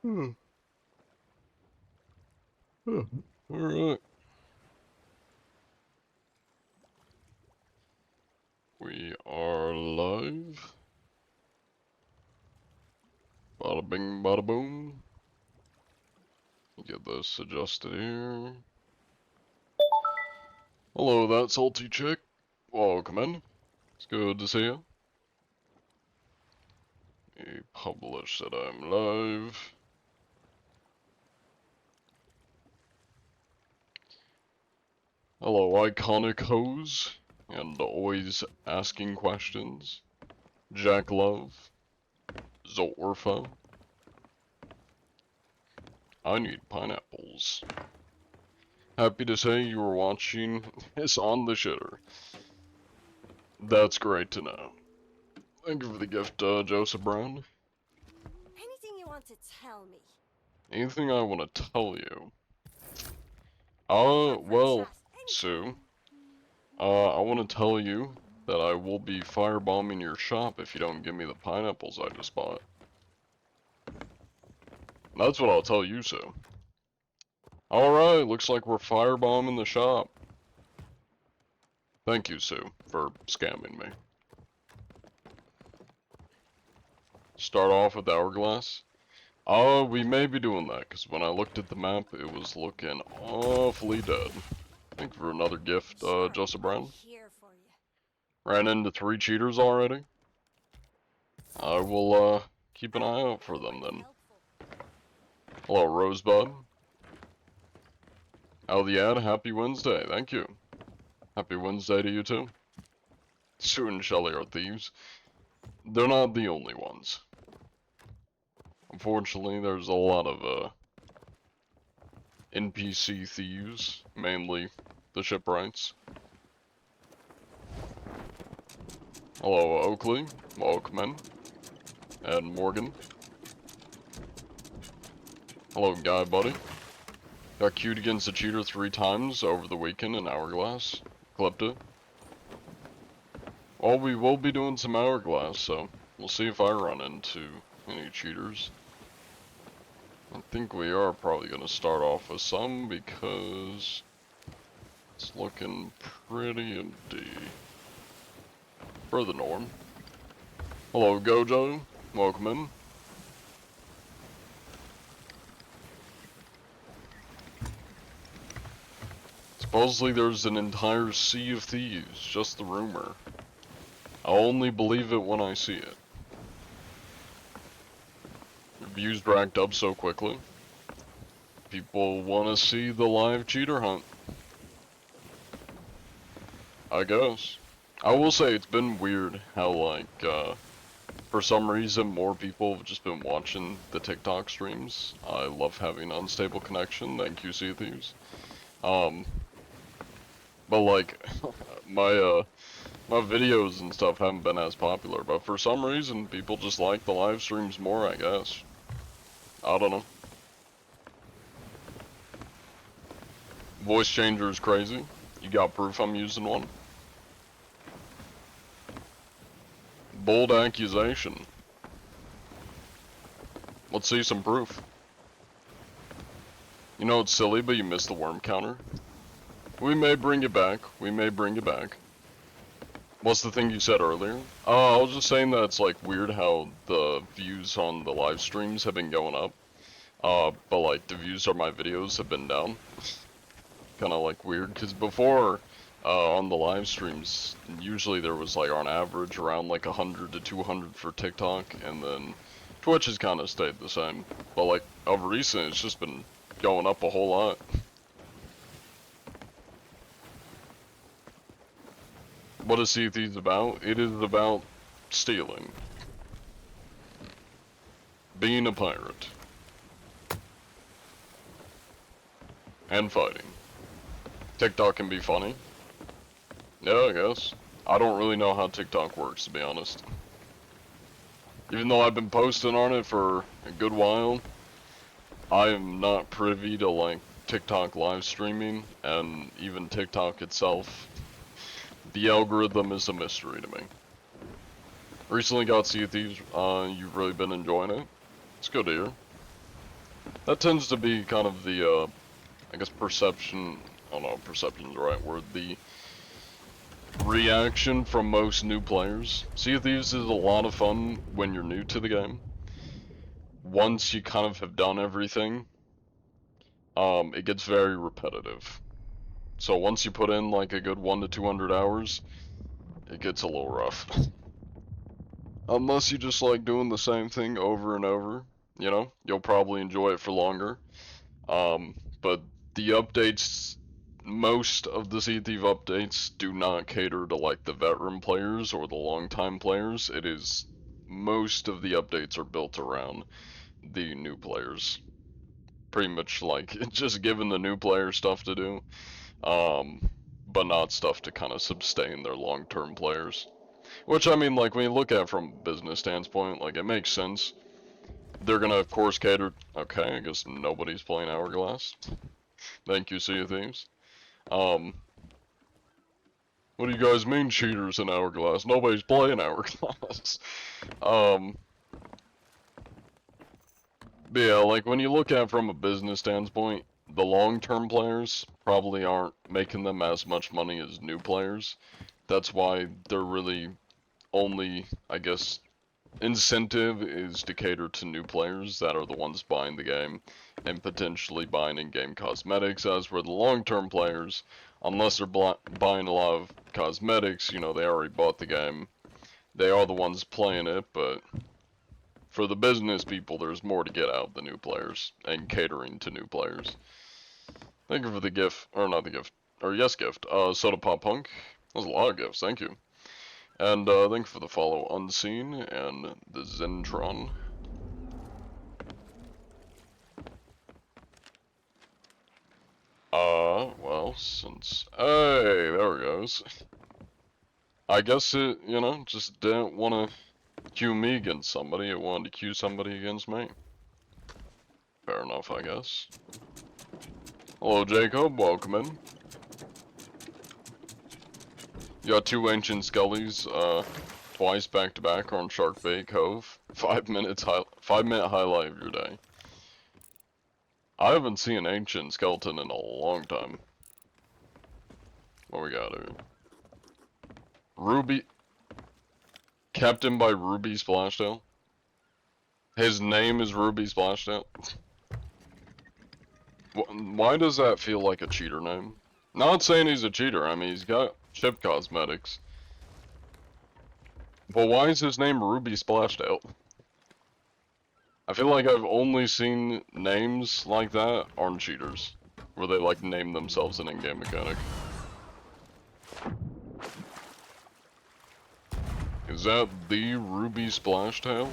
Hmm. Huh. Alright. We are live. Bada bing, bada boom. Get this adjusted here. Hello, that salty chick. Welcome in. It's good to see you. We publish that I'm live. Hello, iconic hose. And always asking questions. Jack Love. Zorfa. I need pineapples. Happy to say you were watching this on the shitter. That's great to know. Thank you for the gift, Joseph Brown. Anything you want to tell me? Anything I want to tell you? Not Well, precious. Sue, Anything. I want to tell you that I will be firebombing your shop if you don't give me the pineapples I just bought. That's what I'll tell you, Sue. Alright, looks like we're firebombing the shop. Thank you, Sue, for scamming me. Start off with Hourglass. We may be doing that, because when I looked at the map, it was looking awfully dead. Thank you for another gift, Sure, Joseph I'm Brown. here for you. Ran into 3 cheaters already. I will, keep an eye out for them then. Helpful. Hello, Rosebud. How the ad? Happy Wednesday, thank you. Happy Wednesday to you too. Sue and Shelly are thieves. They're not the only ones. Unfortunately, there's a lot of, NPC thieves, mainly the shipwrights. Hello, Oakley. Welcome in. And Morgan. Hello, Guy Buddy. Got queued against a cheater 3 times over the weekend in Hourglass. Clipped it. Well, we will be doing some Hourglass, so we'll see if I run into any cheaters. I think we are probably going to start off with some because it's looking pretty empty. For the norm. Hello, Gojo. Welcome in. Supposedly there's an entire sea of thieves, just the rumor. I'll only believe it when I see it. Views racked up so quickly. People want to see the live cheater hunt. I guess. I will say it's been weird how, like, for some reason more people have just been watching the TikTok streams. I love having unstable connection, thank you, Sea Thieves. But like, my, my videos and stuff haven't been as popular, but for some reason people just like the live streams more, I guess. I don't know. Voice changer is crazy. You got proof I'm using one? Bold accusation. Let's see some proof. You know it's silly, but you missed the worm counter. We may bring it back. We may bring it back. What's the thing you said earlier? I was just saying that it's like weird how the views on the live streams have been going up. But like the views on my videos have been down. Kinda like weird, cause before, on the live streams, usually there was like on average around like 100 to 200 for TikTok, and then Twitch has kinda stayed the same. But like, of recent, it's just been going up a whole lot. What is Sea Thieves about? It is about stealing. Being a pirate. And fighting. TikTok can be funny. Yeah, I guess. I don't really know how TikTok works, to be honest. Even though I've been posting on it for a good while, I am not privy to like TikTok live streaming, and even TikTok itself. The algorithm is a mystery to me. Recently got Sea of Thieves, you've really been enjoying it. It's good to hear. That tends to be kind of the, I guess perception, I don't know if perception's the right word, the reaction from most new players. Sea of Thieves is a lot of fun when you're new to the game. Once you kind of have done everything, it gets very repetitive. So once you put in like a good 100 to 200 hours, it gets a little rough. Unless you just like doing the same thing over and over, you know, you'll probably enjoy it for longer. But the updates, most of the Sea of Thieves updates do not cater to like the veteran players or the long-time players. It is, most of the updates are built around the new players. Pretty much like just giving the new players stuff to do, but not stuff to kind of sustain their long-term players. Which, I mean, like, when you look at it from a business standpoint, like, it makes sense. They're gonna, of course, cater... Okay, I guess nobody's playing Hourglass. Thank you, Sea of Thieves. What do you guys mean, cheaters in Hourglass? Nobody's playing Hourglass. But yeah, like, when you look at it from a business standpoint, the long-term players probably aren't making them as much money as new players. That's why they're really only, I guess, incentive is to cater to new players that are the ones buying the game and potentially buying in-game cosmetics, as for the long-term players, unless they're buying a lot of cosmetics, you know, they already bought the game. They are the ones playing it, but for the business people, there's more to get out of the new players and catering to new players. Thank you for the gift, or not the gift, or yes gift, Soda Pop Punk. That was a lot of gifts, thank you. And thank you for the follow Unseen and the Zentron. Well, since... Hey, there it goes. I guess it, you know, just didn't want to queue me against somebody, it wanted to queue somebody against me. Fair enough, I guess. Hello, Jacob, welcome in. You got two Ancient Skellies, twice back-to-back on Shark Bay Cove. 5 minute highlight of your day. I haven't seen an Ancient Skeleton in a long time. What we got here? Ruby... Captain by Ruby Splashtail? His name is Ruby Splashtail? Why does that feel like a cheater name? Not saying he's a cheater, I mean he's got chip cosmetics. But why is his name Ruby Splashtail? I feel like I've only seen names like that on cheaters, where they like name themselves an in-game mechanic. Is that the Ruby Splashtail?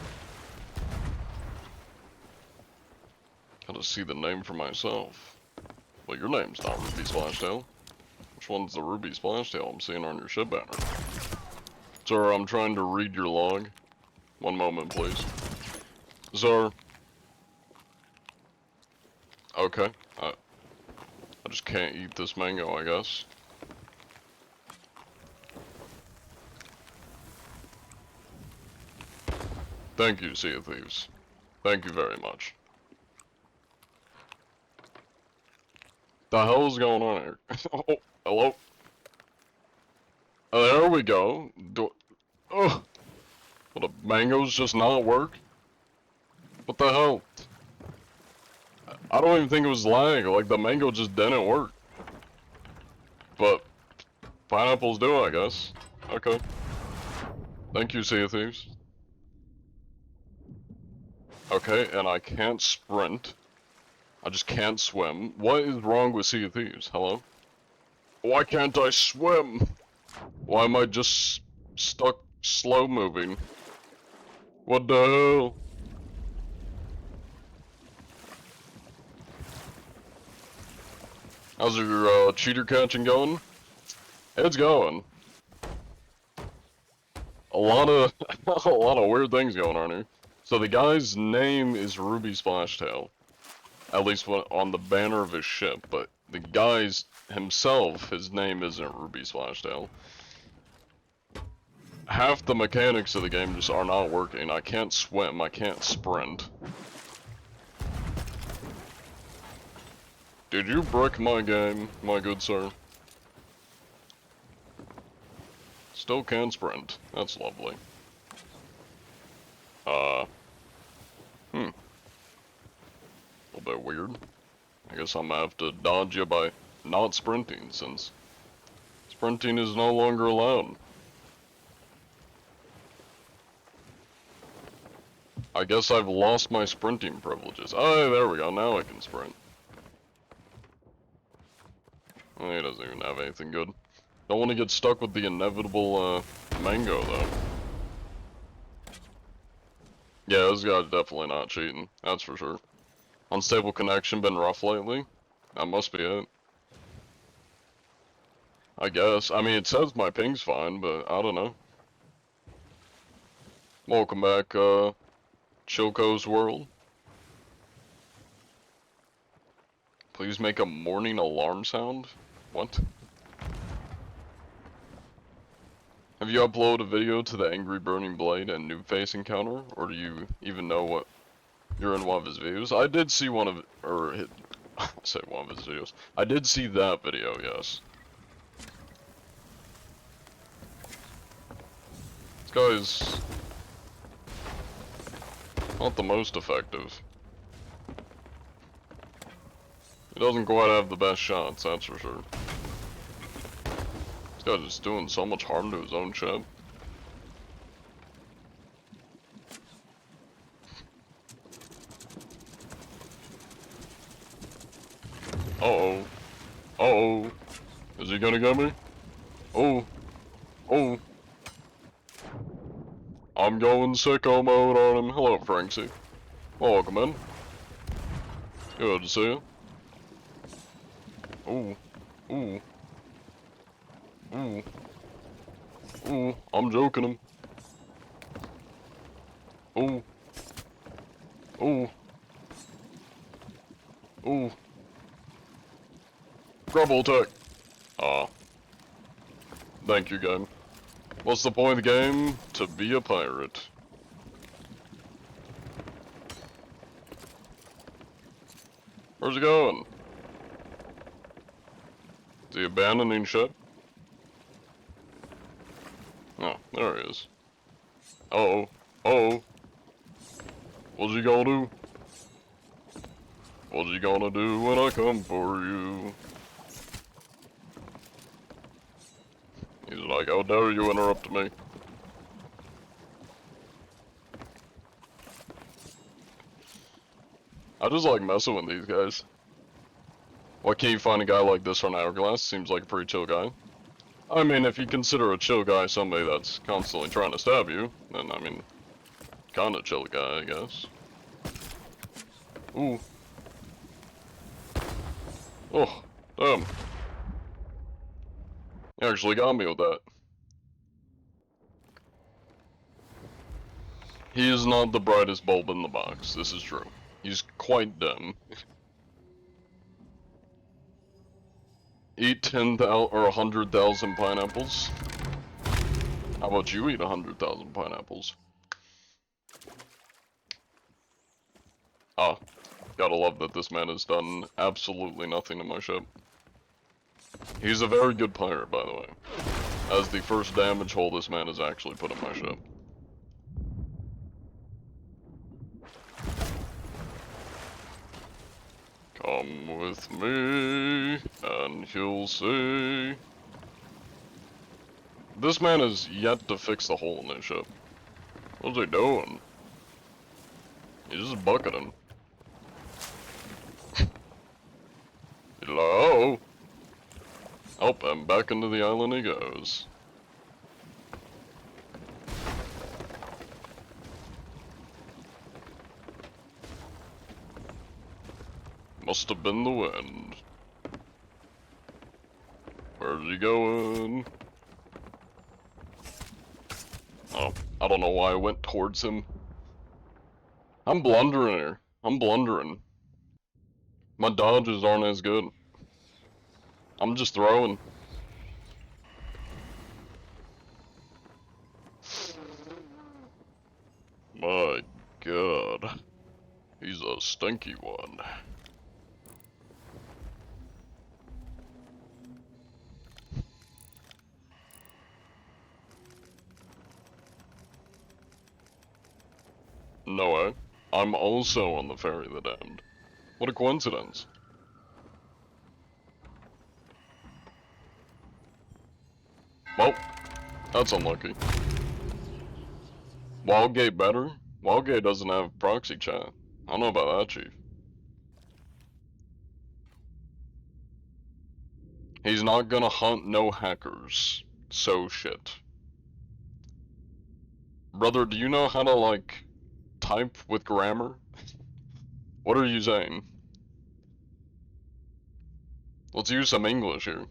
Gotta see the name for myself. Well, your name's not Ruby Splashtail. Which one's the Ruby Splashtail I'm seeing on your ship banner? Sir, I'm trying to read your log. One moment, please. Sir. Okay. I just can't eat this mango, I guess. Thank you, Sea of Thieves. Thank you very much. The hell is going on here? Oh, hello? Oh, there we go. Oh, well, the mangoes just not work? What the hell? I don't even think it was lag, like the mango just didn't work. But, pineapples do, I guess. Okay. Thank you, Sea of Thieves. Okay, and I can't sprint. I just can't swim. What is wrong with Sea of Thieves? Hello? Why can't I swim? Why am I just stuck slow moving? What the hell? How's your cheater catching going? It's going. A lot of a lot of weird things going on here. So the guy's name is Ruby Splashtail, at least on the banner of his ship. But the guy's himself, his name isn't Ruby Splashtail. Half the mechanics of the game just are not working. I can't swim. I can't sprint. Did you brick my game, my good sir? Still can sprint. That's lovely. A little bit weird. I guess I'm gonna have to dodge you by not sprinting, since sprinting is no longer allowed. I guess I've lost my sprinting privileges. Oh, there we go. Now I can sprint. Oh, he doesn't even have anything good. Don't want to get stuck with the inevitable, mango, though. Yeah, this guy's definitely not cheating. That's for sure. Unstable connection been rough lately? That must be it. I guess. I mean, it says my ping's fine, but I don't know. Welcome back, Chilco's World. Please make a morning alarm sound? What? Have you uploaded a video to the Angry Burning Blade and Noob Face encounter? Or do you even know what you're in one of his videos? I did see one of, I say one of his videos. I did see that video, yes. This guy's not the most effective. He doesn't quite have the best shots, that's for sure. This guy's just doing so much harm to his own chip. Uh-oh. Uh-oh. Is he gonna get me? Oh. Oh. I'm going sicko mode on him. Hello, Franksy. Welcome in. Good to see you. Ooh. Ooh. Ooh. Ooh. I'm joking him. Ooh. Ooh. Ooh. Grubble attack. Ah. Thank you, game. What's the point of the game? To be a pirate. Where's he going? Is he abandoning ship? Oh, there he is. Uh-oh. Uh-oh. What's he gonna do? What's he gonna do when I come for you? He's like, how dare you interrupt me? I just like messing with these guys. Why can't you find a guy like this on Hourglass? Seems like a pretty chill guy. I mean, if you consider a chill guy somebody that's constantly trying to stab you, then, I mean, kinda chill guy, I guess. Ooh. Oh, damn. You actually got me with that. He is not the brightest bulb in the box, this is true. He's quite dim. Eat 10,000 or 100,000 pineapples. How about you eat 100,000 pineapples? Ah, gotta love that this man has done absolutely nothing to my ship. He's a very good pirate, by the way. As the first damage hole this man has actually put in my ship. Come with me, and you'll see. This man has yet to fix the hole in his ship. What's he doing? He's just bucketing. Hello? Oh, and back into the island he goes. Must have been the wind. Where's he going? Oh, I don't know why I went towards him. I'm blundering here. I'm blundering. My dodges aren't as good. I'm just throwing. My god. He's a stinky one. I'm also on the Ferry of the Damned. What a coincidence. Well, that's unlucky. Wildgate better? Wildgate doesn't have proxy chat. I don't know about that, Chief. He's not gonna hunt no hackers. So shit. Brother, do you know how to, like, type with grammar? What are you saying? Let's use some English here.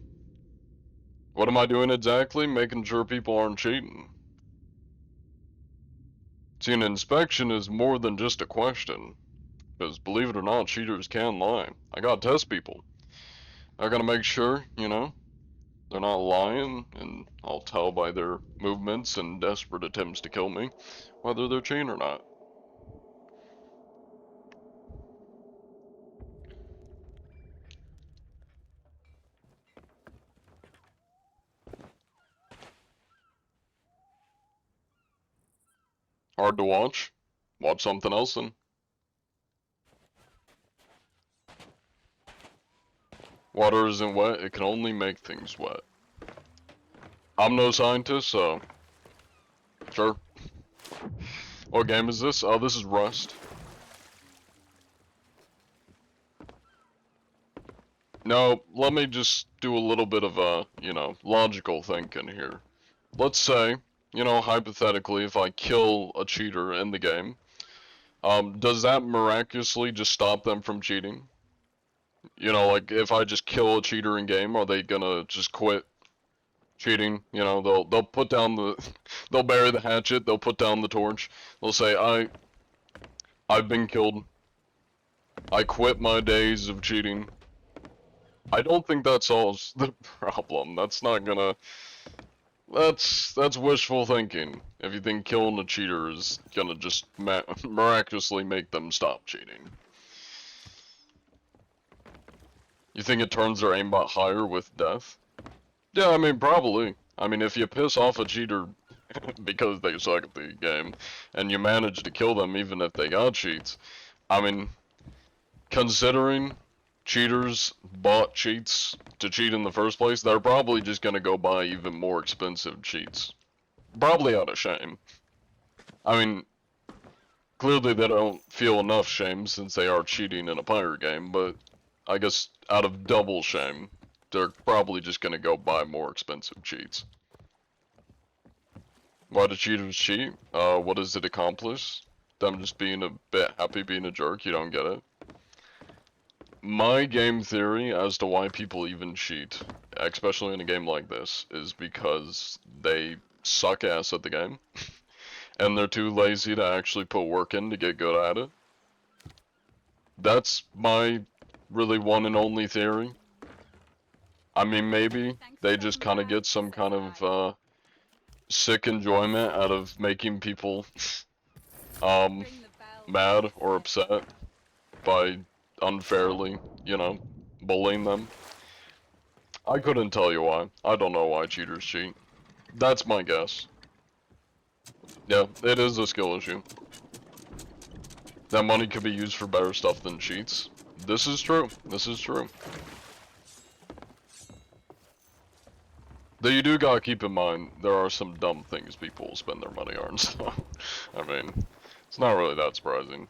What am I doing exactly? Making sure people aren't cheating. See, an inspection is more than just a question. Because believe it or not, cheaters can lie. I gotta test people. I gotta make sure, you know, they're not lying, and I'll tell by their movements and desperate attempts to kill me whether they're cheating or not. Hard to watch? Watch something else then. Water isn't wet, it can only make things wet. I'm no scientist, so sure. What game is this? Oh, this is Rust. No, let me just do a little bit of you know, logical thinking here. Let's say, you know, hypothetically, if I kill a cheater in the game, does that miraculously just stop them from cheating? You know, like, if I just kill a cheater in game, are they gonna just quit cheating? You know, they'll put down the, they'll bury the hatchet, they'll put down the torch, they'll say, I've been killed, I quit my days of cheating. I don't think that solves the problem. That's not gonna, that's wishful thinking. If you think killing a cheater is gonna just miraculously make them stop cheating. You think it turns their aimbot higher with death? Yeah, I mean, probably. I mean, if you piss off a cheater because they suck at the game, and you manage to kill them even if they got cheats, I mean, considering cheaters bought cheats to cheat in the first place, they're probably just gonna go buy even more expensive cheats. Probably out of shame. I mean, clearly they don't feel enough shame since they are cheating in a pirate game, but I guess out of double shame, they're probably just gonna go buy more expensive cheats. Why do cheaters cheat? What does it accomplish? Them just being a bit happy being a jerk, you don't get it? My game theory as to why people even cheat, especially in a game like this, is because they suck ass at the game, and they're too lazy to actually put work in to get good at it. That's my really one and only theory. I mean, maybe they just kind of get some kind of sick enjoyment out of making people mad or upset by unfairly, you know, bullying them. I couldn't tell you why. I don't know why cheaters cheat. That's my guess. Yeah, it is a skill issue. That money could be used for better stuff than cheats. This is true. This is true. Though you do gotta keep in mind, there are some dumb things people spend their money on, so, I mean, it's not really that surprising.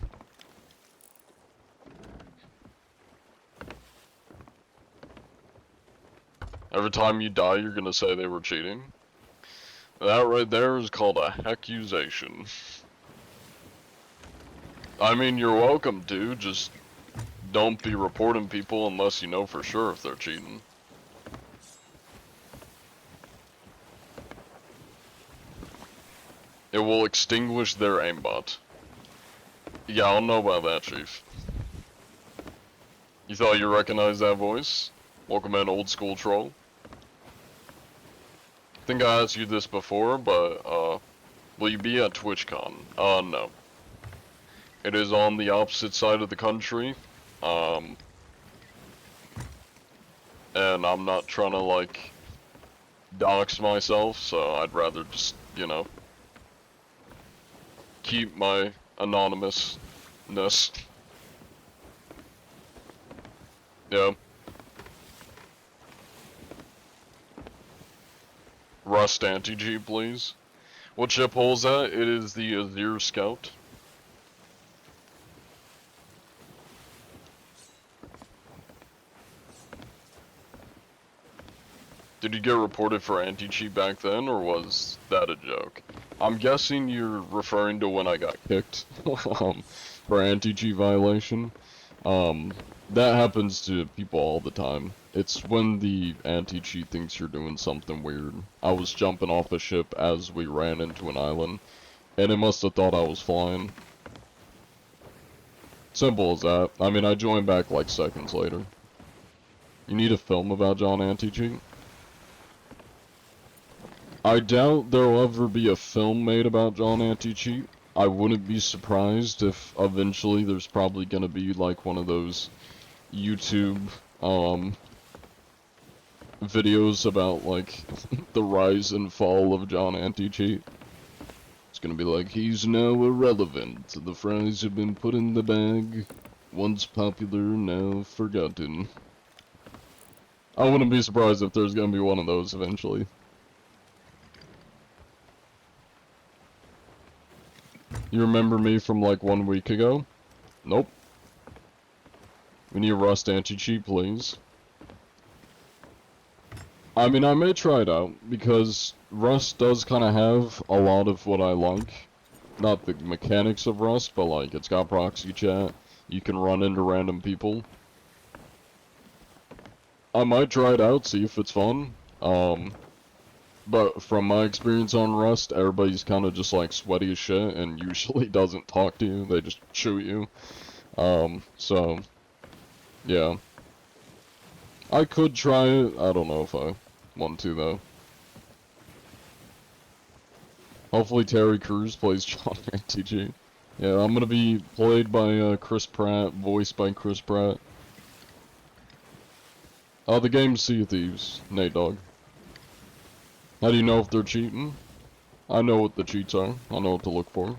Every time you die, you're gonna say they were cheating. That right there is called a accusation. I mean, you're welcome to, just don't be reporting people unless you know for sure if they're cheating. It will extinguish their aimbot. Yeah, I don't know about that, Chief. You thought you recognized that voice? Welcome in, old school troll. I think I asked you this before, but, will you be at TwitchCon? No. It is on the opposite side of the country, and I'm not trying to, like, dox myself, so I'd rather just, you know, keep my anonymous Ness. Yeah. Rust anti-G, please. What ship hole's that? It is the Azir Scout. Did you get reported for anti-cheat back then, or was that a joke? I'm guessing you're referring to when I got kicked for anti-cheat violation. That happens to people all the time. It's when the anti-cheat thinks you're doing something weird. I was jumping off a ship as we ran into an island, and it must have thought I was flying. Simple as that. I mean, I joined back like seconds later. You need a film about John Anti-cheat? I doubt there'll ever be a film made about John Anti-cheat. I wouldn't be surprised if eventually there's probably gonna be like one of those YouTube, videos about like the rise and fall of John Anti-cheat. It's gonna be like, he's now irrelevant. The fries have been put in the bag. Once popular, now forgotten. I wouldn't be surprised if there's gonna be one of those eventually. You remember me from like 1 week ago? Nope. We need Rust anti-cheat, please. I mean, I may try it out, because Rust does kind of have a lot of what I like. Not the mechanics of Rust, but like, it's got proxy chat, you can run into random people. I might try it out, see if it's fun. But from my experience on Rust, everybody's kind of just like sweaty as shit and usually doesn't talk to you, they just shoot you. So, yeah. I could try it, I don't know if I want to though. Hopefully Terry Crews plays John Anti-cheat. Yeah, I'm gonna be played by Chris Pratt, voiced by Chris Pratt. The game's Sea of Thieves, Nate Dogg. How do you know if they're cheating? I know what the cheats are. I know what to look for.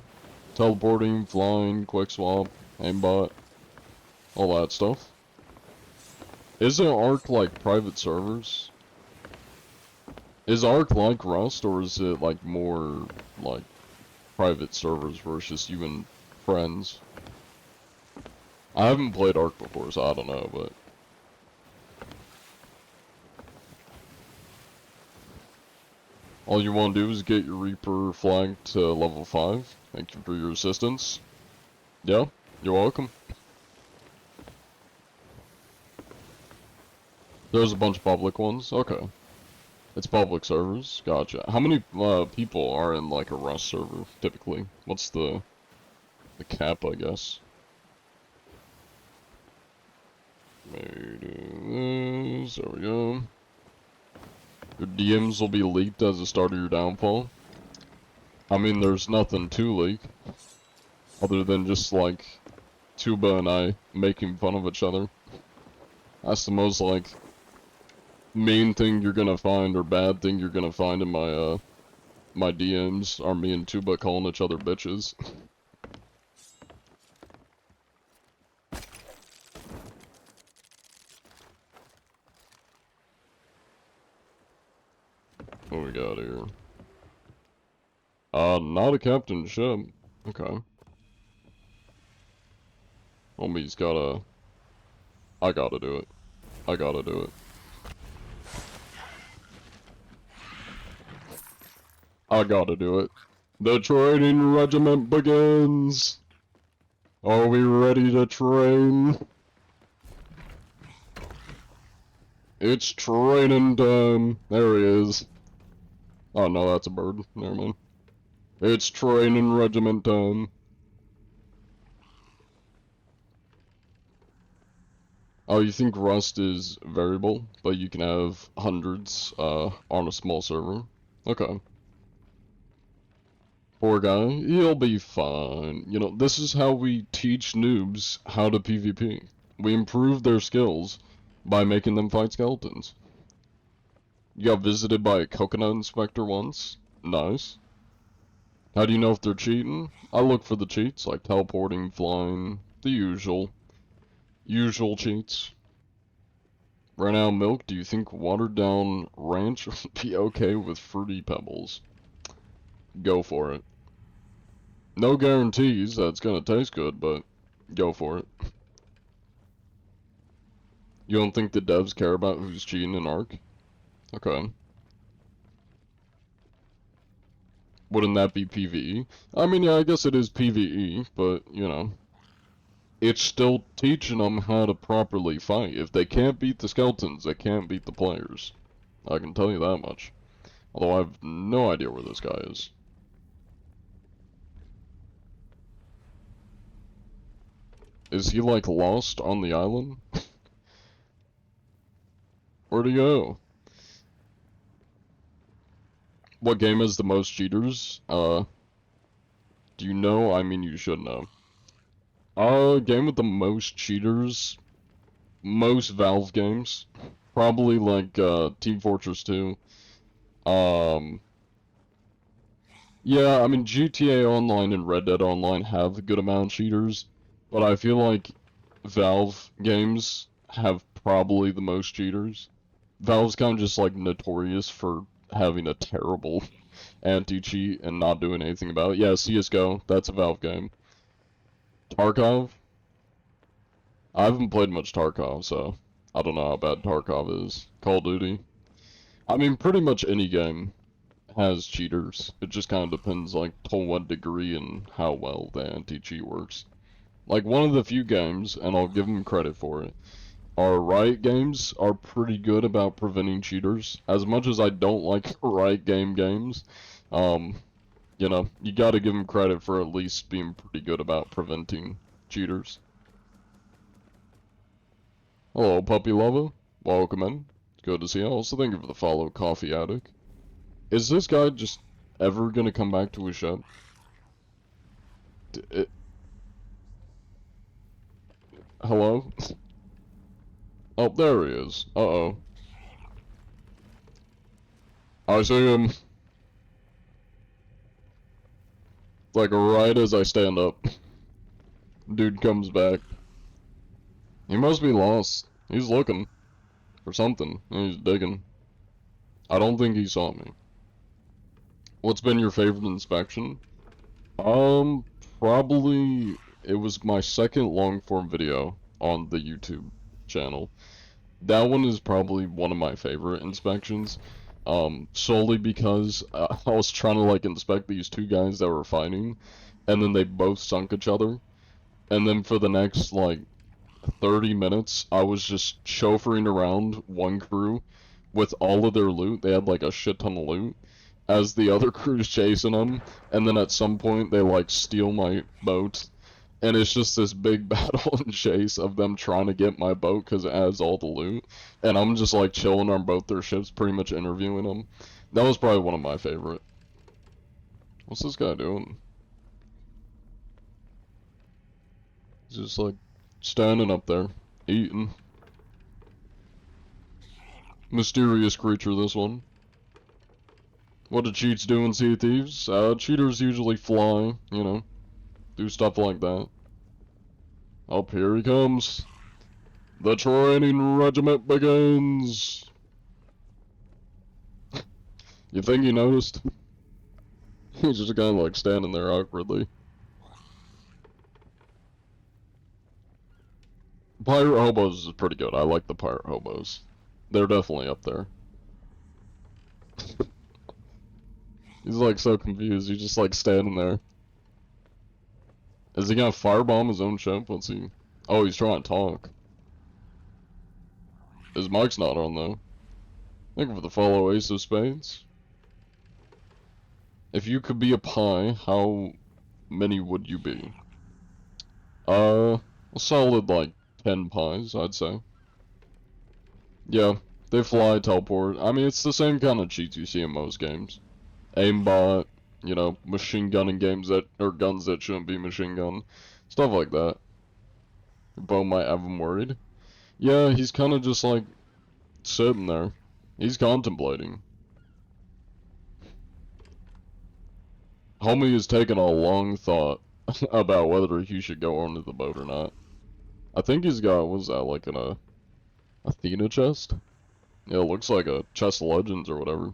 Teleporting, flying, quick swap, aimbot, all that stuff. Isn't Ark like private servers? Is Ark like Rust, or is it like more like private servers where it's just you and friends? I haven't played Ark before, so I don't know, but... All you want to do is get your Reaper flag to level 5. Thank you for your assistance. Yeah, you're welcome. There's a bunch of public ones. Okay. It's public servers. Gotcha. How many people are in like a Rust server typically? What's the cap, I guess? Maybe do this. There we go. Your DMs will be leaked as the start of your downfall. I mean, there's nothing to leak. Other than just, like, Tuba and I making fun of each other. That's the most, like, main thing you're gonna find, or bad thing you're gonna find in my, my DMs, are me and Tuba calling each other bitches. What we got here? Not a captain ship. Okay. Homie's gotta... I gotta do it. I gotta do it. I gotta do it. The training regiment begins! Are we ready to train? It's training time. There he is. Oh no, that's a bird. Never mind. It's training regiment time. Oh, you think Rust is variable, but you can have hundreds, on a small server? Okay. Poor guy, he'll be fine. You know, this is how we teach noobs how to PvP. We improve their skills by making them fight skeletons. You got visited by a coconut inspector once? Nice. How do you know if they're cheating? I look for the cheats, like teleporting, flying, the usual cheats. Right now, Milk, do you think watered down ranch would be okay with Fruity Pebbles? Go for it. No guarantees that it's gonna taste good, but go for it. You don't think the devs care about who's cheating in Ark? Okay. Wouldn't that be PvE? I mean, yeah, I guess it is PvE, but, you know. It's still teaching them how to properly fight. If they can't beat the skeletons, they can't beat the players. I can tell you that much. Although I have no idea where this guy is. Is he, like, lost on the island? Where'd he go? What game has the most cheaters? Do you know? I mean, you should know. Game with the most cheaters? Most Valve games. Probably, like, Team Fortress 2. Yeah, I mean, GTA Online and Red Dead Online have a good amount of cheaters, but I feel like Valve games have probably the most cheaters. Valve's kind of just like notorious for having a terrible anti-cheat and not doing anything about it. Yeah, CSGO, that's a Valve game. Tarkov? I haven't played much Tarkov, so I don't know how bad Tarkov is. Call of Duty? I mean, pretty much any game has cheaters. It just kind of depends, like, to what degree and how well the anti-cheat works. Like, one of the few games, and I'll give them credit for it, our Riot games are pretty good about preventing cheaters. As much as I don't like Riot games, um, you know, you gotta give them credit for at least being pretty good about preventing cheaters. Hello, Puppy Lover. Welcome in. It's good to see you. Also, thank you for the follow, Coffee Addict. Is this guy just ever gonna come back to his shop? Hello? Oh, there he is. Uh-oh. I see him. Like, right as I stand up. Dude comes back. He must be lost. He's looking for something. He's digging. I don't think he saw me. What's been your favorite inspection? Um, probably it was my second long form video on the YouTube channel. That one is probably one of my favorite inspections. Solely because I was trying to like inspect these two guys that were fighting, and then they both sunk each other. And then for the next like 30 minutes, I was just chauffeuring around one crew with all of their loot. They had like a shit ton of loot as the other crew's chasing them, and then at some point they like steal my boat, and it's just this big battle and chase of them trying to get my boat because it has all the loot, and I'm just like chilling on both their ships, pretty much interviewing them. That was probably one of my favorite. What's this guy doing? He's just like standing up there, eating. Mysterious creature, this one. What do cheats do in Sea of Thieves? Cheaters usually fly, you know, do stuff like that. Up here he comes. The training regiment begins. You think he noticed? He's just kind of like standing there awkwardly. Pirate Hobos is pretty good. I like the Pirate Hobos. They're definitely up there. He's like so confused. He's just like standing there. Is he gonna firebomb his own ship? Let's see. Oh, he's trying to talk. His mic's not on though. Thank you for the follow, Ace of Spades. If you could be a pie, how many would you be? A solid like 10 pies, I'd say. Yeah, they fly, teleport. I mean, it's the same kind of cheats you see in most games. Aimbot, you know, machine gunning games that, or guns that shouldn't be machine gun. Stuff like that. Bo might have him worried. Yeah, he's kind of just like sitting there. He's contemplating. Homie is taking a long thought about whether he should go onto the boat or not. I think he's got, what is that, like an Athena chest? Yeah, it looks like a chest of legends or whatever.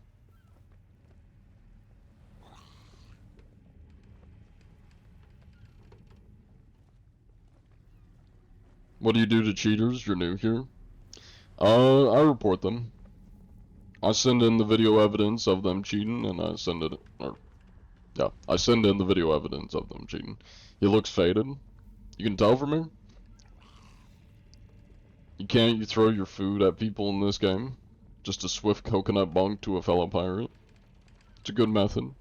What do you do to cheaters? You're new here. I report them. I send in the video evidence of them cheating, and I send it, or, yeah, I send in the video evidence of them cheating. He looks faded. You can tell from here. You throw your food at people in this game. Just a swift coconut bunk to a fellow pirate. It's a good method.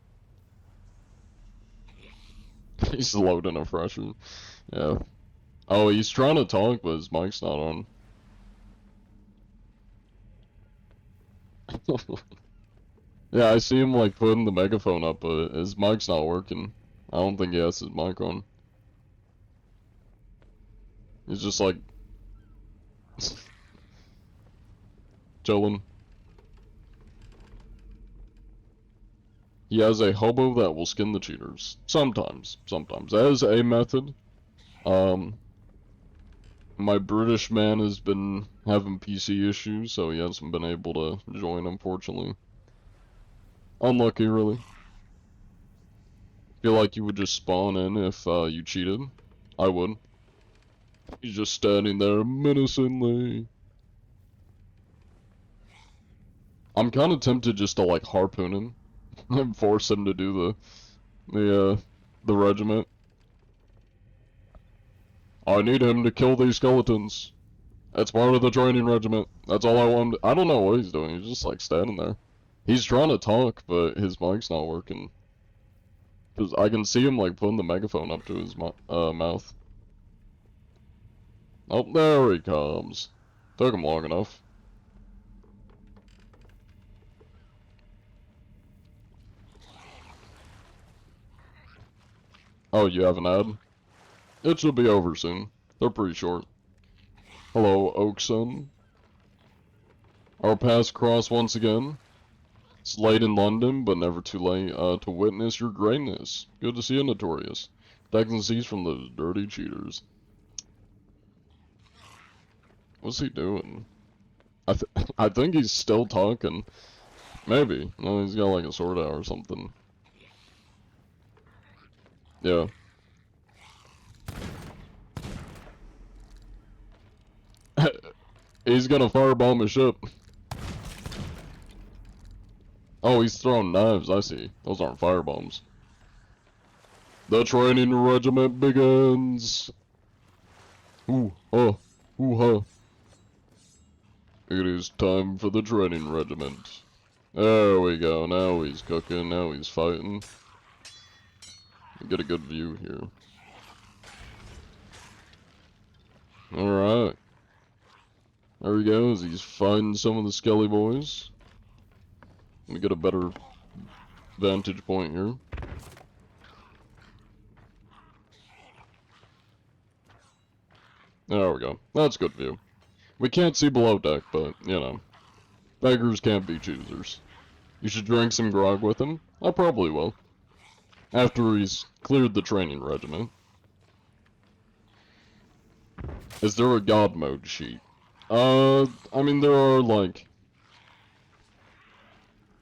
He's loading a fresher. Yeah. Oh, he's trying to talk, but his mic's not on. Yeah, I see him like putting the megaphone up, but his mic's not working. I don't think he has his mic on. He's just like chilling. He has a hobo that will skin the cheaters. Sometimes. As a method. My British man has been having PC issues, so he hasn't been able to join, unfortunately. Unlucky, really. Feel like you would just spawn in if you cheated. I would. He's just standing there menacingly. I'm kind of tempted just to like harpoon him and force him to do the regiment. I need him to kill these skeletons. That's part of the training regiment. That's all I want. I don't know what he's doing. He's just like standing there. He's trying to talk, but his mic's not working. Cause I can see him like putting the megaphone up to his mouth. Oh, there he comes. Took him long enough. Oh, you have an ad? It should be over soon. They're pretty short. Hello, Oakson. Our paths cross once again. It's late in London, but never too late to witness your greatness. Good to see you, Notorious. Protecting the seas from those dirty cheaters. What's he doing? I think he's still talking. Maybe. No, he's got like a sword out or something. Yeah. He's gonna firebomb a ship. Oh, he's throwing knives, I see. Those aren't firebombs. The training regiment begins! Ooh, oh, ooh, huh. It is time for the training regiment. There we go, now he's cooking, now he's fighting. Get a good view here. Alright. There he goes, he's fighting some of the skelly boys. Let me get a better vantage point here. There we go. That's good view. We can't see below deck, but, you know. Beggars can't be choosers. You should drink some grog with him? I probably will. After he's cleared the training regiment. Is there a god mode sheet? I mean there are like,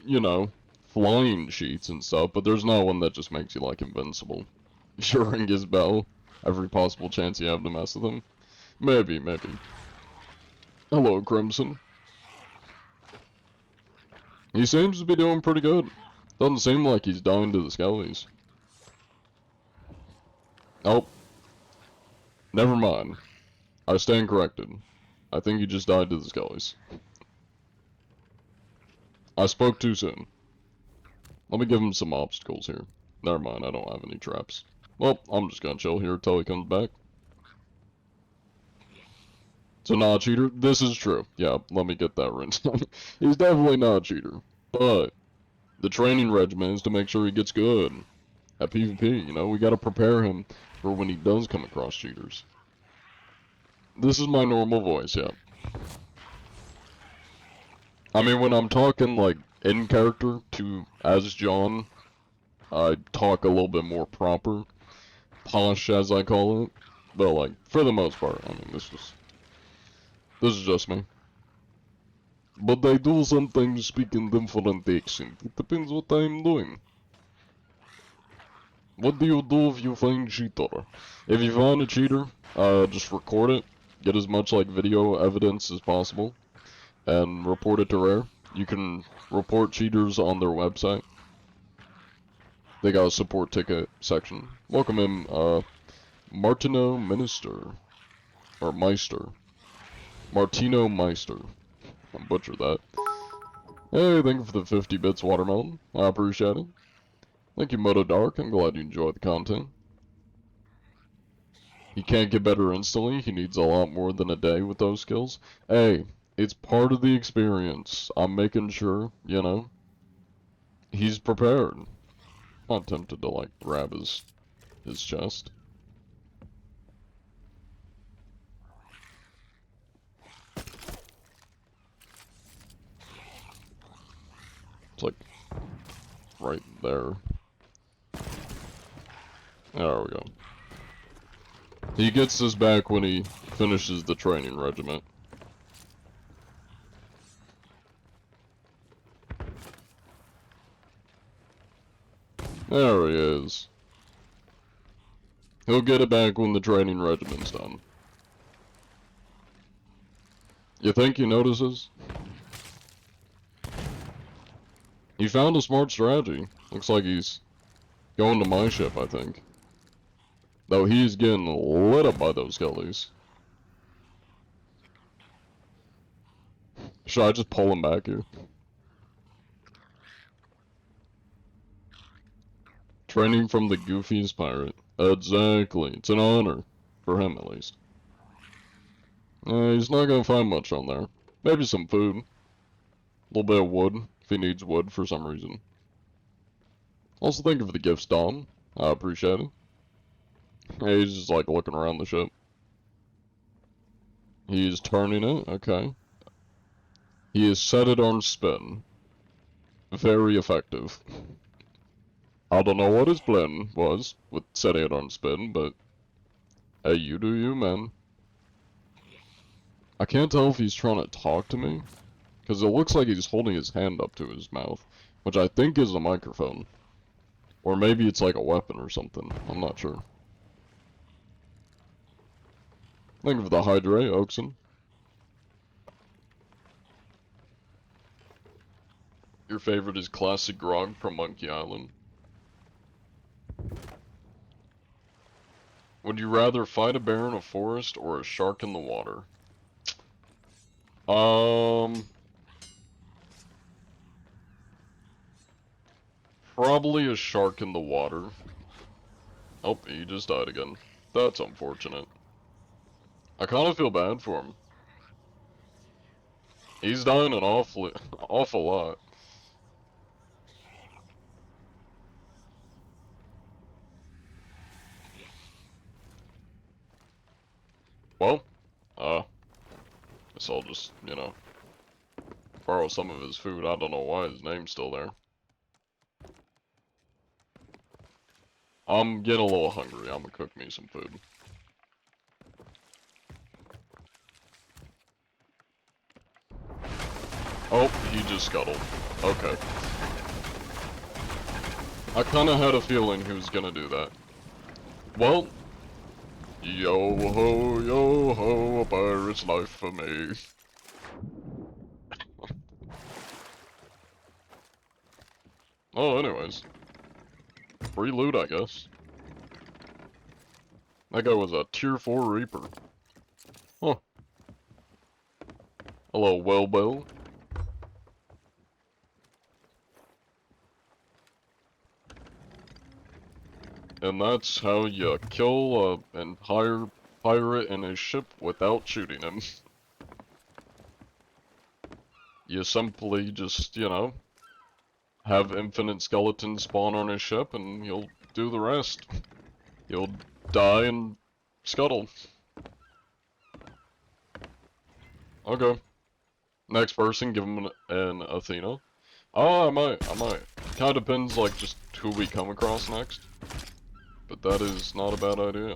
you know, flying sheets and stuff, but there's not one that just makes you like invincible. You should ring his bell every possible chance you have to mess with him. Maybe. Hello, Crimson. He seems to be doing pretty good. Doesn't seem like he's dying to the skellies. Oh. Never mind. I stand corrected. I think he just died to the skellies. I spoke too soon. Let me give him some obstacles here. Never mind, I don't have any traps. Well, I'm just gonna chill here till he comes back. So not a cheater? This is true. Yeah, let me get that rinsed. He's definitely not a cheater. But the training regimen is to make sure he gets good at PvP, you know? We gotta prepare him for when he does come across cheaters. This is my normal voice, yeah. I mean, when I'm talking, like, in character to as John, I talk a little bit more proper, posh as I call it. But like, for the most part, I mean, this is just me. But I do sometimes speak in different accent. It depends what I'm doing. What do you do if you find cheater? If you find a cheater, just record it. Get as much like video evidence as possible, and report it to Rare. You can report cheaters on their website. They got a support ticket section. Welcome in, Martino Minister. Or Meister. Martino Meister. I butchered that. Hey, thank you for the 50 bits, Watermelon. I appreciate it. Thank you, Moto Dark. I'm glad you enjoyed the content. He can't get better instantly. He needs a lot more than a day with those skills. Hey, it's part of the experience. I'm making sure, you know, he's prepared. I'm not tempted to, like, grab his chest. It's like right there. There we go. He gets this back when he finishes the training regiment. There he is. He'll get it back when the training regiment's done. You think he notices? He found a smart strategy. Looks like he's going to my ship, I think. Though he's getting lit up by those skellies. Should I just pull him back here? Training from the goofiest pirate. Exactly. It's an honor. For him, at least. He's not gonna find much on there. Maybe some food. A little bit of wood, if he needs wood for some reason. Also, thank you for the gifts, Dom. I appreciate it. Hey, he's just like looking around the ship. He's turning it, okay. He has set it on spin. Very effective. I don't know what his plan was with setting it on spin, but hey, you do you, man. I can't tell if he's trying to talk to me, because it looks like he's holding his hand up to his mouth, which I think is a microphone. Or maybe it's like a weapon or something. I'm not sure. Thank you for the Hydra, Oakson. Your favorite is Classic Grog from Monkey Island. Would you rather fight a bear in a forest or a shark in the water? Probably a shark in the water. Oh, he just died again. That's unfortunate. I kind of feel bad for him. He's dying an awful lot. Well, guess I'll just, you know, borrow some of his food. I don't know why his name's still there. I'm getting a little hungry. I'm gonna cook me some food. Oh, he just scuttled. Okay. I kinda had a feeling he was gonna do that. Well, yo ho, a pirate's life for me. Oh, anyways. Free loot, I guess. That guy was a tier 4 Reaper. Huh. Hello, Wellbell. And that's how you kill an entire pirate in a ship without shooting him. You simply just, you know, have infinite skeletons spawn on his ship and you'll do the rest. You'll die and scuttle. Okay. Next person, give him an Athena. Oh, I might. Kinda depends, like, just who we come across next. But that is not a bad idea.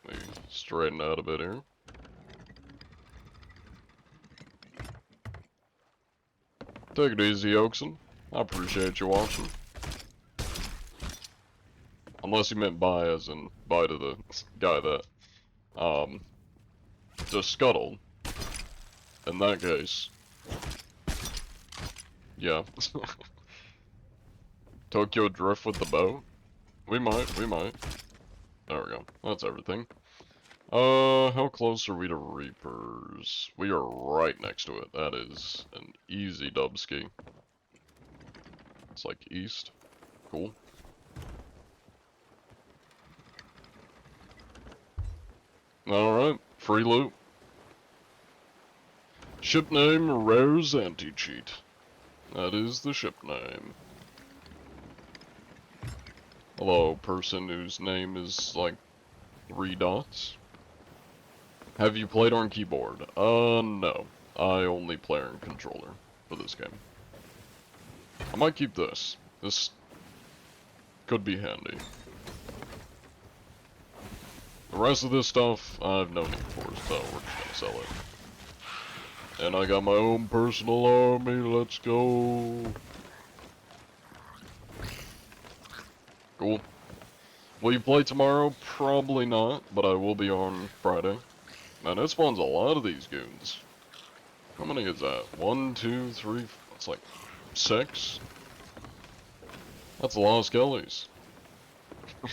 Let me straighten out a bit here. Take it easy, Oakson. I appreciate you watching. Unless you meant bye as in bye to the guy that, just scuttled. In that case. Yeah. Tokyo Drift with the bow? We might. There we go. That's everything. How close are we to Reapers? We are right next to it. That is an easy dubski. It's like east. Cool. Alright, free loot. Ship name, Rare's Anti-Cheat. That is the ship name. Hello, person whose name is like 3 dots. Have you played on keyboard? No. I only play on controller for this game. I might keep this. This could be handy. The rest of this stuff, I have no need for, so we're just gonna sell it. And I got my own personal army, let's go. Cool. Will you play tomorrow? Probably not, but I will be on Friday. Man, it spawns a lot of these goons. How many is that? 1, 2, 3, that's like 6? That's a lot of skellies.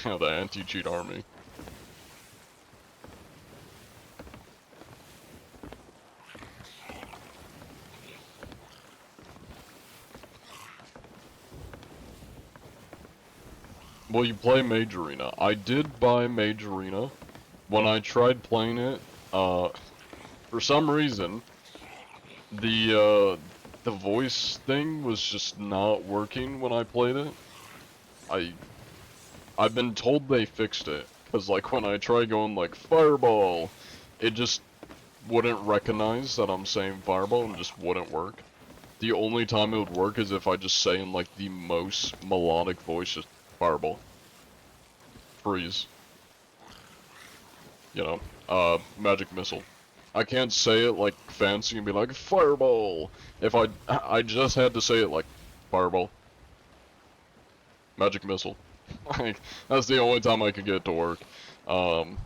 The anti-cheat army. Well, you play Mage Arena. I did buy Mage Arena. When I tried playing it, for some reason, the voice thing was just not working when I played it. I've been told they fixed it, cause like when I try going like Fireball, it just wouldn't recognize that I'm saying Fireball and just wouldn't work. The only time it would work is if I just say in like the most melodic voice, just Fireball. Freeze. You know, Magic Missile. I can't say it like fancy and be like, Fireball! If I just had to say it like, Fireball. Magic Missile. Like, that's the only time I could get it to work. So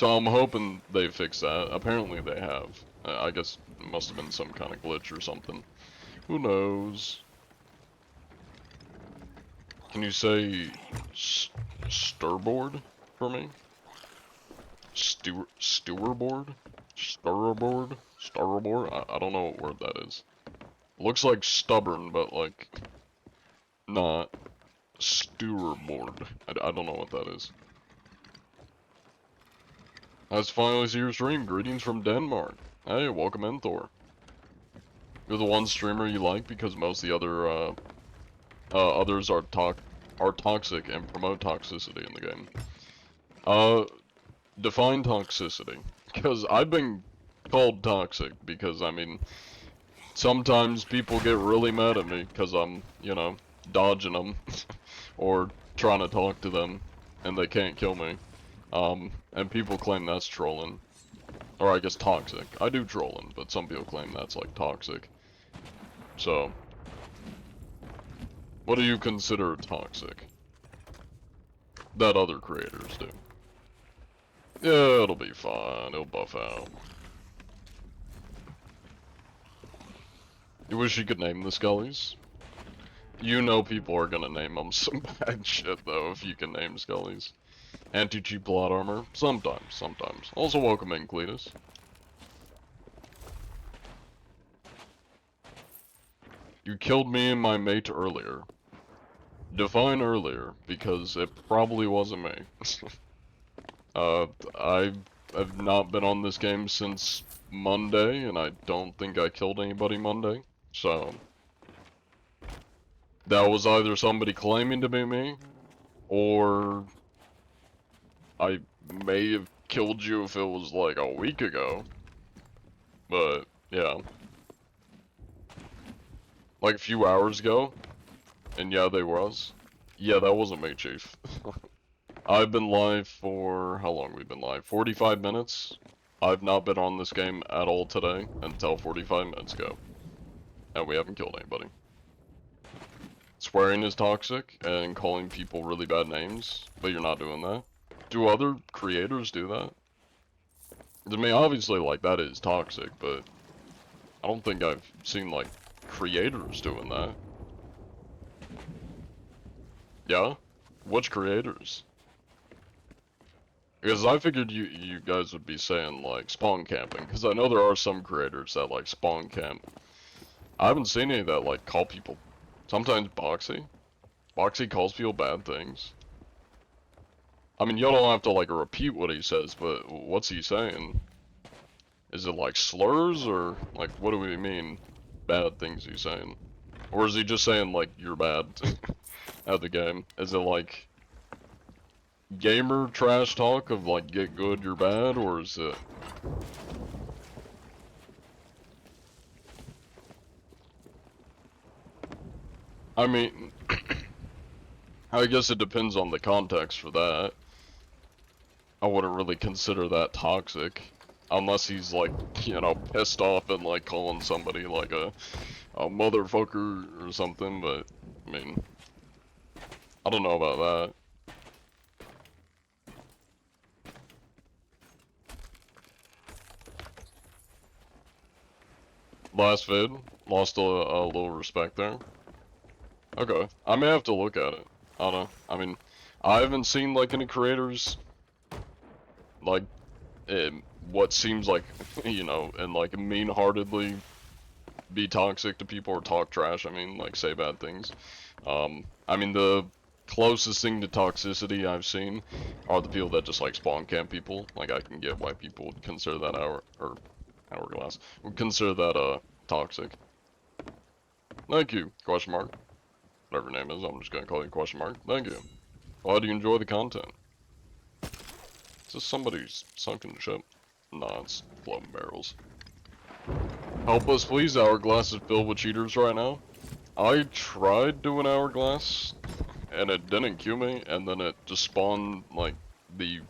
I'm hoping they fix that. Apparently they have. I guess it must have been some kind of glitch or something. Who knows? Can you say stirboard for me? Stewerboard? Starboard? I don't know what word that is. Looks like stubborn, but like, not. Stewerboard. I don't know what that is. That's finally see your stream. Greetings from Denmark. Hey, welcome in, Thor. You're the one streamer you like because most of the other, others are toxic and promote toxicity in the game. Define toxicity. Because I've been called toxic because, I mean, sometimes people get really mad at me because I'm, you know, dodging them or trying to talk to them and they can't kill me. And people claim that's trolling. Or I guess toxic. I do trolling, but some people claim that's like toxic. So, what do you consider toxic? That other creators do. Yeah, it'll be fine. It'll buff out. You wish you could name the Scullies? You know people are gonna name them some bad shit though if you can name Scullies. Anti-cheat plot armor? Sometimes. Also welcome in, Cletus. You killed me and my mate earlier. Define earlier, because it probably wasn't me. I have not been on this game since Monday, and I don't think I killed anybody Monday, so... That was either somebody claiming to be me, or... I may have killed you if it was like a week ago. But, yeah. like a few hours ago, and yeah, they was. Yeah, that wasn't me, Chief. I've been live for, how long we've been live? 45 minutes? I've not been on this game at all today until 45 minutes ago. And we haven't killed anybody. Swearing is toxic, and calling people really bad names, but you're not doing that. Do other creators do that? I mean, obviously, like, that is toxic, but I don't think I've seen, like, creators doing that. Yeah? Which creators? Because I figured you guys would be saying, like, spawn camping, because I know there are some creators that, like, spawn camp. I haven't seen any that, like, call people. Sometimes Boxy. Boxy calls people bad things. I mean, you don't have to, like, repeat what he says, but what's he saying? Is it, like, slurs, or, like, what do we mean bad things he's saying? Or is he just saying, like, you're bad at the game? Is it, like, gamer trash talk of, like, get good, you're bad, or is it... I mean, I guess it depends on the context for that. I wouldn't really consider that toxic. Unless he's, like, you know, pissed off and, like, calling somebody, like, a motherfucker or something, but, I mean, I don't know about that. Last vid, lost a little respect there. Okay, I may have to look at it. I don't know. I mean, I haven't seen, like, any creators, like, what seems like, you know, and, like, mean-heartedly be toxic to people or talk trash, I mean, like, say bad things. I mean, the closest thing to toxicity I've seen are the people that just, like, spawn camp people. Like, I can get why people would consider that hourglass, would consider that, toxic. Thank you, question mark. Whatever your name is, I'm just gonna call you question mark. Thank you. Why do you enjoy the content? Is this somebody's sunken ship? Nah, it's floating barrels. Help us please, Hourglass is filled with cheaters right now. I tried doing Hourglass, and it didn't queue me, and then it just spawned, like, the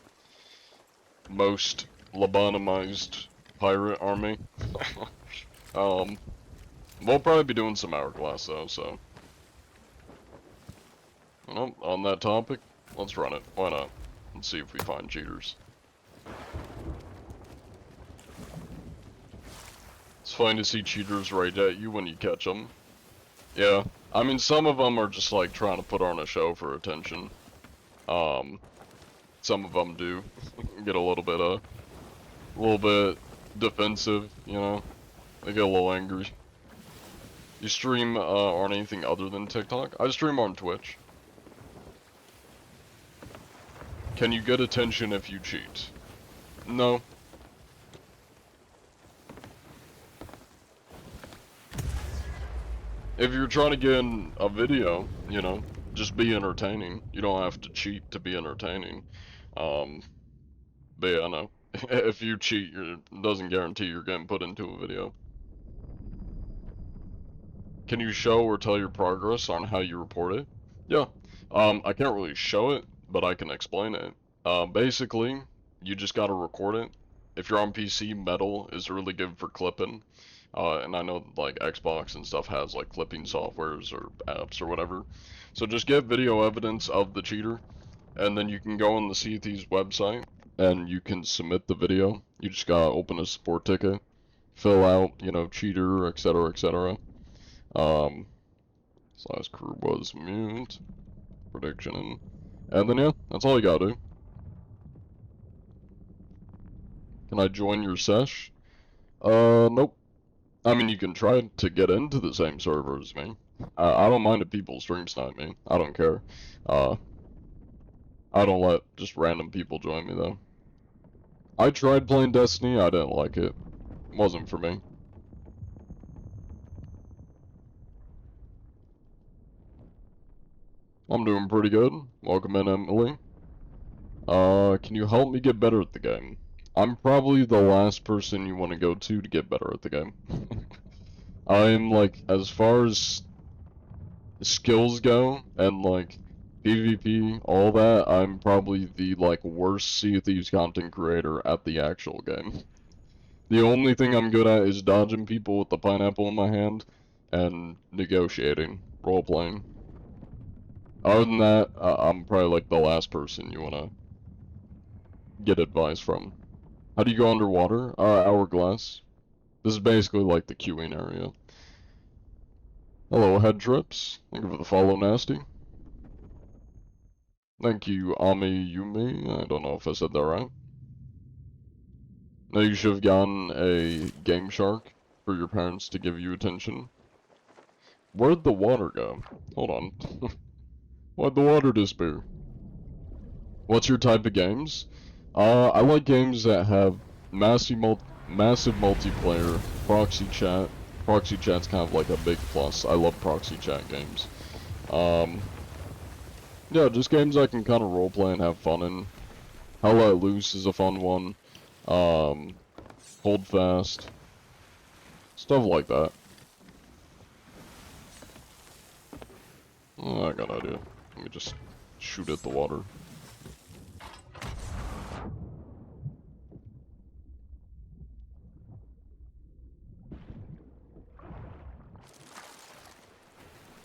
most lobotomized pirate army. We'll probably be doing some Hourglass though, so. Well, on that topic, let's run it. Why not? Let's see if we find cheaters. It's fine to see cheaters right at you when you catch them. Yeah, I mean, some of them are just, like, trying to put on a show for attention. Some of them do get a little bit defensive, you know? They get a little angry. You stream on anything other than TikTok? I stream on Twitch. Can you get attention if you cheat? No. If you're trying to get in a video, you know, just be entertaining. You don't have to cheat to be entertaining. But yeah, no. If you cheat, it doesn't guarantee you're getting put into a video. Can you show or tell your progress on how you report it? Yeah. I can't really show it, but I can explain it. Basically, you just gotta record it. If you're on PC, Metal is really good for clipping. And I know, like, Xbox and stuff has, like, clipping softwares or apps or whatever. So just get video evidence of the cheater, and then you can go on the Sea of Thieves website, and you can submit the video. You just gotta open a support ticket, fill out, you know, cheater, etc., etc. Slash crew was mute, prediction, and then, yeah, that's all you gotta do. Can I join your sesh? Nope. I mean, you can try to get into the same server as me. I don't mind if people stream snipe me. I don't care. I don't let just random people join me, though. I tried playing Destiny, I didn't like it. It wasn't for me. I'm doing pretty good. Welcome in, Emily. Can you help me get better at the game? I'm probably the last person you want to go to get better at the game. I'm like, as far as skills go, and like PvP, all that, I'm probably the like worst Sea of Thieves content creator at the actual game. The only thing I'm good at is dodging people with the pineapple in my hand and negotiating, role-playing. Other than that, I'm probably like the last person you wanna get advice from. How do you go underwater? Hourglass. This is basically like the queuing area. Hello, head trips. Thank you for the follow, Nasty. Thank you, Ami Yumi. I don't know if I said that right. No, you should have gotten a Game Shark for your parents to give you attention. Where'd the water go? Hold on. Why'd the water disappear? What's your type of games? I like games that have massive multiplayer, proxy chat. Proxy chat's kind of like a big plus. I love proxy chat games. Yeah, just games I can kind of roleplay and have fun in. Hell Let Loose is a fun one. Hold Fast. Stuff like that. Oh, I got an idea. Let me just shoot at the water.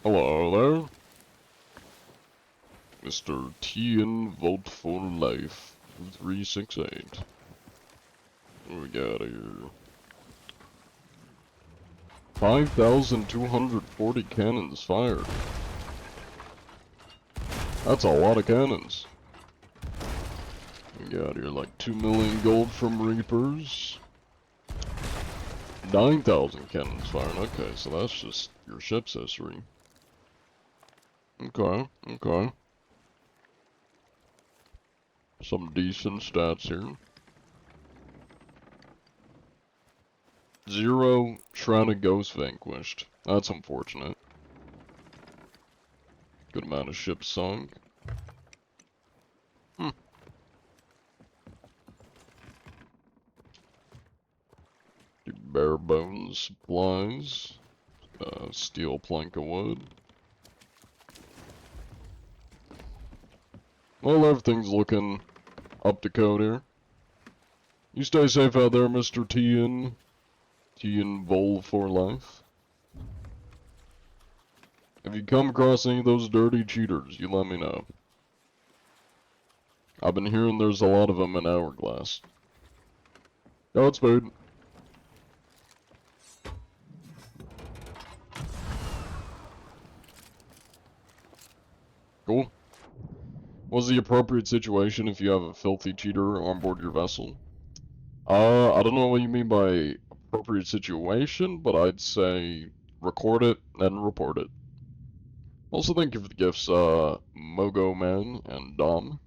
Hello there. Mr. Tien Vote for Life 368. What we got here? 5,240 cannons fired. That's a lot of cannons. We got here like 2 million gold from Reapers. 9,000 cannons fired. Okay, so that's just your ship's history. Okay, okay. Some decent stats here. 0 Shrouded Ghost vanquished. That's unfortunate. Good amount of ships sunk. Bare bones supplies. Steel plank of wood. Well, everything's looking up to code here. You stay safe out there, Mr. Tien. Tien Vol for life. If you come across any of those dirty cheaters, you let me know. I've been hearing there's a lot of them in Hourglass. Godspeed. Cool. What's the appropriate situation if you have a filthy cheater on board your vessel? I don't know what you mean by appropriate situation, but I'd say record it and report it. Also, thank you for the gifts, Mogo Man and Dom.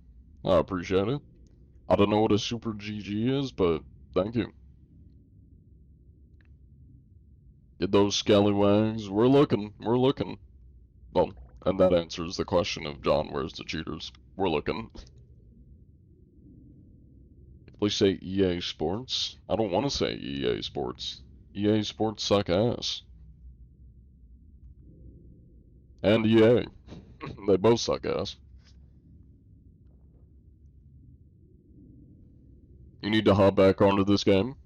I appreciate it. I don't know what a super GG is, but thank you. Get those scallywags. We're looking. We're looking. Well, and that answers the question of John, where's the cheaters? We're looking. Please say EA Sports. I don't want to say EA Sports. EA Sports suck ass. And EA. They both suck ass. You need to hop back onto this game.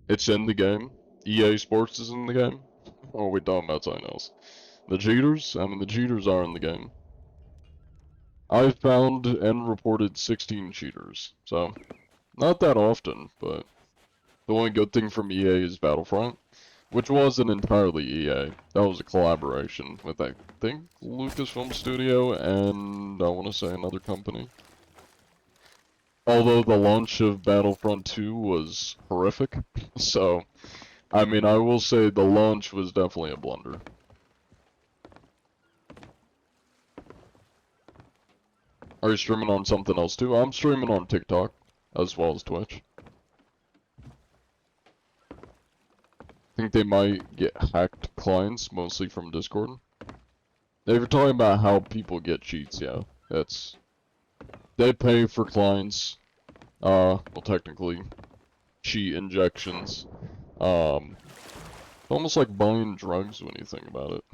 It's in the game. EA Sports is in the game. Oh, we talking about something else. The cheaters? I mean, the cheaters are in the game. I've found and reported 16 cheaters, so not that often, but the only good thing from EA is Battlefront, which wasn't entirely EA. That was a collaboration with, I think, Lucasfilm Studio and I want to say another company. Although the launch of Battlefront 2 was horrific, so, I mean, I will say the launch was definitely a blunder. Are you streaming on something else too? I'm streaming on TikTok, as well as Twitch. Think they might get hacked clients, mostly from Discord. They were talking about how people get cheats, yeah. They pay for clients. Well, technically, cheat injections. Almost like buying drugs when you think about it.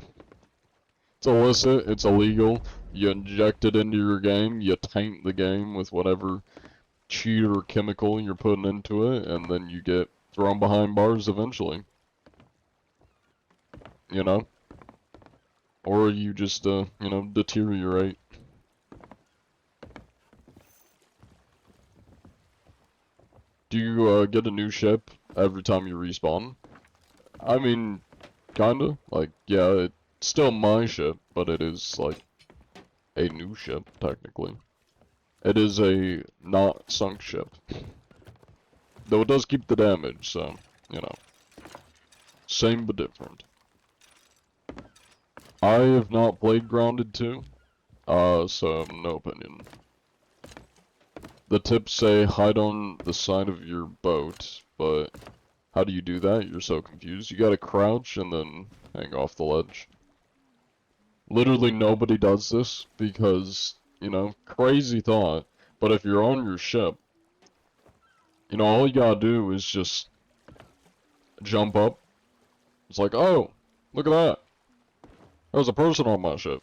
It's illicit, it's illegal, you inject it into your game, you taint the game with whatever cheat or chemical you're putting into it, and then you get thrown behind bars eventually. You know? Or you just, you know, deteriorate. Do you, get a new ship every time you respawn? I mean, kinda. Like, yeah, it's still my ship, but it is, like, a new ship, technically. It is a not sunk ship. Though it does keep the damage, so, you know. Same but different. I have not played Grounded 2, so no opinion. The tips say hide on the side of your boat, but how do you do that? You're so confused. You gotta crouch and then hang off the ledge. Literally nobody does this because, you know, crazy thought, but if you're on your ship, you know, all you gotta do is just jump up. It's like, oh, look at that. There's a person on my ship.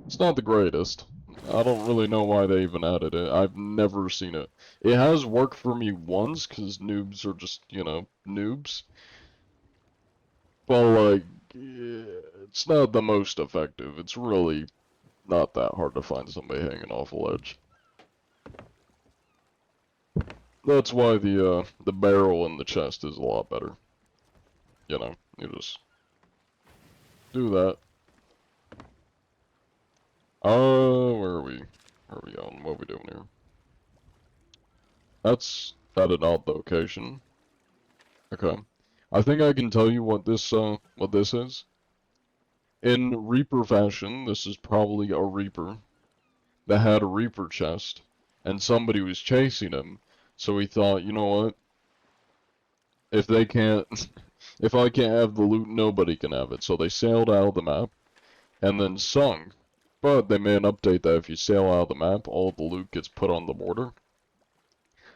It's not the greatest. I don't really know why they even added it. I've never seen it. It has worked for me once, because noobs are just, you know, noobs. But, like, it's not the most effective. It's really not that hard to find somebody hanging off a ledge. That's why the barrel in the chest is a lot better. You know, you just do that. Where are we? Where are we going? What are we doing here? That's at an odd location. Okay. I think I can tell you what this is. In Reaper fashion, this is probably a Reaper that had a Reaper chest, and somebody was chasing him, so he thought, you know what? If they can't, if I can't have the loot, nobody can have it. So they sailed out of the map, and then sunk. But they made an update that if you sail out of the map, all the loot gets put on the border.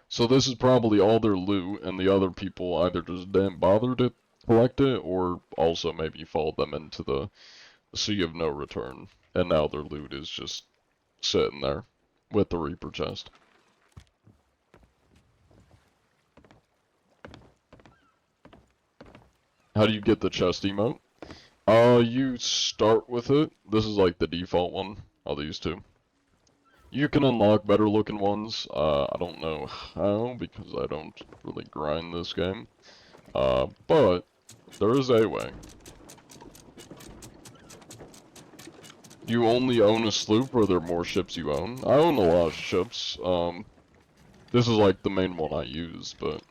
So this is probably all their loot, and the other people either just didn't bother to collect it, or also maybe followed them into the sea of no return, and now their loot is just sitting there with the Reaper chest. How do you get the chest emote? You start with it. This is like the default one of these two. You can unlock better looking ones. I don't know how because I don't really grind this game. But there is a way. You only own a sloop, or are there more ships you own? I own a lot of ships. This is like the main one I use, but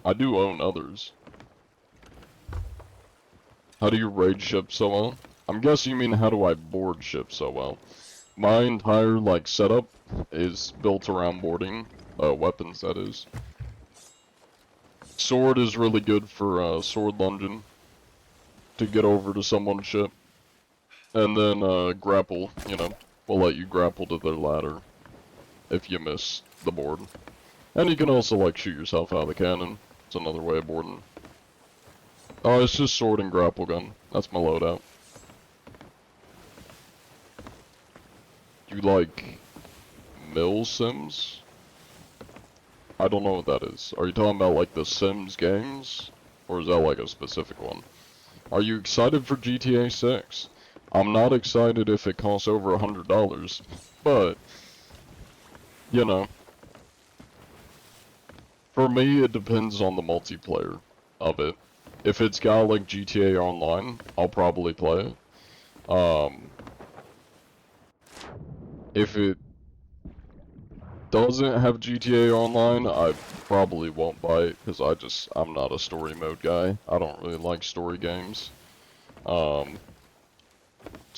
I do own others. How do you raid ships so well? I'm guessing you mean how do I board ships so well? My entire, like, setup is built around boarding, weapons that is. Sword is really good for, sword lunging, to get over to someone's ship. And then, grapple, you know, will let you grapple to their ladder, if you miss the board. And you can also, like, shoot yourself out of the cannon. It's another way of boarding. Oh, it's just sword and grapple gun. That's my loadout. You like Mill Sims? I don't know what that is. Are you talking about like the Sims games? Or is that like a specific one? Are you excited for GTA 6? I'm not excited if it costs over $100, but, you know, for me it depends on the multiplayer of it. If it's got like GTA Online, I'll probably play it. If it doesn't have GTA Online, I probably won't buy it, because I'm not a story mode guy. I don't really like story games. So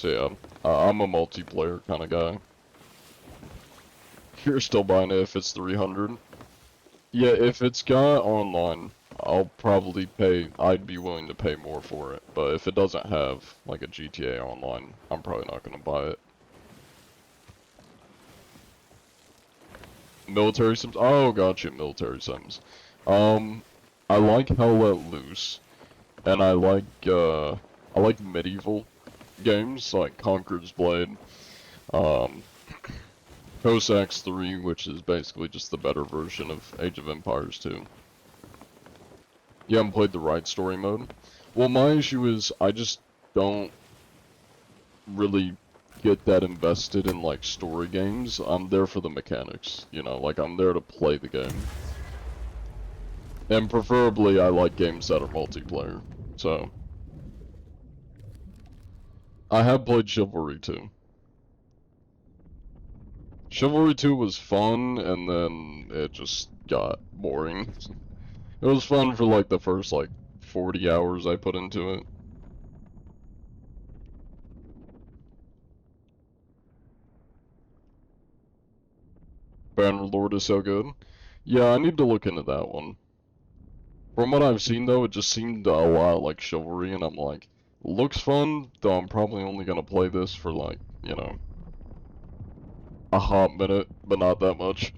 yeah, I'm a multiplayer kind of guy. You're still buying it if it's 300. Yeah, if it's got online, I'll probably I'd be willing to pay more for it. But if it doesn't have, like, a GTA Online, I'm probably not gonna buy it. Military Sims? Oh, gotcha, Military Sims. I like Hell Let Loose, and I like medieval games, like Conqueror's Blade, um, Cossacks 3, which is basically just the better version of Age of Empires 2. You haven't played the right story mode? Well, my issue is, I just don't really get that invested in, like, story games. I'm there for the mechanics, you know, like, I'm there to play the game. And preferably, I like games that are multiplayer, so. I have played Chivalry 2. Chivalry 2 was fun, and then it just got boring. It was fun for, like, the first, like, 40 hours I put into it. Bannerlord is so good. Yeah, I need to look into that one. From what I've seen, though, it just seemed a lot like Chivalry, and I'm like, looks fun, though I'm probably only gonna play this for, like, you know, a hot minute, but not that much.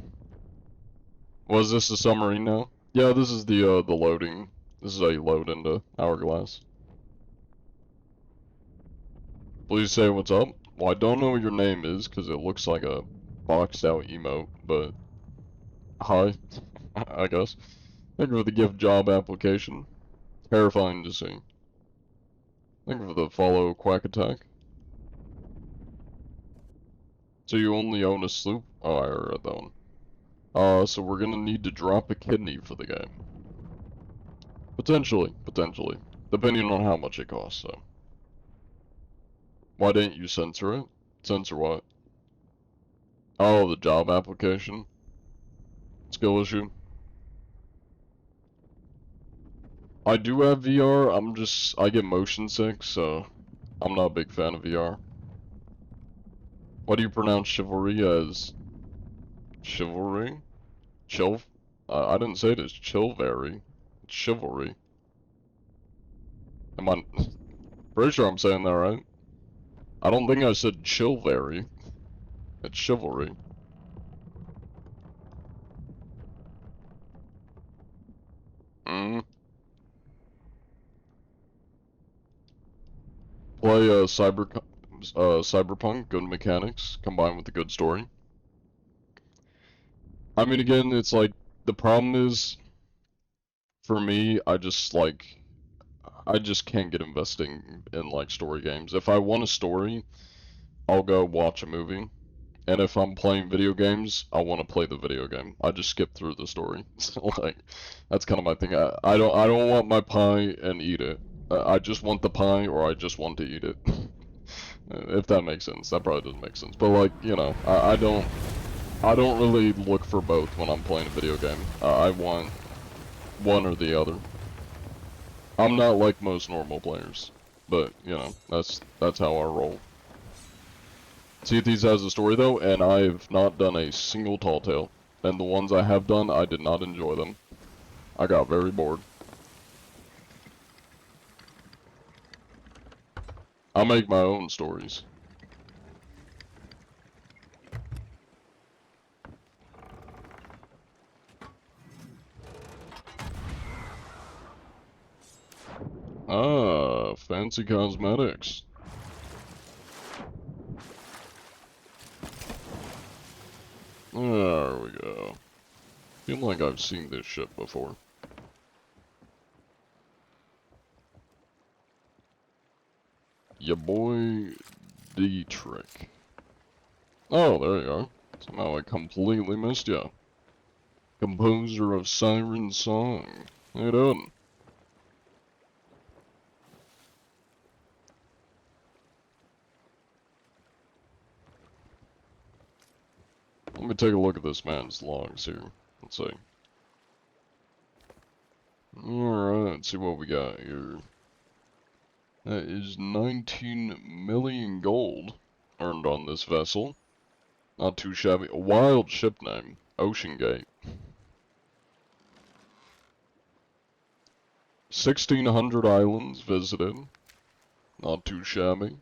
Was this the summary now? Yeah, this is the loading. This is how you load into Hourglass. Please say what's up. Well, I don't know what your name is, because it looks like a boxed out emote, but hi, I guess. Thank you for the gift job application. Terrifying to see. Thank you for the follow Quack Attack. So you only own a sloop? Oh, I read that one. So we're gonna need to drop a kidney for the game. Potentially, potentially. Depending on how much it costs, so. Why didn't you censor it? Censor what? Oh, the job application? Skill issue? I do have VR, I get motion sick, so I'm not a big fan of VR. What do you pronounce chivalry as? Chivalry? I didn't say it as chilvary. It's chivalry. Am I... Pretty sure I'm saying that right. I don't think I said chilvary. It's chivalry. Mm. Play Cyberpunk, good mechanics, combined with a good story. I mean, again, it's like, the problem is, for me, I just can't get investing in, like, story games. If I want a story, I'll go watch a movie. And if I'm playing video games, I want to play the video game. I just skip through the story. So, like, that's kind of my thing. I don't want my pie and eat it. I just want the pie, or I just want to eat it. If that makes sense. That probably doesn't make sense. But, like, you know, I don't really look for both when I'm playing a video game. I want one or the other. I'm not like most normal players, but you know, that's how I roll. Sea of Thieves has a story though, and I've not done a single Tall Tale. And the ones I have done, I did not enjoy them. I got very bored. I make my own stories. Ah, fancy cosmetics. There we go. Feel like I've seen this ship before. Ya boy Dietrich. Oh, there you are. Somehow I completely missed ya. Composer of Siren Song. How you doing? Let me take a look at this man's logs here. Let's see. Alright, let's see what we got here. That is 19 million gold earned on this vessel. Not too shabby. A wild ship name. Ocean Gate. 1,600 islands visited. Not too shabby.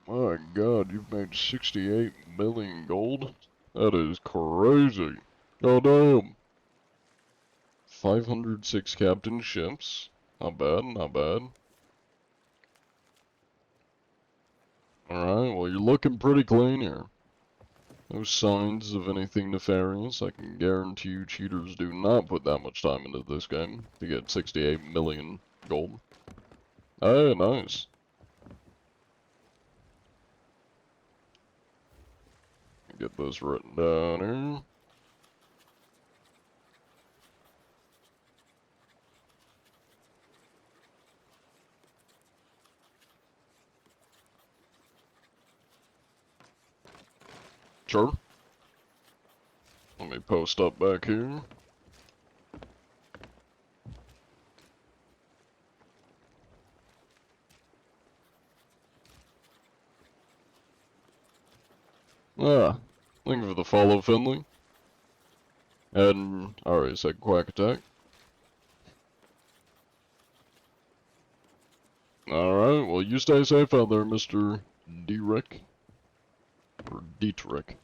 My god, you've made 68 million gold? That is crazy. Oh damn. 506 captain ships. Not bad, not bad. Alright, well you're looking pretty clean here. No signs of anything nefarious. I can guarantee you cheaters do not put that much time into this game to get 68 million gold. Hey, nice. Get this written down here. Sure. Let me post up back here. Ah, thank you for the follow, Finley. And, alright, said Quack Attack. Alright, well you stay safe out there, Mr. D-Rick. Or Dietrich.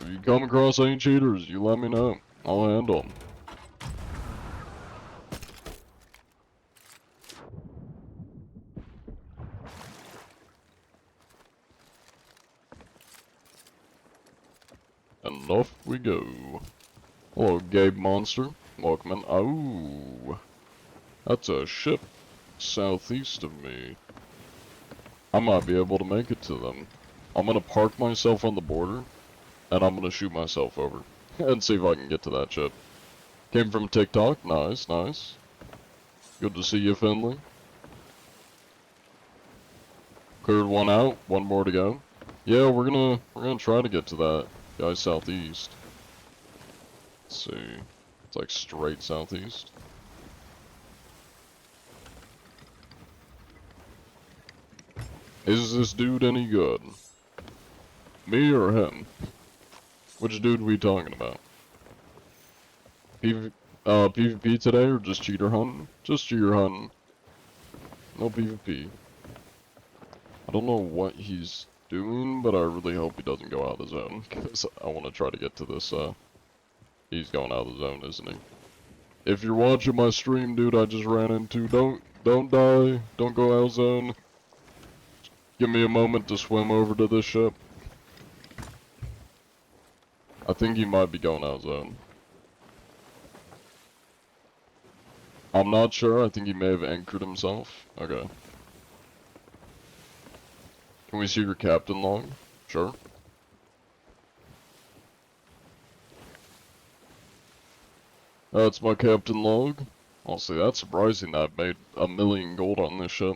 If you come across any cheaters, you let me know. I'll handle them. And off we go. Hello, Gabe Monster. Welcome in. Oh, that's a ship southeast of me. I might be able to make it to them. I'm gonna park myself on the border, and I'm gonna shoot myself over, and see if I can get to that ship. Came from TikTok. Nice, nice. Good to see you, Finley. Cleared one out. One more to go. Yeah, we're gonna try to get to that guy southeast. Let's see. It's like straight southeast. Is this dude any good? Me or him? Which dude we talking about? PvP today or just cheater hunting? Just cheater hunting. No PvP. I don't know what he's doing, but I really hope he doesn't go out of the zone, because I want to try to get to this, he's going out of the zone, isn't he? If you're watching my stream, dude, I just ran into, don't die, don't go out of zone. Give me a moment to swim over to this ship. I think he might be going out of zone. I'm not sure, I think he may have anchored himself. Okay. Can we see your captain log? Sure. That's my captain log. Honestly, that's surprising that I made 1 million gold on this ship.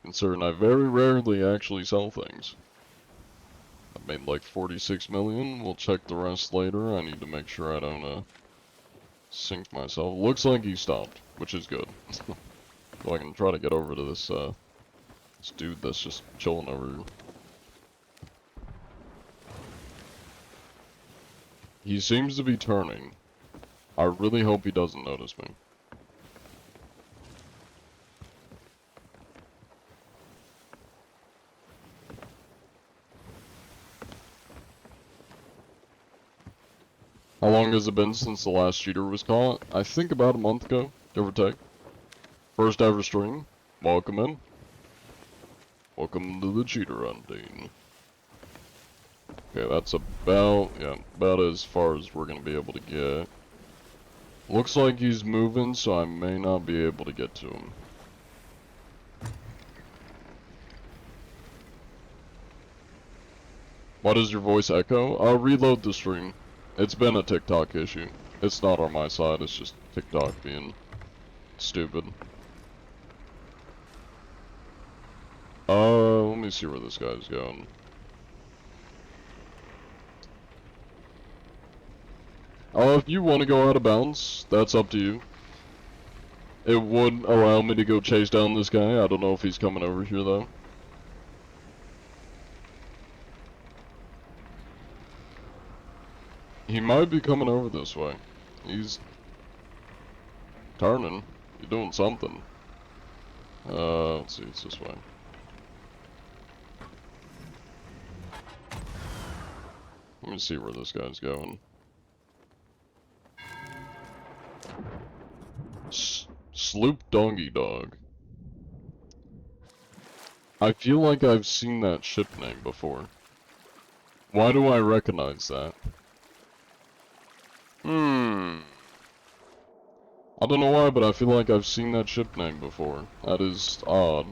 Considering I very rarely actually sell things. I made like 46 million. We'll check the rest later. I need to make sure I don't sink myself. Looks like he stopped, which is good. So I can try to get over to this dude that's just chilling over here. He seems to be turning. I really hope he doesn't notice me. How long has it been since the last cheater was caught? I think about a month ago, give or take. First ever stream. Welcome in. Welcome to the cheater hunting. Okay, that's about as far as we're gonna be able to get. Looks like he's moving, so I may not be able to get to him. Why does your voice echo? I'll reload the stream. It's been a TikTok issue. It's not on my side, it's just TikTok being stupid. Let me see where this guy's going. If you want to go out of bounds, that's up to you. It would allow me to go chase down this guy. I don't know if he's coming over here, though. He might be coming over this way. He's turning. He's doing something. Let's see, it's this way. me see where this guy's going. Sloop Doggy Dog. I feel like I've seen that ship name before. Why do I recognize that? I don't know why, but I feel like I've seen that ship name before. That is odd.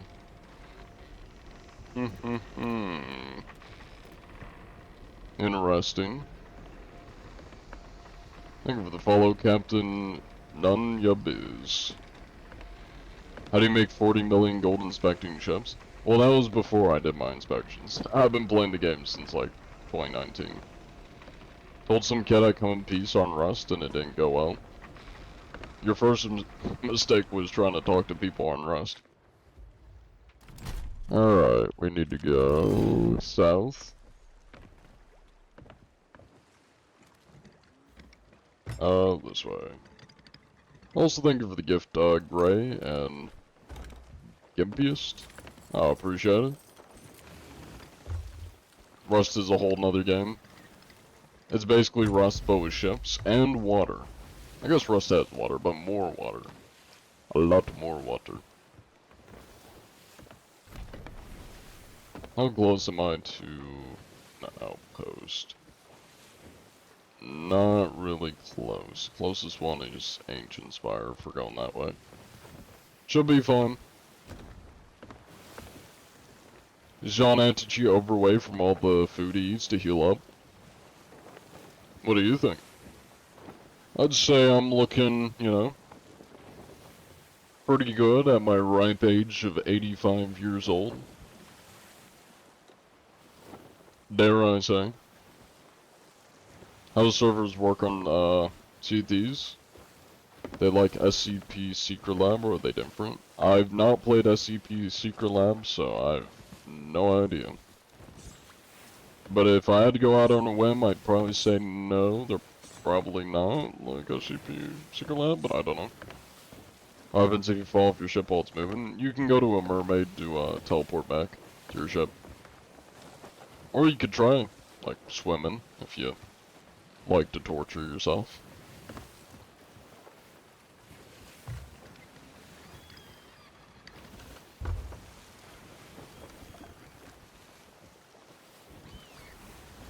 Interesting. Thank you for the follow, Captain None Ya Biz. How do you make 40 million gold inspecting ships? Well, that was before I did my inspections. I've been playing the game since, like, 2019. Told some kid I'd come in peace on Rust, and it didn't go well. Your first mistake was trying to talk to people on Rust. Alright, we need to go south. This way. Also, thank you for the gift, Gray and Gimpiest. I appreciate it. Rust is a whole nother game. It's basically Rust, but with ships and water. I guess Rust has water, but more water. A lot more water. How close am I to an outpost? Not really close. Closest one is Ancient Spire if we're going that way. Should be fun. Is Jean Antichi overweight from all the food he eats to heal up? What do you think? I'd say I'm looking, you know, pretty good at my ripe age of 85 years old. Dare I say. How do servers work on, CTs? They like SCP Secret Lab, or are they different? I've not played SCP Secret Lab, so I've no idea. But if I had to go out on a whim, I'd probably say no, they're probably not like SCP Secret Lab, but I don't know. Happens if you fall off your ship while it's moving. You can go to a mermaid to teleport back to your ship. Or you could try, like, swimming, if you like to torture yourself.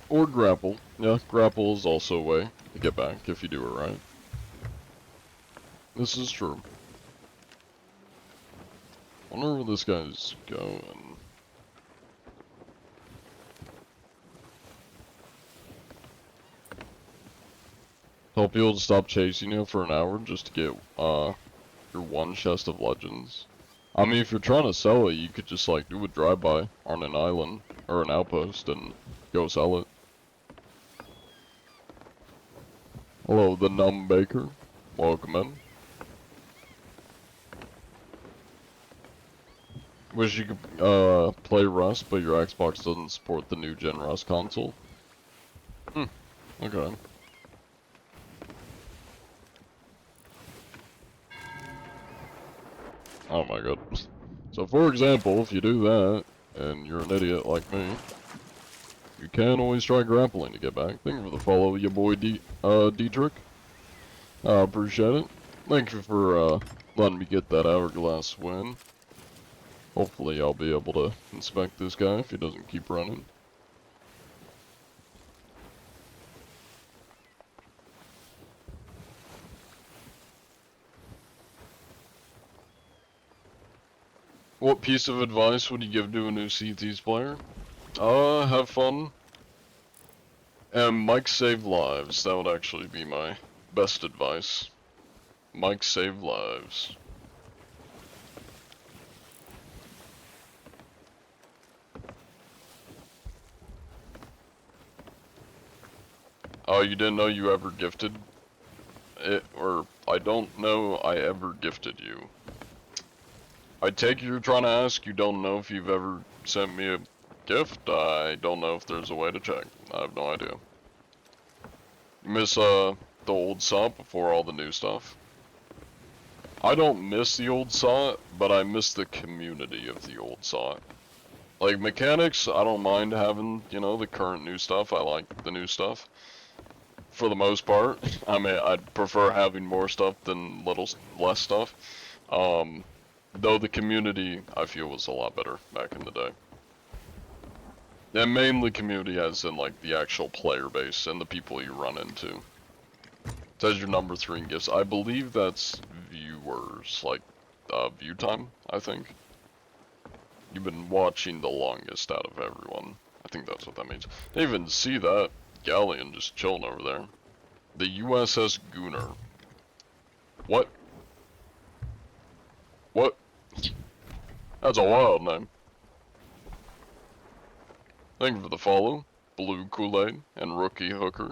Or grapple. Yeah, grapple is also a way to get back if you do it right. This is true. I wonder where this guy's going. Tell people to stop chasing you for an hour just to get, your one chest of legends. I mean, if you're trying to sell it, you could just, like, do a drive-by on an island, or an outpost, and go sell it. Hello, the Numb Baker. Welcome in. Wish you could, play Rust, but your Xbox doesn't support the new gen Rust console. Okay. Oh my god. So for example, if you do that, and you're an idiot like me, you can always try grappling to get back. Thank you for the follow, your boy Dietrich. I appreciate it. Thank you for, letting me get that hourglass win. Hopefully I'll be able to inspect this guy if he doesn't keep running. What piece of advice would you give to a new CTs player? Have fun. And Mike save lives. That would actually be my best advice. Mike save lives. Oh, you didn't know you ever gifted it? Or, I don't know I ever gifted you. I take it you're trying to ask, you don't know if you've ever sent me a gift? I don't know if there's a way to check. I have no idea. You miss, the old SOT before all the new stuff? I don't miss the old SOT, but I miss the community of the old SOT. Like, mechanics, I don't mind having, you know, the current new stuff. I like the new stuff. For the most part. I mean, I'd prefer having more stuff than less stuff. Though the community, I feel, was a lot better back in the day. And mainly community as in, like, the actual player base and the people you run into. It says your number 3 in gifts. I believe that's viewers, like, view time, I think. You've been watching the longest out of everyone. I think that's what that means. I didn't even see that galleon just chilling over there. The USS Gunner. What? What? That's a wild name. Thank you for the follow. Blue Kool-Aid and Rookie Hooker.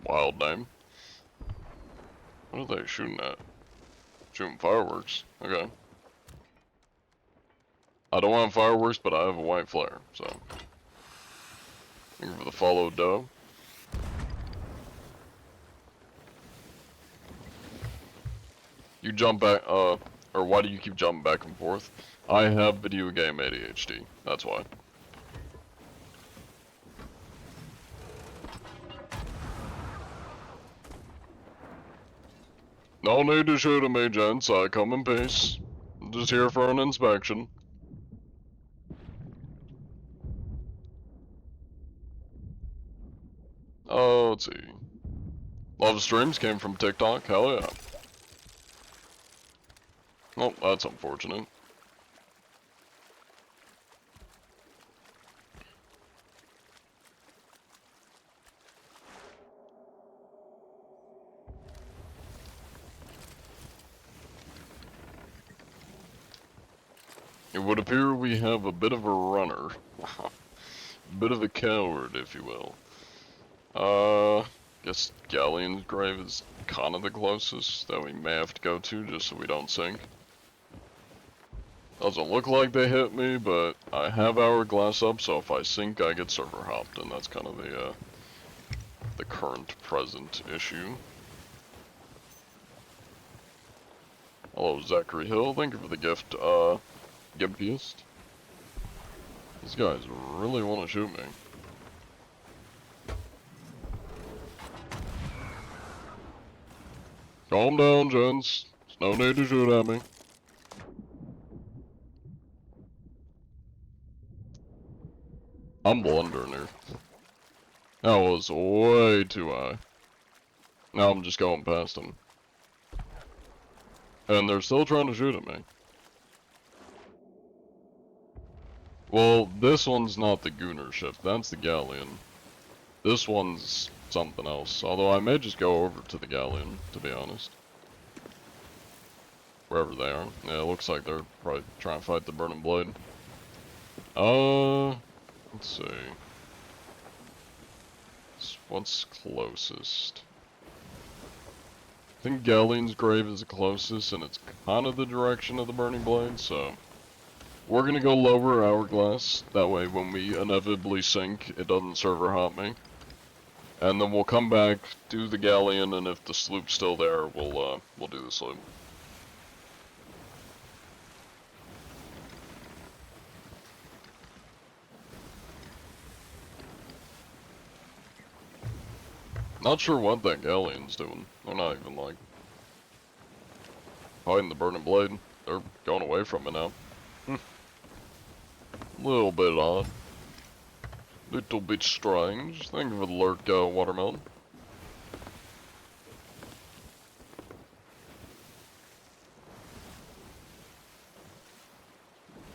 Wild name. What are they shooting at? Shooting fireworks. Okay. I don't want fireworks, but I have a white flare, so. Thank you for the follow, Doe. You jump back, or why do you keep jumping back and forth? I have video game ADHD, that's why. No need to shoot at me, gents. I come in peace. I'm just here for an inspection. Oh, let's see. Love streams came from TikTok. Hell yeah. Oh, that's unfortunate. It would appear we have a bit of a runner. Bit of a coward, if you will. Guess Galleon's grave is kind of the closest that we may have to go to just so we don't sink. Doesn't look like they hit me, but I have hourglass up, so if I sink, I get server hopped, and that's kind of the current present issue. Hello, Zachary Hill. Thank you for the gift, Gimpiest. These guys really want to shoot me. Calm down, gents. There's no need to shoot at me. I'm blundering here. That was way too high. Now I'm just going past them. And they're still trying to shoot at me. Well, this one's not the Gunner ship, that's the Galleon. This one's something else, although I may just go over to the Galleon, to be honest. Wherever they are. Yeah, it looks like they're probably trying to fight the Burning Blade. Let's see. What's closest? I think Galleon's grave is the closest, and it's kind of the direction of the Burning Blade, so... We're gonna go lower hourglass, that way when we inevitably sink, it doesn't server hop me. And then we'll come back, do the Galleon, and if the sloop's still there, we'll do the sloop. Not sure what that Galleon's doing. They're not even, like, hiding the Burning Blade. They're going away from it now. Little bit odd. Little bit strange. Thank you for the lurk, Watermelon.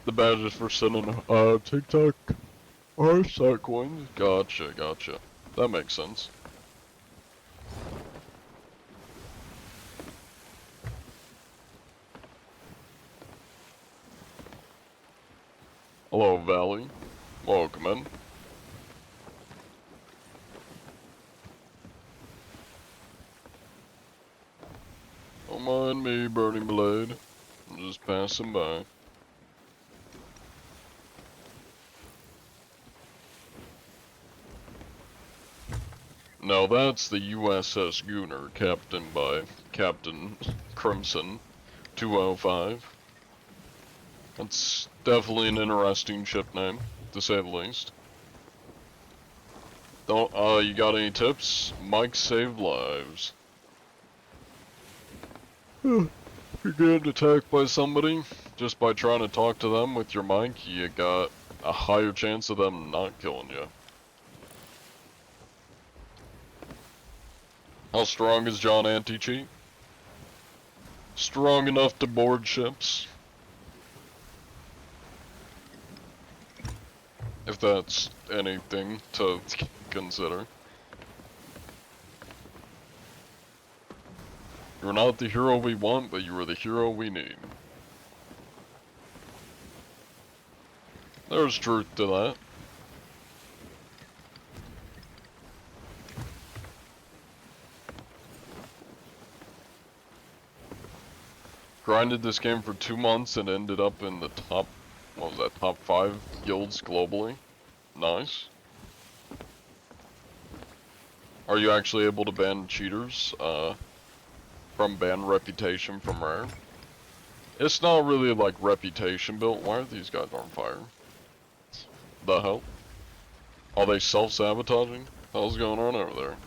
The badge is for sending, TikTok or star coins. Gotcha, gotcha. That makes sense. Hello, Valley. Welcome in. Don't mind me, Burning Blade. I'm just passing by. Now that's the USS Gunner, captained by Captain Crimson 205. That's definitely an interesting ship name, to say the least. Don't, you got any tips? Mic save lives. If you're getting attacked by somebody, just by trying to talk to them with your mic, you got a higher chance of them not killing you. How strong is John Anti-Cheat? Strong enough to board ships. If that's anything to consider. You're not the hero we want, but you are the hero we need. There's truth to that. Grinded this game for 2 months and ended up in the top, what was that, top 5 guilds globally. Nice. Are you actually able to ban cheaters, from ban reputation from Rare? It's not really like reputation built. Why are these guys on fire? The hell? Are they self-sabotaging? Hell's going on over there?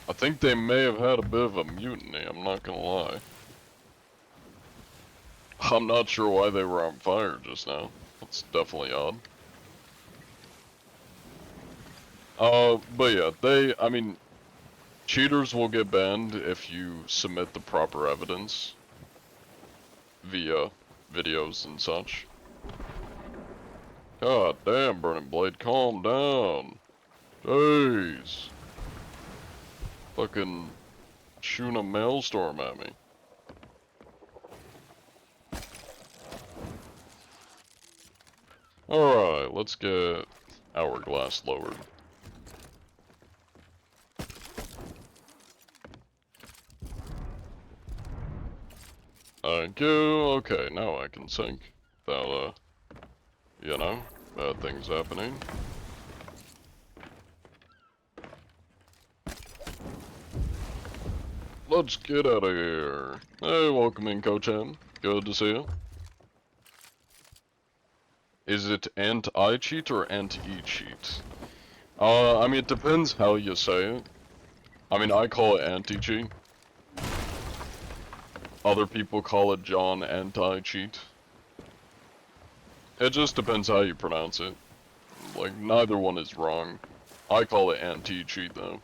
I think they may have had a bit of a mutiny, I'm not gonna lie. I'm not sure why they were on fire just now. That's definitely odd. But yeah, I mean, cheaters will get banned if you submit the proper evidence via videos and such. God damn, Burning Blade, calm down. Jeez. Fucking shooting a maelstrom at me. Alright, let's get Hourglass lowered. Thank you. Okay, now I can sink without, you know, bad things happening. Let's get out of here. Hey, welcome in, Coach-N. Good to see you. Is it anti-cheat or anti-cheat? I mean, it depends how you say it. I mean, I call it anti-cheat. Other people call it John Anti-Cheat. It just depends how you pronounce it. Like, neither one is wrong. I call it anti-cheat, though.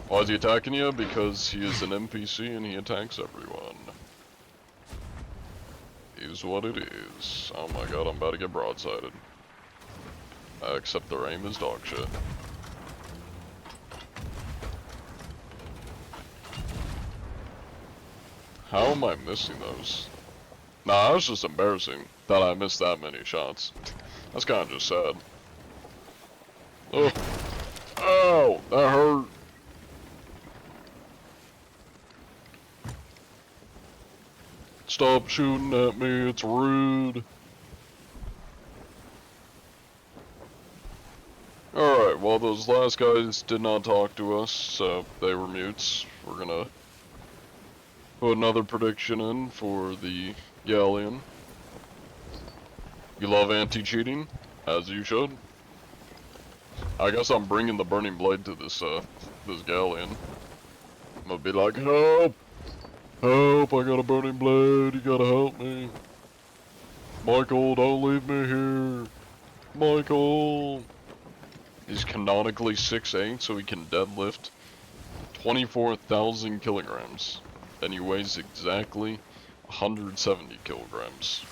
Why is he attacking you? Because he is an NPC and he attacks everyone. Is what it is. Oh my god, I'm about to get broadsided. Except their aim is dog shit. How am I missing those? Nah, that's just embarrassing that I missed that many shots. That's kinda just sad. Oh! Ow! That hurt! Stop shooting at me, it's rude. Alright, well those last guys did not talk to us, so they were mutes. We're gonna put another prediction in for the Galleon. You love anti-cheating, as you should. I guess I'm bringing the Burning Blade to this Galleon. I'm gonna be like, help! Help, I got a Burning Blade, you gotta help me. Michael, don't leave me here. Michael! He's canonically 6'8", so he can deadlift 24,000 kilograms. And he weighs exactly 170 kilograms.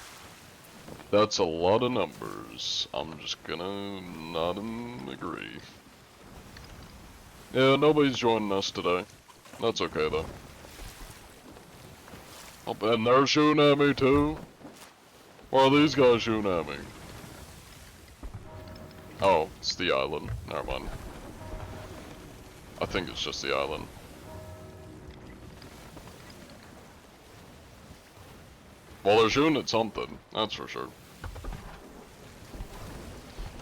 That's a lot of numbers. I'm just gonna nod and agree. Yeah, nobody's joining us today. That's okay though. Oh, and they're shooting at me too? Or are these guys shooting at me? Oh, it's the island. Never mind. I think it's just the island. Well, they're shooting at something, that's for sure.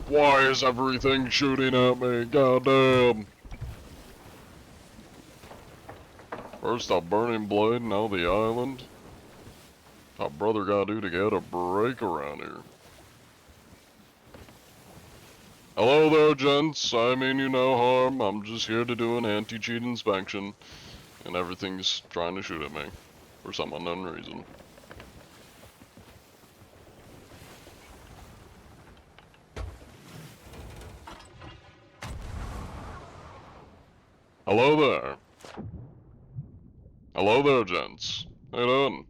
Why is everything shooting at me? Goddamn. First a burning blade, now the island. What brother gotta do to get a break around here? Hello there, gents. I mean you no harm. I'm just here to do an anti-cheat inspection. And everything's trying to shoot at me. For some unknown reason. Hello there. Hello there, gents. How you doing?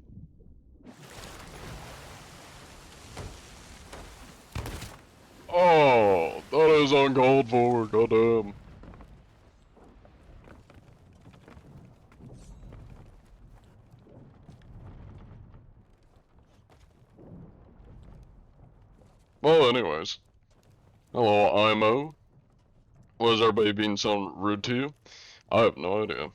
Oh, that is uncalled for, goddamn. Well, anyways. Hello, IMO. Was everybody being so rude to you? I have no idea.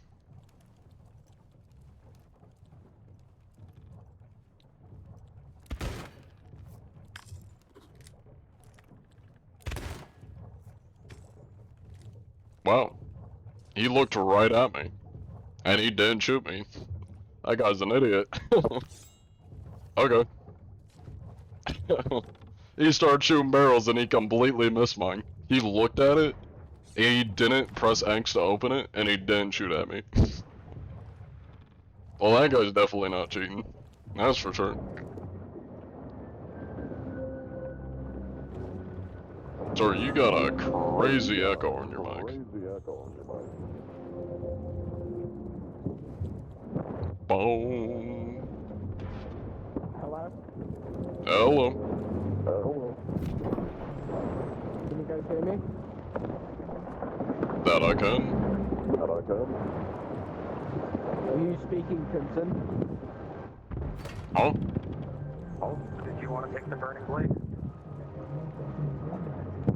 Wow. He looked right at me. And he didn't shoot me. That guy's an idiot. Okay. He started shooting barrels and he completely missed mine. He looked at it, he didn't press X to open it, and he didn't shoot at me. Well, that guy's definitely not cheating. That's for sure. Sir, you got a crazy echo on your mic. Boom. Hello? Hello. Can you guys hear me? That I can. Are you speaking Crimson? Huh? Did you want to take the burning blade?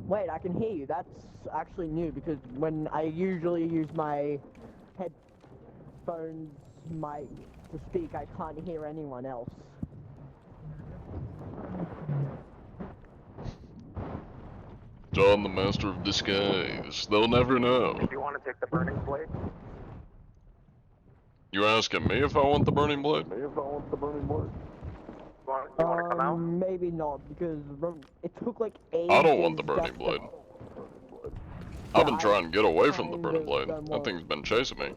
Wait, I can hear you. That's actually new because when I usually use my headphones mic to speak, I can't hear anyone else. John, the master of disguise. They'll never know. Did you want to take the burning blade? You asking me if I want the burning blade? You want to come out? Maybe not because it took like ages. I don't want the burning just to- blade. I've been Yeah, trying to get away from the kind burning of blade. don't That want- thing's been chasing me.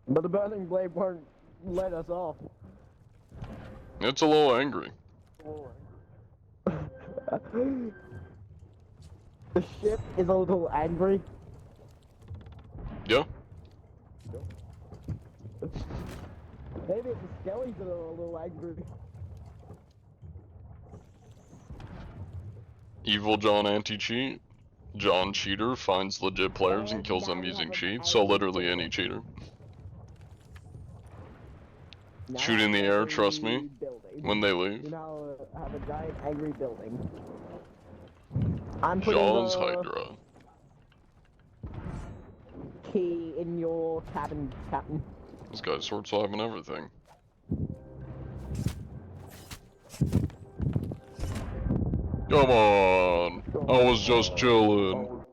But the burning blade won't let us off. It's a little angry. The ship is a little angry. Yeah? Maybe it's the skellies that are a little angry. Evil John anti-cheat. John Cheater finds legit players and kills them using cheats, so literally any cheater. Now Shoot in the air, angry trust me, building. when they We leave. now have a giant angry building. I'm putting Jaws the Hydra. key in your cabin, Captain. This guy's sword swap and everything. Come on! I was just chilling.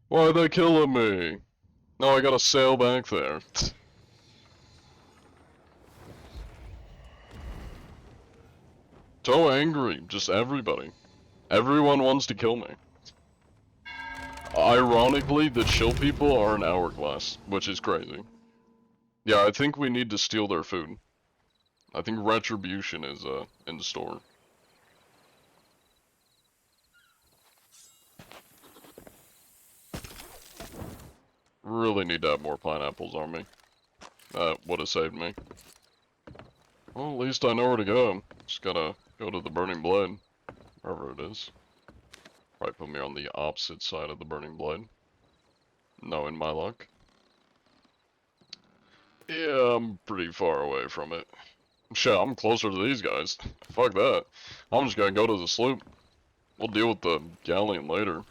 Why are they killing me? No, I gotta sail back there. So angry, just everybody. Everyone wants to kill me. Ironically, the chill people are an hourglass, which is crazy. Yeah, I think we need to steal their food. I think retribution is in store. Really need to have more pineapples on me. That would have saved me. Well, at least I know where to go. Just gotta go to the Burning Blade. Wherever it is. Probably put me on the opposite side of the Burning Blade. Knowing my luck. Yeah, I'm pretty far away from it. Shit, I'm closer to these guys. Fuck that. I'm just gonna go to the sloop. We'll deal with the galleon later.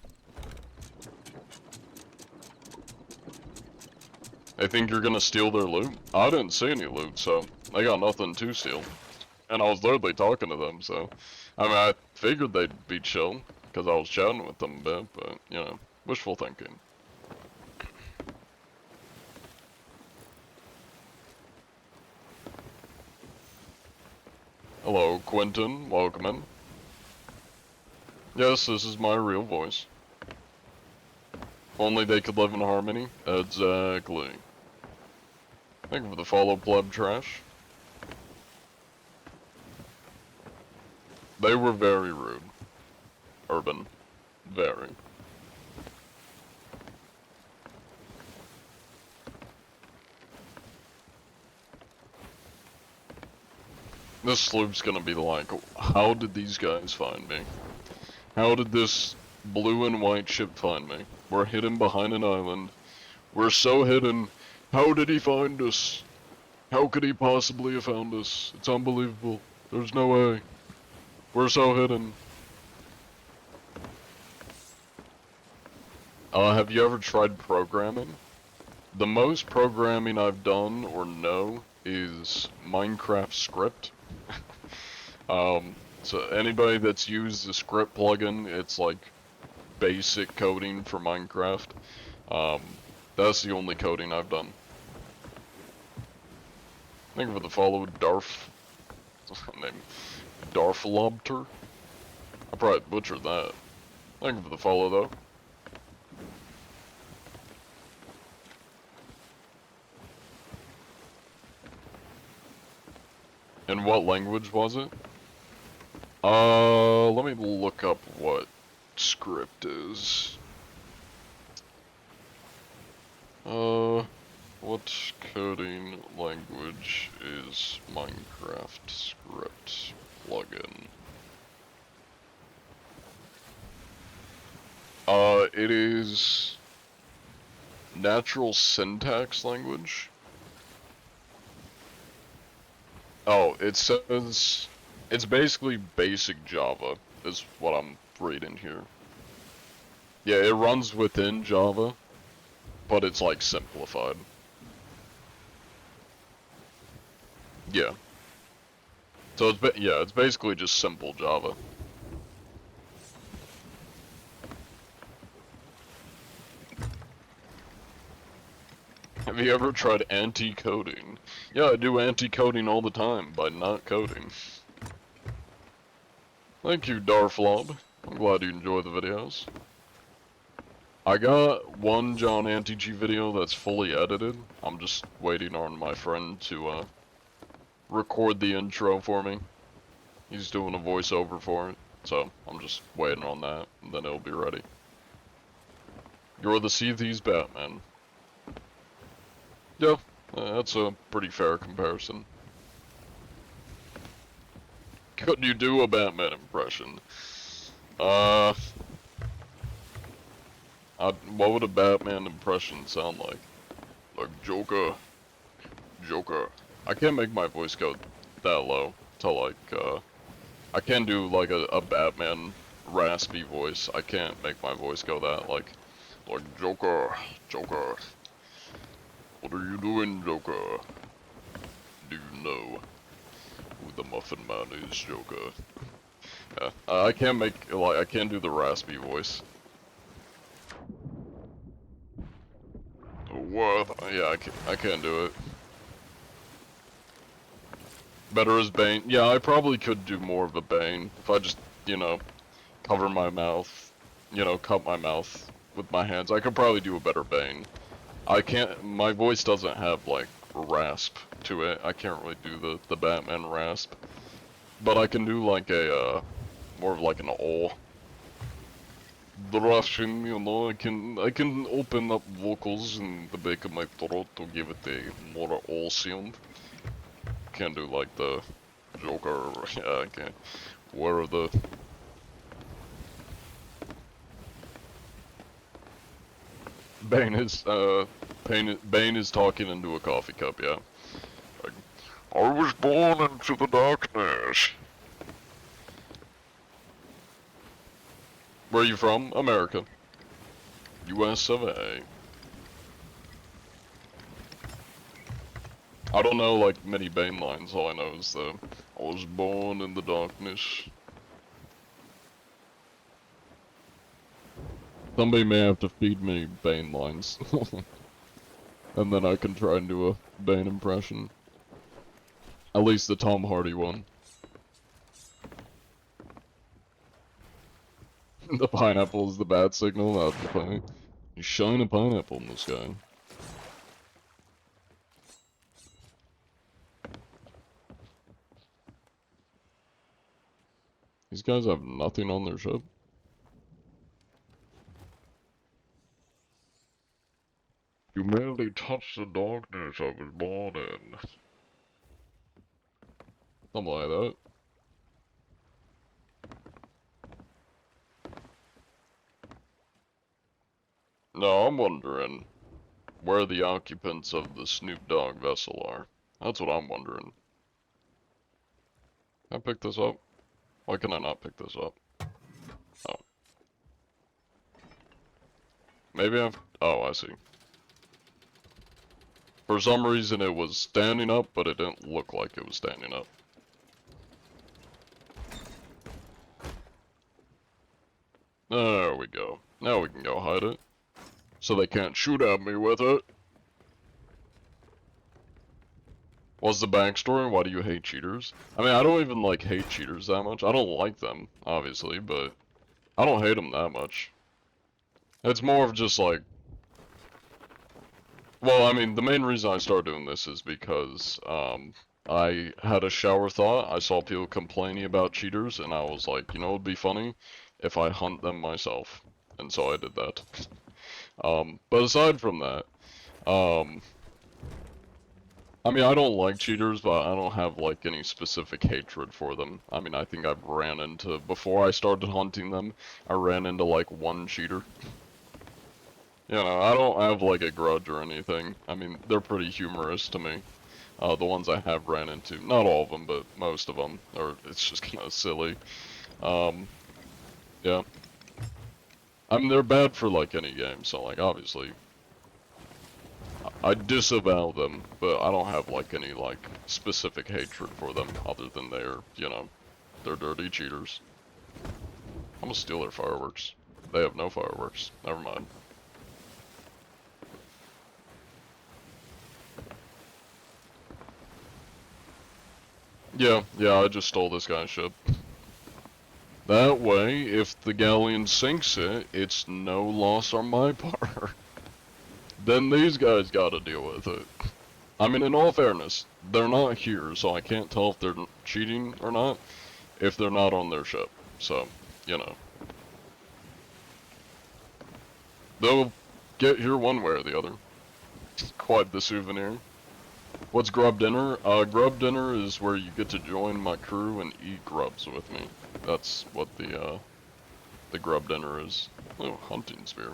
They think you're gonna steal their loot? I didn't see any loot, so they got nothing to steal. And I was literally talking to them, so... I mean, I figured they'd be chill, because I was chatting with them a bit, but, you know, wishful thinking. Hello, Quentin. Welcome in. Yes, this is my real voice. Only they could live in harmony. Exactly. Thank you for the follow, pleb trash. They were very rude. Urban. Very. This sloop's gonna be like, how did these guys find me? How did this blue and white ship find me? We're hidden behind an island. We're so hidden. How did he find us? How could he possibly have found us? It's unbelievable. There's no way. We're so hidden. Have you ever tried programming? The most programming I've done or know is Minecraft script. So anybody that's used the script plugin, it's like basic coding for Minecraft. That's the only coding I've done. Thank you for the follow, Darf. What's her name? Darflobter? I probably butchered that. Thank you for the follow, though. In what language was it? Let me look up what script is. What coding language is Minecraft script plugin? It is natural syntax language. Oh, it says it's basically basic Java, is what I'm reading here. Yeah, it runs within Java, but it's like simplified. Yeah. So it's basically just simple Java. Have you ever tried anti-coding? Yeah, I do anti-coding all the time by not coding. Thank you, Darflob. I'm glad you enjoy the videos. I got one John Anti-G video that's fully edited. I'm just waiting on my friend to record the intro for me. He's doing a voiceover for it, so I'm just waiting on that, and then it'll be ready. You're the Seethies Batman. Yeah, that's a pretty fair comparison. Could you do a Batman impression? What would a Batman impression sound like? Like, Joker. Joker. I can't make my voice go that low to like, I can do like a Batman raspy voice. I can't make my voice go that like Joker, Joker. What are you doing, Joker? Do you know who the Muffin Man is, Joker? Yeah, I can't make, like, I can't do the raspy voice. What? Yeah, I can't do it. Better as Bane. Yeah, I probably could do more of a Bane if I just, you know, cover my mouth, you know, cut my mouth with my hands. I could probably do a better Bane. I can't, my voice doesn't have, like, rasp to it. I can't really do the Batman rasp. But I can do, like, a, more of, like, an owl. The Russian, you know, I can open up vocals in the back of my throat to give it a more owl sound. Can't do, like, the Joker, yeah, I can't. Where are the... Bane is talking into a coffee cup, yeah. Like, I was born into the darkness. Where are you from? America. US of A. I don't know, like, many Bane lines. All I know is the, I was born in the darkness. Somebody may have to feed me Bane lines. And then I can try and do a Bane impression. At least the Tom Hardy one. The pineapple is the bad signal. That's the point. You shine a pineapple in the sky. These guys have nothing on their ship. You merely touched the darkness of his morning. Something like that. No, I'm wondering where the occupants of the Snoop Dogg vessel are. That's what I'm wondering. Can I pick this up? Why can I not pick this up? Oh. Maybe I've... Oh, I see. For some reason it was standing up, but it didn't look like it was standing up. There we go. Now we can go hide it. So they can't shoot at me with it. What's the backstory? Why do you hate cheaters? I mean, I don't even like hate cheaters that much. I don't like them, obviously, but I don't hate them that much. It's more of just like... Well, I mean, the main reason I started doing this is because, I had a shower thought. I saw people complaining about cheaters, and I was like, you know, it'd be funny if I hunt them myself. And so I did that. But aside from that, I mean, I don't like cheaters, but I don't have, like, any specific hatred for them. I mean, I think I've ran into, before I started hunting them, I ran into, like, one cheater. You know, I don't have, like, a grudge or anything. I mean, they're pretty humorous to me. The ones I have ran into. Not all of them, but most of them. Or, it's just kind of silly. Yeah. I mean, they're bad for, like, any game, so, like, obviously... I disavow them, but I don't have, like, any, like, specific hatred for them, other than they're, you know, they're dirty cheaters. I'm gonna steal their fireworks. They have no fireworks. Never mind. Yeah, I just stole this guy's ship. That way, if the galleon sinks it, it's no loss on my part. Then these guys gotta deal with it. I mean, in all fairness, they're not here, so I can't tell if they're cheating or not, if they're not on their ship. So, you know. They'll get here one way or the other. Quite the souvenir. What's grub dinner? Grub dinner is where you get to join my crew and eat grubs with me. That's what the grub dinner is. Oh, hunting spear.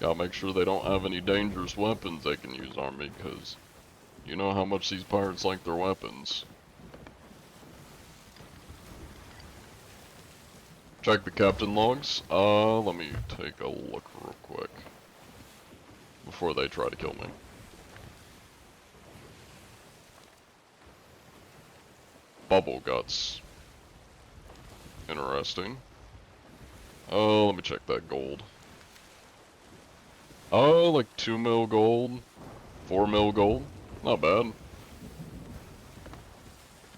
Gotta make sure they don't have any dangerous weapons they can use on me, because you know how much these pirates like their weapons. Check the captain logs. Let me take a look real quick before they try to kill me. Bubble guts. Interesting. Oh, let me check that gold. Oh, like 2 mil gold, 4 mil gold. Not bad.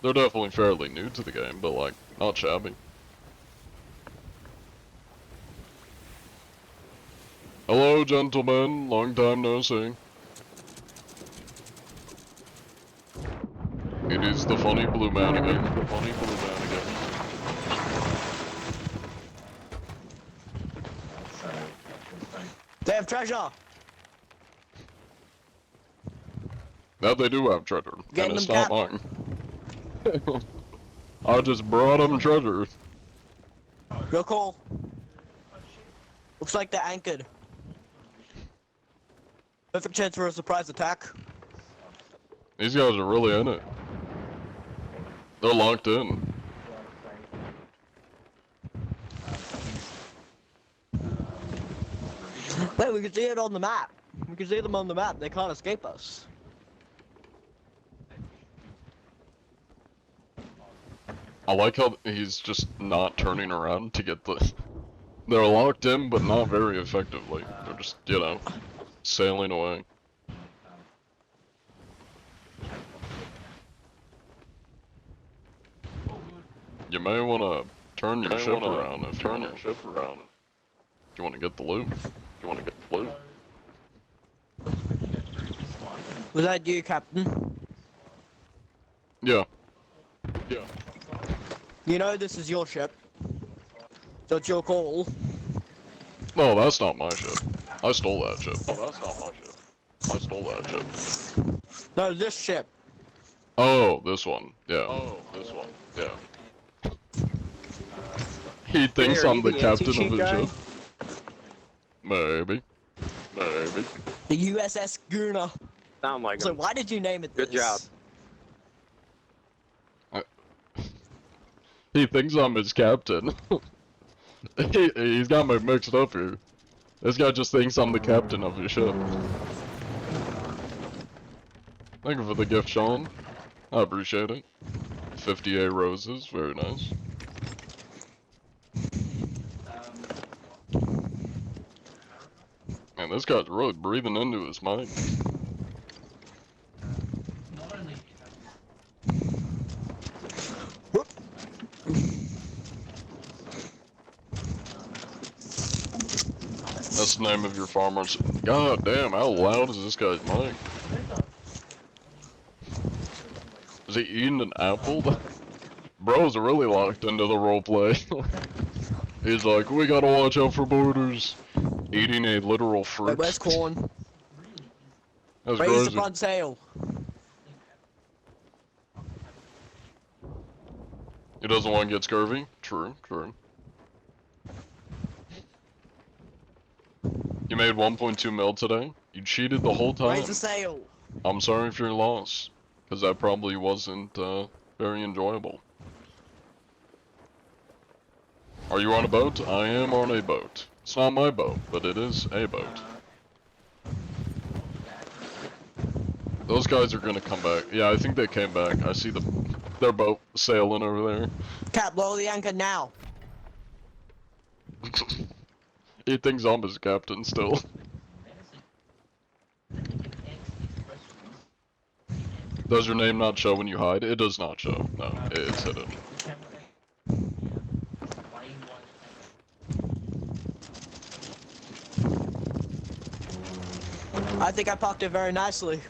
They're definitely fairly new to the game, but like, not shabby. Hello, gentlemen. Long time no see. It is the funny blue man again. The funny blue man again. They have treasure! Now they do have treasure, Getting and it's them, not mine. I just brought them treasure. Real cool. Looks like they're anchored. Perfect chance for a surprise attack. These guys are really in it. They're locked in. Wait, we can see it on the map. We can see them on the map. They can't escape us. I like how he's just not turning around to get the... They're locked in, but not very effectively. They're just, you know, sailing away. You may want to turn your ship around if you want to. If you want to get the loot. Was that you, Captain? Yeah. You know this is your ship. So it's your call. No, that's not my ship. I stole that ship. No, this ship. Oh, this one. Yeah. He thinks Here, are you I'm the the captain of anti-cheat his guy? ship. Maybe. The USS Guna. Sound like So him. why did you name it this? Good job. He thinks I'm his captain. He's got me mixed up here. This guy just thinks I'm the captain of his ship. Thank you for the gift, Sean. I appreciate it. 58 roses, very nice. Man, this guy's really breathing into his mic. That's the name of your farmer's. God damn, how loud is this guy's mic? Is he eating an apple? Bro's really locked into the roleplay. He's like, we gotta watch out for borders. Eating a literal Wait, fruit. where's corn? That's Raise the crazy. front sail. He doesn't want to get scurvy? True. You made 1.2 mil today? You cheated the whole time. Raise the sail. I'm sorry for your loss. Because that probably wasn't, very enjoyable. Are you on a boat? I am on a boat. It's not my boat, but it is a boat. Those guys are gonna come back. Yeah, I think they came back. I see their boat sailing over there. Cap, lower the anchor now. He thinks I'm his captain still. Does your name not show when you hide? It does not show. No, it's hidden. I think I parked it very nicely.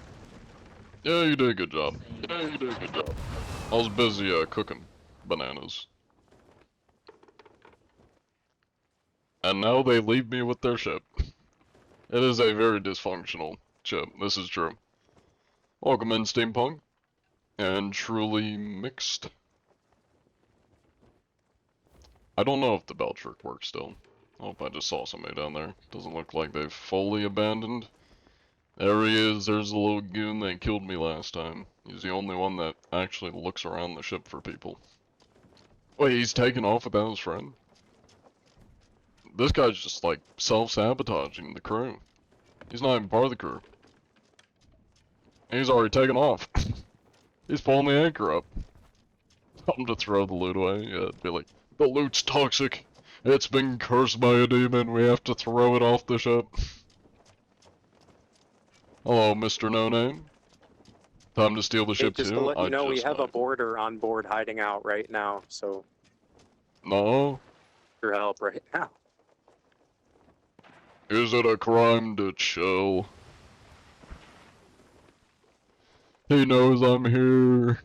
Yeah, you did a good job. I was busy, cooking bananas. And now they leave me with their ship. It is a very dysfunctional ship, this is true. Welcome in, Steampunk. And truly mixed. I don't know if the bell trick works still. I hope I just saw somebody down there. Doesn't look like they've fully abandoned. There he is, there's the little goon that killed me last time. He's the only one that actually looks around the ship for people. Wait, he's taking off without his friend? This guy's just like self-sabotaging the crew. He's not even part of the crew. And he's already taken off. He's pulling the anchor up. Tell him to throw the loot away. Yeah, be like, the loot's toxic. It's been cursed by a demon. We have to throw it off the ship. Hello, Mr. No Name. Time to steal the ship Just too? to let you I know, we just have a might. boarder on board hiding out right now, so No? your help right now. Is it a crime to chill? He knows I'm here.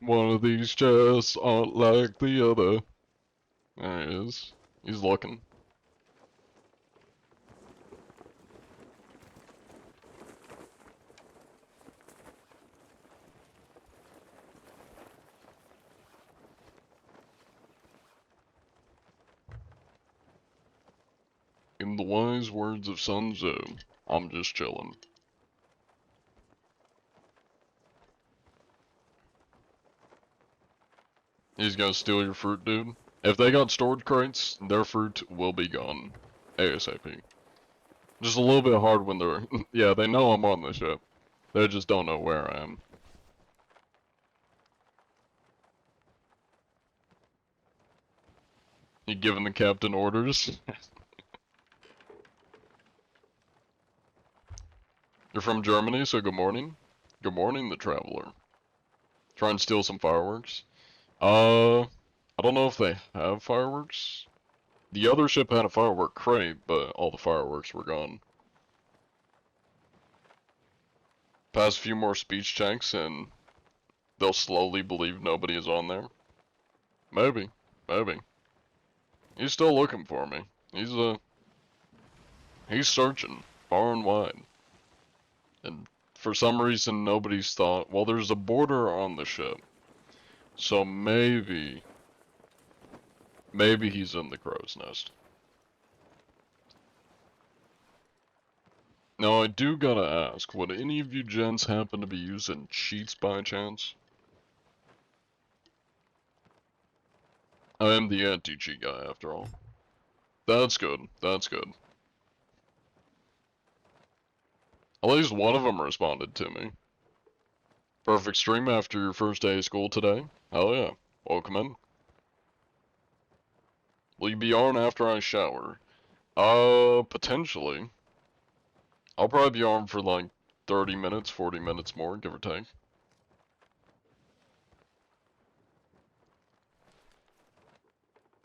One of these chests aren't like the other. There he is. He's looking. In the wise words of Sun Tzu, I'm just chilling. He's gonna steal your fruit, dude. If they got storage crates, their fruit will be gone. ASAP. Just a little bit hard when they're... yeah, they know I'm on the ship. They just don't know where I am. You giving the captain orders? You're from Germany, so good morning. Good morning, the traveler. Try and steal some fireworks. I don't know if they have fireworks. The other ship had a firework crate, but all the fireworks were gone. Pass a few more speech checks and they'll slowly believe nobody is on there. Maybe. Maybe. He's still looking for me. He's searching far and wide. And for some reason nobody's thought, well, there's a border on the ship. So maybe he's in the crow's nest. Now I do gotta ask, would any of you gents happen to be using cheats by chance? I am the anti-cheat guy after all. That's good, that's good. At least one of them responded to me. Perfect stream after your first day of school today? Hell yeah, welcome in. Will you be on after I shower? Potentially. I'll probably be on for like 30 minutes, 40 minutes more, give or take.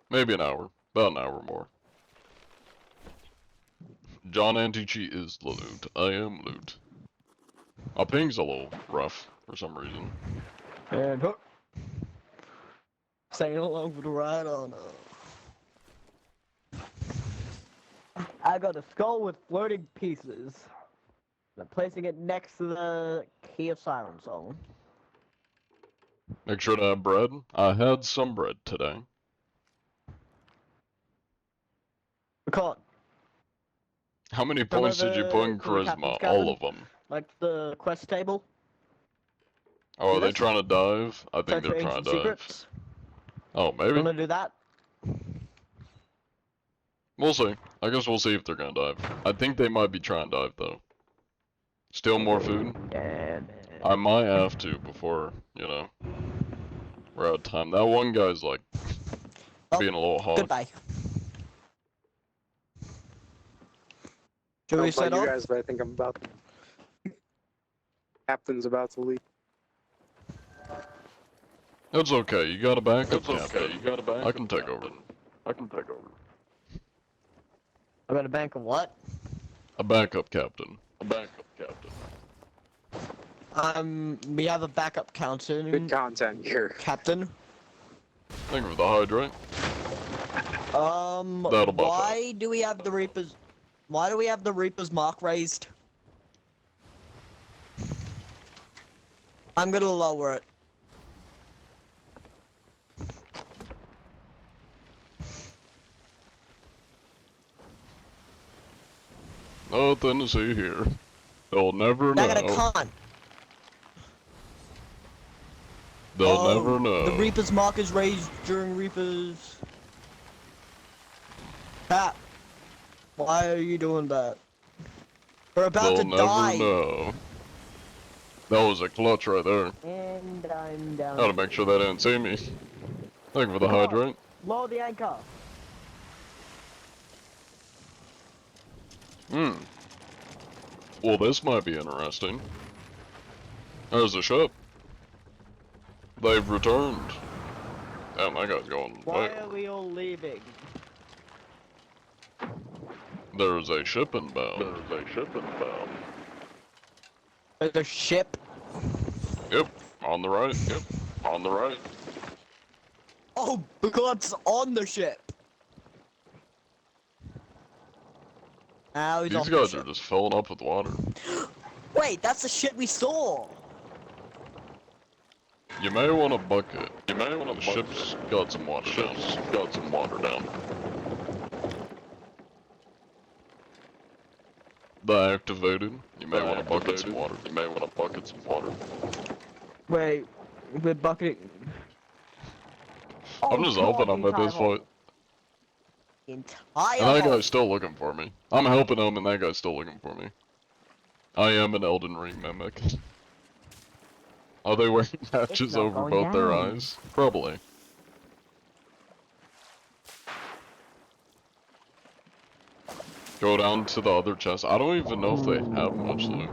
Maybe an hour. About an hour more. John Antichi is the loot. I am loot. My ping's a little rough for some reason. And hook. Staying along for the ride on. I got a skull with floating pieces. I'm placing it next to the Key of Siren song. Make sure to have bread. I had some bread today. Because How many points did you put in from the captain's charisma? cabin? All of them. like the quest table. Oh, are they Yes. trying to dive? I think Search they're for trying ancient to dive. secrets. Oh, maybe. Wanna do that? We'll see. I guess we'll see if they're gonna dive. I think they might be trying to dive though. Still more food? And I might have to before, you know, we're out of time. That one guy's like Oh, being a little hot. goodbye. Should I we don't know set about you off? guys, but I think I'm about. Captain's about to leave. It's okay. You got a backup, It's okay. Captain. You got a backup. I can take over. I can take over. I got a bank of what? A backup, Captain. A backup captain. We have a backup captain. Good content here. Captain. Thank you for the hydrate. That'll buff why do we have the Reapers? Why do we have the Reapers mark raised? I'm gonna lower it. Nothing to see here. They'll never I got a know. con. They'll never know. The Reaper's mark is raised during Reaper's. Cap. Why are you doing that? We're about They'll to never die. know. That was a clutch right there. And I'm down. Gotta make sure they didn't see me. Thank you for the Come on. hydrate. Lower the anchor. Well, this might be interesting. There's a ship. They've returned. Damn, that guy's going Why way. are we all leaving? There's a ship inbound. There's a ship inbound. There's a ship. Yep, on the right. Yep. On the right. Oh, because on the ship. Now he's off These the guys are ship. just filling up with water. Wait, that's the shit we saw. You may want a bucket. You may want The to ship's got some water down. Ship's got some water down. The activated. You may want to bucket some Activated. water. You may want to bucket some water. Wait, we're bucketing. I'm just helping him at this point. Entire And that hole. guy's still looking for me. I'm helping him and that guy's still looking for me. I am an Elden Ring mimic. Are they wearing patches not over going both their down. eyes? Probably. Go down to the other chest. I don't even know if they have much loot.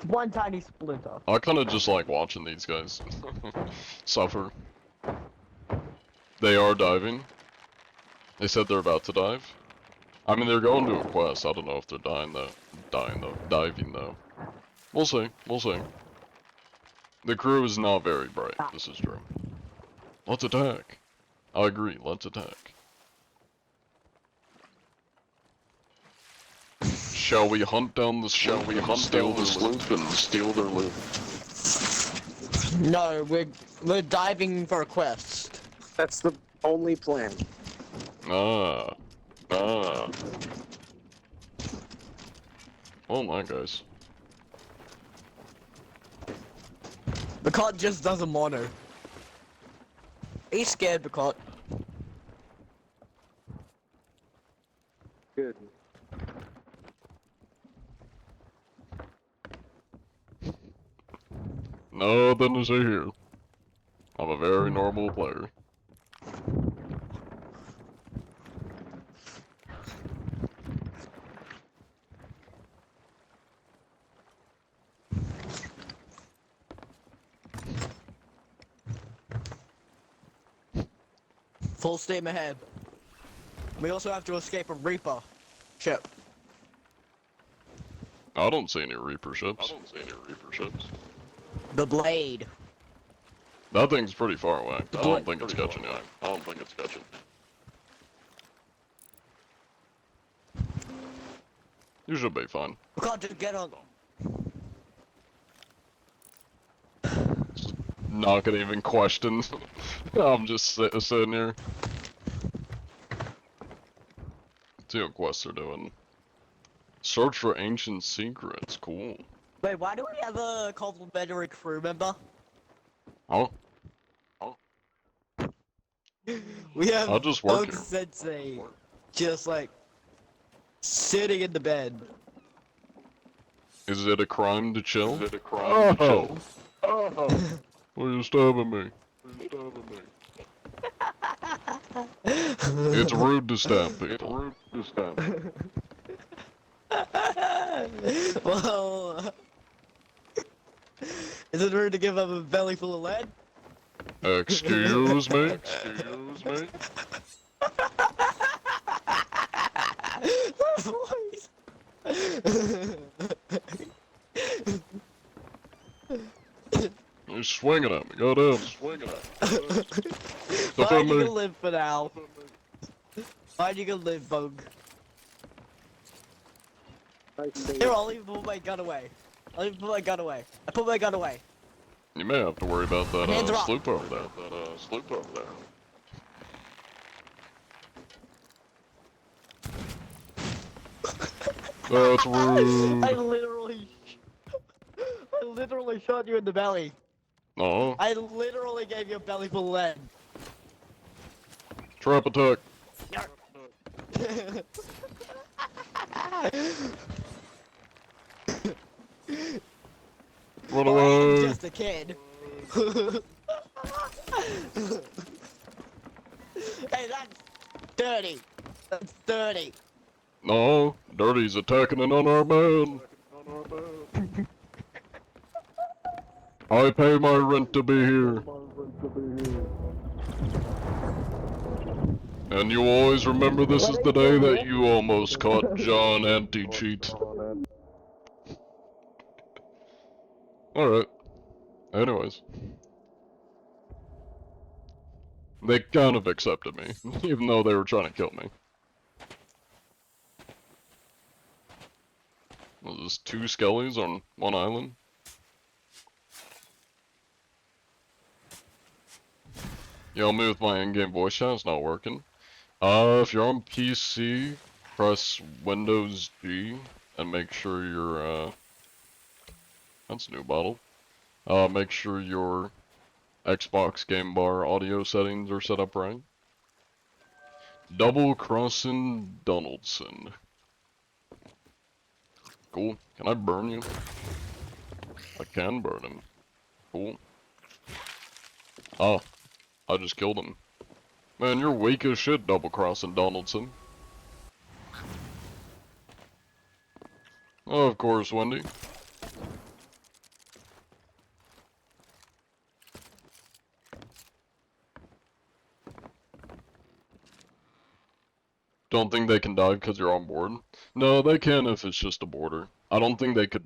It's one tiny splinter. I kind of just like watching these guys suffer. They are diving. They said they're about to dive. I mean, they're going to a quest. I don't know if they're diving though. We'll see. We'll see. The crew is not very bright. This is true. Let's attack. I agree. Let's attack. Shall we hunt down the sloop and steal their loot? No, we're diving for a quest. That's the only plan. Ah. Oh my guys. Bacot just doesn't want to. He's scared, Bacot. Good. Nothing to say here. I'm a very normal player. Full steam ahead. We also have to escape a Reaper ship. I don't see any Reaper ships. The Blade. That thing's pretty far away. I don't think it's catching you. You should be fine. Bacot, just get on. Not gonna even question. I'm just sitting here. See what quests are doing. Search for ancient secrets. Cool. Wait, why do we have a complimentary crew member? Oh, We have I'll just work Bug here. Sensei just like sitting in the bed. is it a crime to chill? Oh, why are you stabbing me? It's rude to stab people. Well, is it rude to give up a belly full of lead? Excuse me? Voice. He's swinging at me. Goddamn. Why Defend you me. gonna live for now? Why you gonna live, Bug? I say Here, I'll even put my gun away. I put my gun away. You may have to worry about that Hands are up. sloop over there. That's rude. I literally shot you in the belly. Oh, I literally gave you a belly full of lead. trap attack. Run I'm away. just a kid. Hey, that's dirty. That's dirty. No, Dirty's attacking an unarmed man. I pay my rent to be here. And you always remember this is the day that you almost caught John Anti-Cheat. Alright. Anyways. They kind of accepted me, even though they were trying to kill me. Was this 2 skellies on one island? Yo, me with my in-game voice chat, it's not working. If you're on PC, press Windows G and make sure your, that's a new bottle. Make sure your Xbox Game Bar audio settings are set up right. Double crossing Donaldson. Cool. Can I burn you? I can burn him. Cool. Oh, I just killed him. Man, you're weak as shit, double crossing Donaldson. Oh, of course, Wendy. Don't think they can dive because you're on board? No, they can if it's just a border. I don't think they could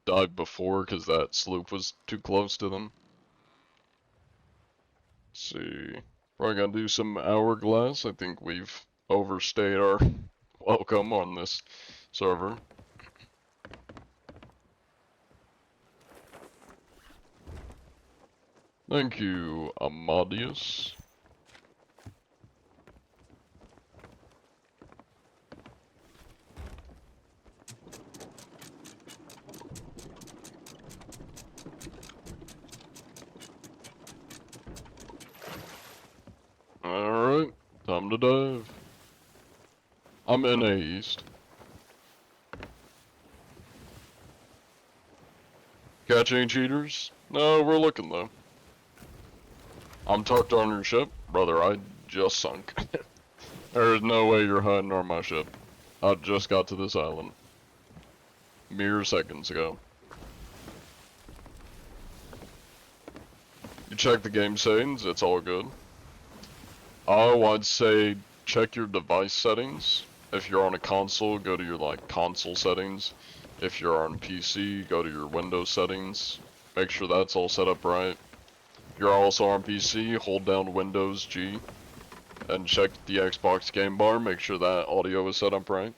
dive before because that sloop was too close to them. Let's see. Probably gonna do some hourglass. I think we've overstayed our welcome on this server. Thank you, Amadeus. Alright, time to dive. I'm in A East. Catch any cheaters? No, we're looking though. I'm tucked on your ship? Brother, I just sunk. There is no way you're hiding on my ship. I just got to this island. Mere seconds ago. You check the game settings, it's all good. Oh, I'd say check your device settings. If you're on a console, go to your like console settings. If you're on PC, go to your Windows settings. Make sure that's all set up right. If you're also on PC, hold down Windows G and check the Xbox game bar, make sure that audio is set up right.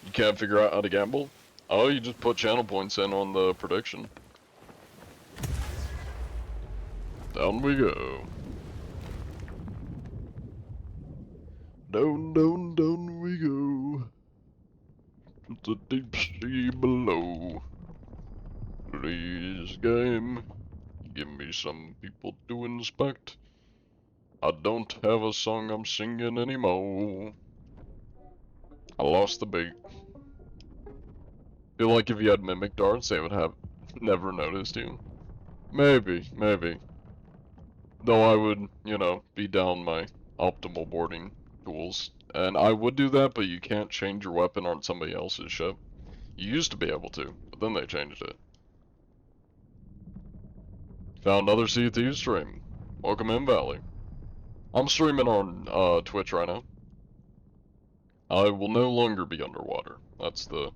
You can't figure out how to gamble? Oh, you just put channel points in on the prediction. Down we go. Down, down, down we go. To the deep sea below. Please, game, give me some people to inspect. I don't have a song I'm singing anymore. I lost the beat. Feel like if you had mimic darts, they would have never noticed you. Maybe, maybe. Though I would, you know, be down my optimal boarding tools. And I would do that, but you can't change your weapon on somebody else's ship. You used to be able to, but then they changed it. Found another Sea of Thieves stream. Welcome in, Valley. I'm streaming on Twitch right now. I will no longer be underwater. That's the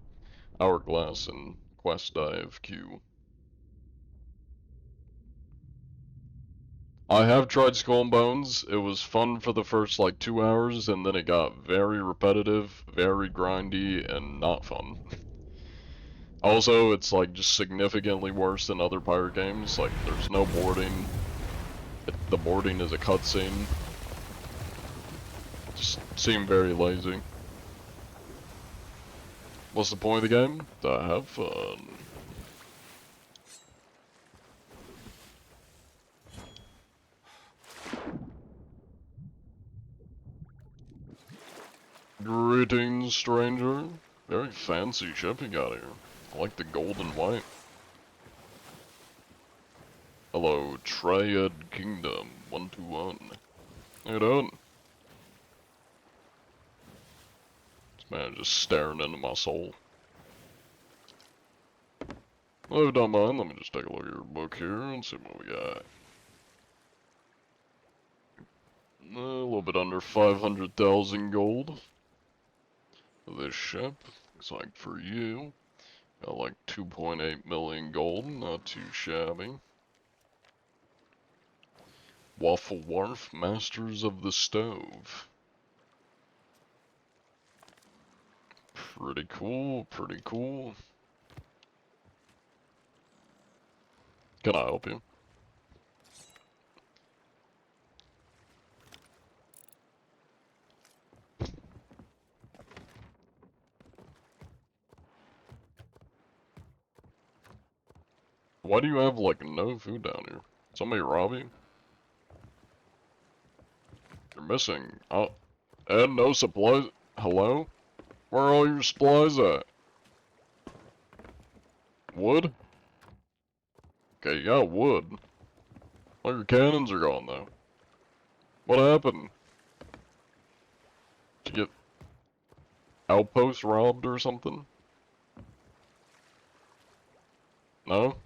Hourglass and Quest Dive queue. I have tried Skull and Bones. It was fun for the first like 2 hours, and then it got very repetitive, very grindy, and not fun. Also, it's like just significantly worse than other pirate games. Like, there's no boarding. The boarding is a cutscene. Just seem very lazy. What's the point of the game? To have fun. Greetings, stranger. Very fancy ship you got here. I like the gold and white. Hello, Triad Kingdom 121. How you doing? This man just staring into my soul. Well, if you don't mind, let me just take a look at your book here and see what we got. A little bit under 500,000 gold. This ship, looks like for you, got like 2.8 million gold, not too shabby. Waffle Wharf, Masters of the Stove. Pretty cool, pretty cool. Can I help you? Why do you have like no food down here? Somebody rob you? You're missing. Oh, and no supplies. Hello? Where are all your supplies at? Wood? Okay, you got wood. All your cannons are gone though. What happened? Did you get outpost robbed or something? No?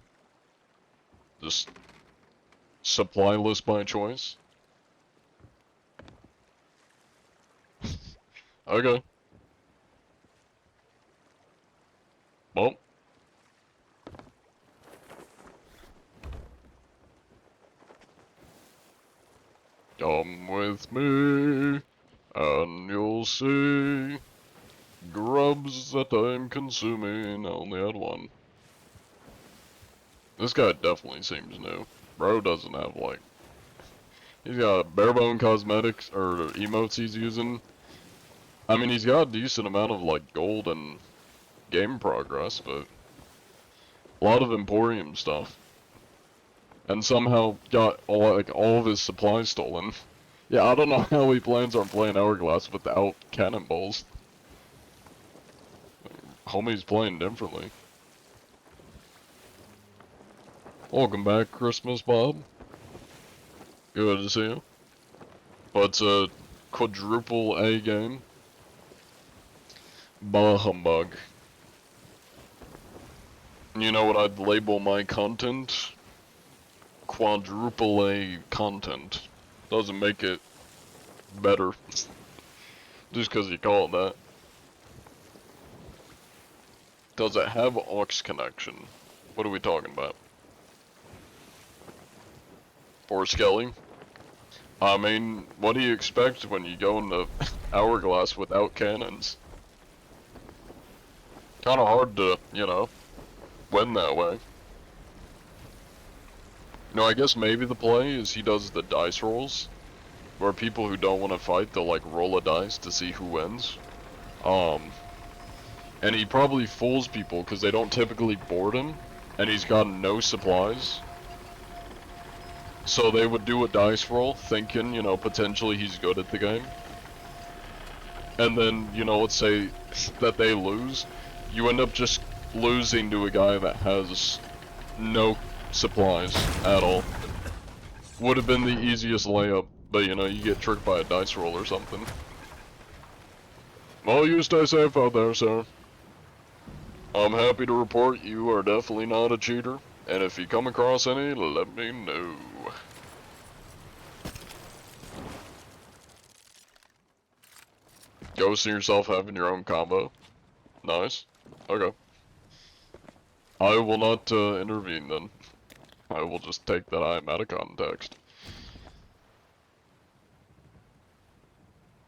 Just supply list by choice? Okay. Well. Come with me, and you'll see grubs that I'm consuming. I only had one. This guy definitely seems new. Bro doesn't have, like... He's got barebone cosmetics, or emotes he's using. I mean, he's got a decent amount of, like, gold and game progress, but... A lot of Emporium stuff. And somehow got, all of his supplies stolen. Yeah, I don't know how he plans on playing Hourglass without cannonballs. Homie's playing differently. Welcome back, Christmas Bob. Good to see you. But it's a quadruple A game. Bah humbug. You know what I'd label my content? Quadruple A content. Doesn't make it better. Just because you call it that. Does it have aux connection? What are we talking about? For Skelly? I mean, what do you expect when you go into Hourglass without cannons? Kinda hard to, you know, win that way. No, I guess maybe the play is he does the dice rolls, where people who don't want to fight, they'll like roll a dice to see who wins. And he probably fools people because they don't typically board him, and he's got no supplies. So they would do a dice roll, thinking, you know, potentially he's good at the game. And then, you know, let's say that they lose, you end up just losing to a guy that has no supplies at all. Would have been the easiest layup, but you know, you get tricked by a dice roll or something. Well, you stay safe out there, sir. I'm happy to report you are definitely not a cheater, and if you come across any, let me know. Ghosting yourself having your own combo. Nice. Okay. I will not intervene then. I will just take that I am out of context.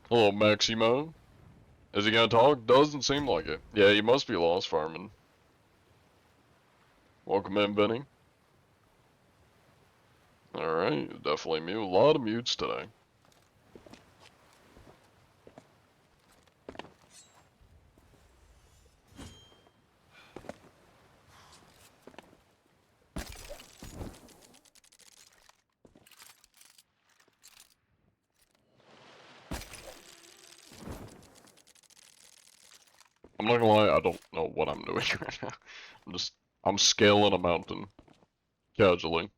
Hello, Maximo. Is he gonna talk? Doesn't seem like it. Yeah, he must be lost farming. Welcome in, Benny. Alright, definitely mute. A lot of mutes today. I'm not gonna lie, I don't know what I'm doing right now. I'm scaling a mountain. Casually.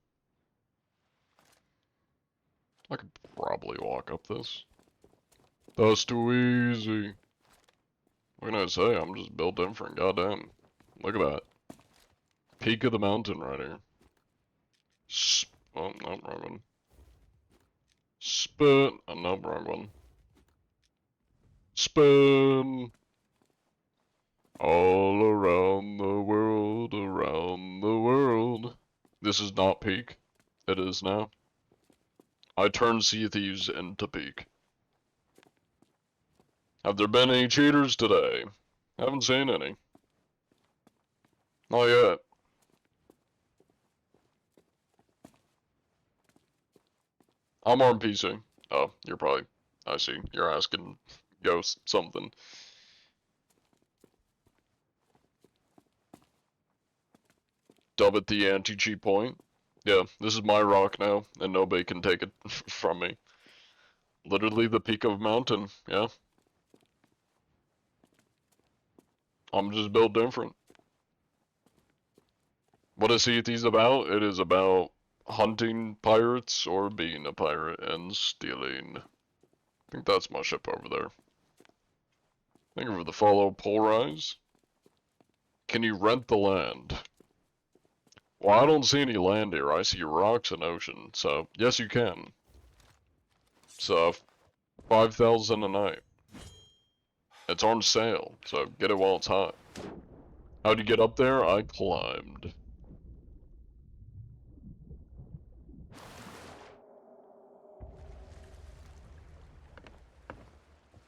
I could probably walk up this. That's too easy. What can I say? I'm just built different, goddamn. Look at that. Peak of the mountain right here. Oh, no, wrong one. Spin. Oh, no, wrong one. Spin. All around the world, around the world. This is not peak. It is now. I turned Sea of Thieves into peak. Have there been any cheaters today? Haven't seen any. Not yet. I'm on PC. Oh, you're probably... I see. You're asking Ghost something. Dub it the anti-cheat point. Yeah, this is my rock now, and nobody can take it from me. Literally the peak of mountain, yeah. I'm just built different. What is Sea of Thieves about? It is about hunting pirates or being a pirate and stealing. I think that's my ship over there. Thank you for the follow, Polarize. Can you rent the land? Well, I don't see any land here. I see rocks and ocean. So, yes, you can. So, 5,000 a night. It's on sale, so get it while it's hot. How'd you get up there? I climbed.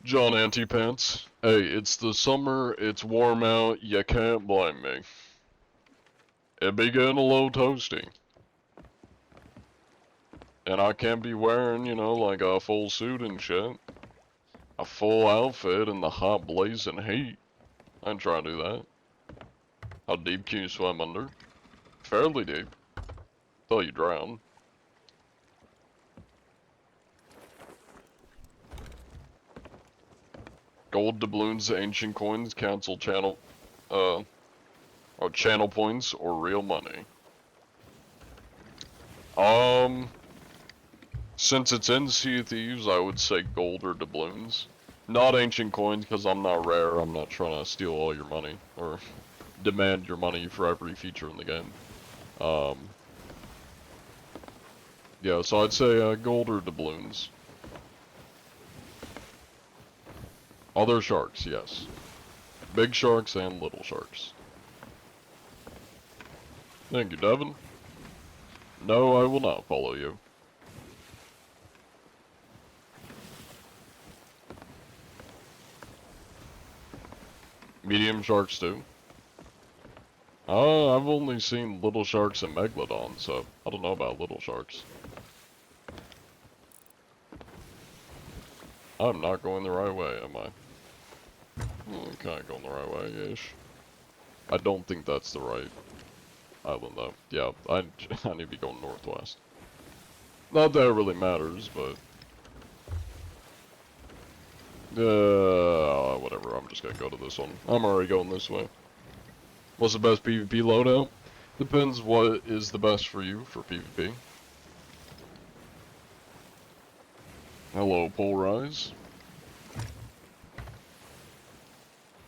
John Antipants. Hey, it's the summer, it's warm out, you can't blame me. It be getting a little toasty. And I can't be wearing, you know, like a full suit and shit. A full outfit in the hot blazing heat. I ain't trying to do that. How deep can you swim under? Fairly deep. Till you drown. Gold doubloons, ancient coins, cancel channel, or channel points, or real money. Since it's in Sea of Thieves, I would say gold or doubloons. Not ancient coins, because I'm not rare. I'm not trying to steal all your money, or demand your money for every feature in the game. Yeah, so I'd say gold or doubloons. Other sharks, yes. Big sharks and little sharks. Thank you, Devin. No, I will not follow you. Medium sharks too. I've only seen little sharks and megalodon, so I don't know about little sharks. I'm not going the right way, am I? Kinda going the right way-ish. I don't think that's the right island, though. Yeah, I need to be going northwest. Not that it really matters, but... whatever, I'm just gonna go to this one. I'm already going this way. What's the best PvP loadout? Depends what is the best for you for PvP. Hello, Polrise.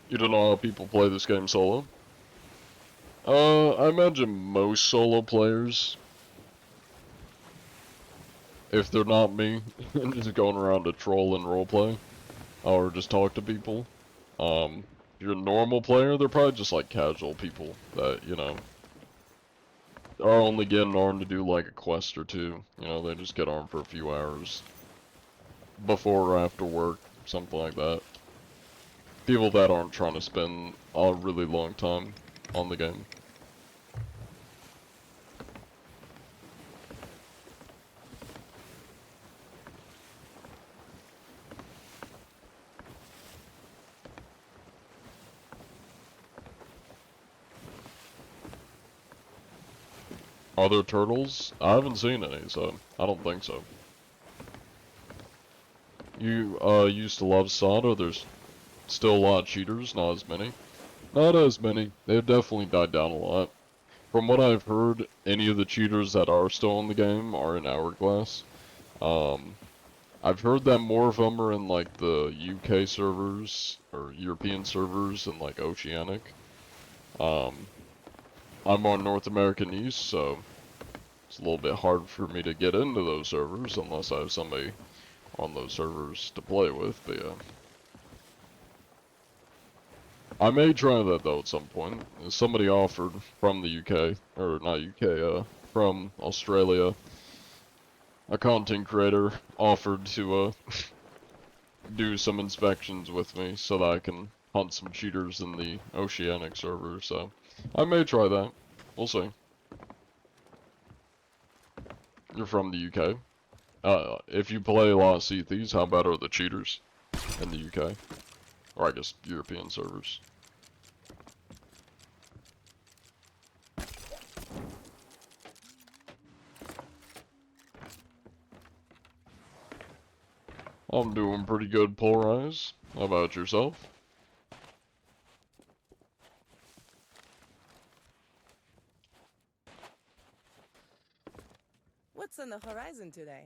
You don't know how people play this game solo? I imagine most solo players, if they're not me, just going around to troll and roleplay, or just talk to people. If you're a normal player, they're probably just like casual people that, you know, are only getting armed to do like a quest or two. You know, they just get armed for a few hours before or after work, something like that. People that aren't trying to spend a really long time on the game. Other turtles? I haven't seen any, so I don't think so. You used to love Sada, there's still a lot of cheaters, not as many. Not as many. They've definitely died down a lot. From what I've heard, any of the cheaters that are still in the game are in Hourglass. I've heard that more of them are in like the UK servers, or European servers, and like Oceanic. I'm on North American East, so it's a little bit hard for me to get into those servers unless I have somebody on those servers to play with, but yeah. I may try that though at some point. Somebody offered from the UK, or not UK, from Australia, a content creator offered to do some inspections with me so that I can hunt some cheaters in the Oceanic server, so I may try that. We'll see. You're from the UK. If you play a lot of Sea Thieves, how bad are the cheaters in the UK? Or I guess European servers. I'm doing pretty good, Polarize. How about yourself? What's on the horizon today?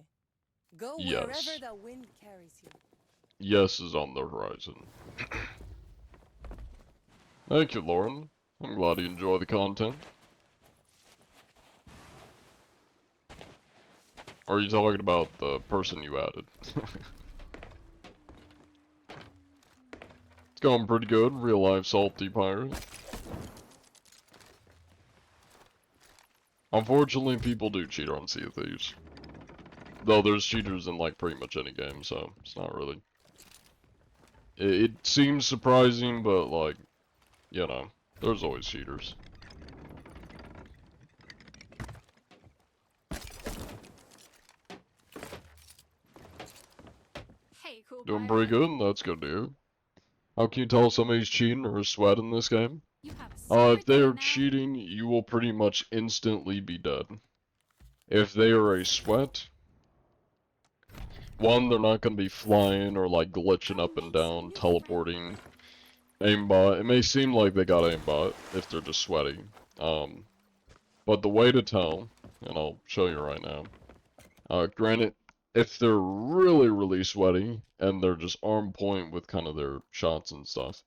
Go Yes. wherever the wind carries you. Yes is on the horizon. Thank you, Lauren. I'm glad you enjoy the content. Or are you talking about the person you added? going pretty good. Real life salty pirate. Unfortunately, people do cheat on Sea of Thieves. Though there's cheaters in like pretty much any game, so it's not really. It seems surprising, but like, you know, there's always cheaters. Hey, cool Doing pirate. pretty good. That's good to hear. How can you tell if somebody's cheating or sweat in this game? You have a If secret they are there now? cheating, you will pretty much instantly be dead. If they are a sweat, one, they're not going to be flying or like glitching up and down, teleporting, aimbot. It may seem like they got aimbot if they're just sweaty. But the way to tell, and I'll show you right now. Granted, if they're really, really sweaty and they're just arm point with kind of their shots and stuff,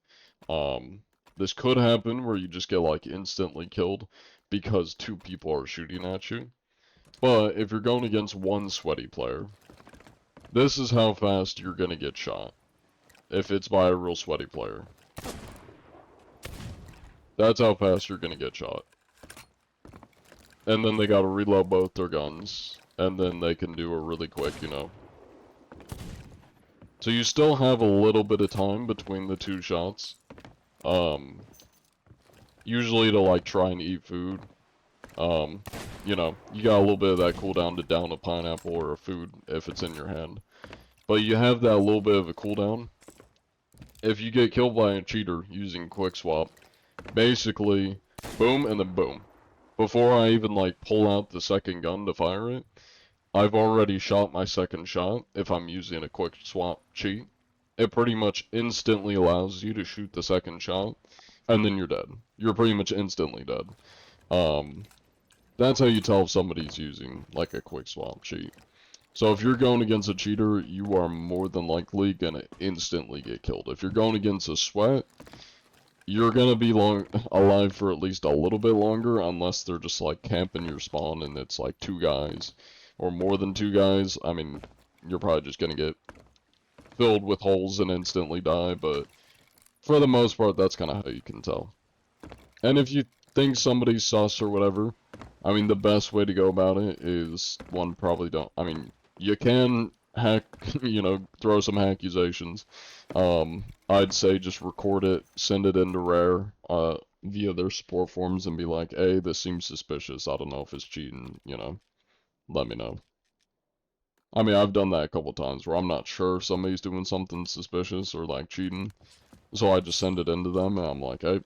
this could happen where you just get like instantly killed because two people are shooting at you. But if you're going against one sweaty player, this is how fast you're gonna get shot. If it's by a real sweaty player. That's how fast you're gonna get shot. And then they gotta reload both their guns. And then they can do a really quick, you know. So you still have a little bit of time between the two shots. Usually to like try and eat food. You know, you got a little bit of that cooldown to down a pineapple or a food if it's in your hand. But you have that little bit of a cooldown. If you get killed by a cheater using quick swap, basically, boom and then boom. Before I even like pull out the second gun to fire it, I've already shot my second shot if I'm using a quick swap cheat. It pretty much instantly allows you to shoot the second shot, and then you're dead. You're pretty much instantly dead. That's how you tell if somebody's using like a quick swap cheat. So if you're going against a cheater, you are more than likely gonna instantly get killed. If you're going against a sweat, you're gonna be alive for at least a little bit longer, unless they're just like camping your spawn and it's like two guys, or more than two guys. I mean, you're probably just gonna get filled with holes and instantly die, but for the most part, that's kind of how you can tell. And if you think somebody's sus or whatever, I mean, the best way to go about it is, one, probably don't, I mean, you can hack, you know, throw some accusations. I'd say just record it, send it into Rare, via their support forums and be like, hey, this seems suspicious, I don't know if it's cheating, you know, let me know. I mean, I've done that a couple times where I'm not sure if somebody's doing something suspicious or like cheating, so I just send it into them and I'm like, hey,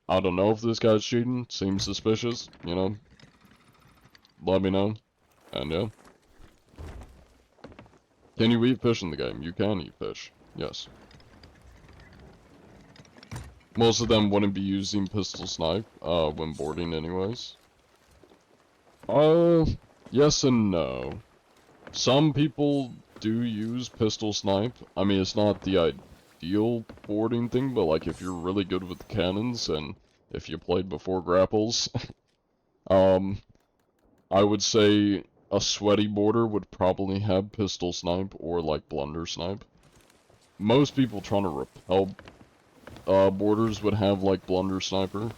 I don't know if this guy's cheating, seems suspicious, you know, let me know, and yeah. Can you eat fish in the game? You can eat fish, yes. Most of them wouldn't be using pistol snipe, when boarding anyways. Yes and no. Some people do use pistol snipe. I mean, it's not the ideal boarding thing, but like if you're really good with cannons and if you played before grapples, I would say a sweaty boarder would probably have pistol snipe or like blunder snipe. Most people trying to repel boarders would have like blunder sniper,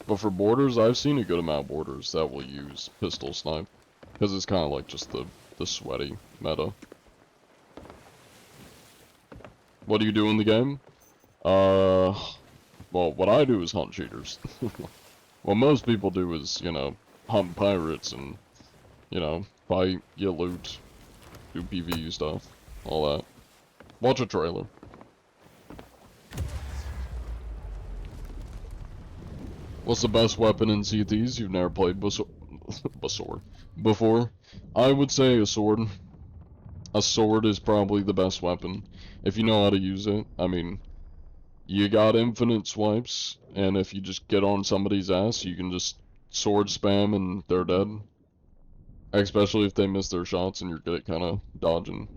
but for boarders, I've seen a good amount of boarders that will use pistol snipe because it's kind of like just the sweaty meta. What do you do in the game? Well, what I do is hunt cheaters. What most people do is, you know, hunt pirates and, you know, fight, get loot, do PvE stuff, all that. Watch a trailer. What's the best weapon in Sea of Thieves you've never played before? I would say a sword. A sword is probably the best weapon, if you know how to use it. I mean, you got infinite swipes, and if you just get on somebody's ass, you can just sword spam and they're dead. Especially if they miss their shots and you're good at kind of dodging.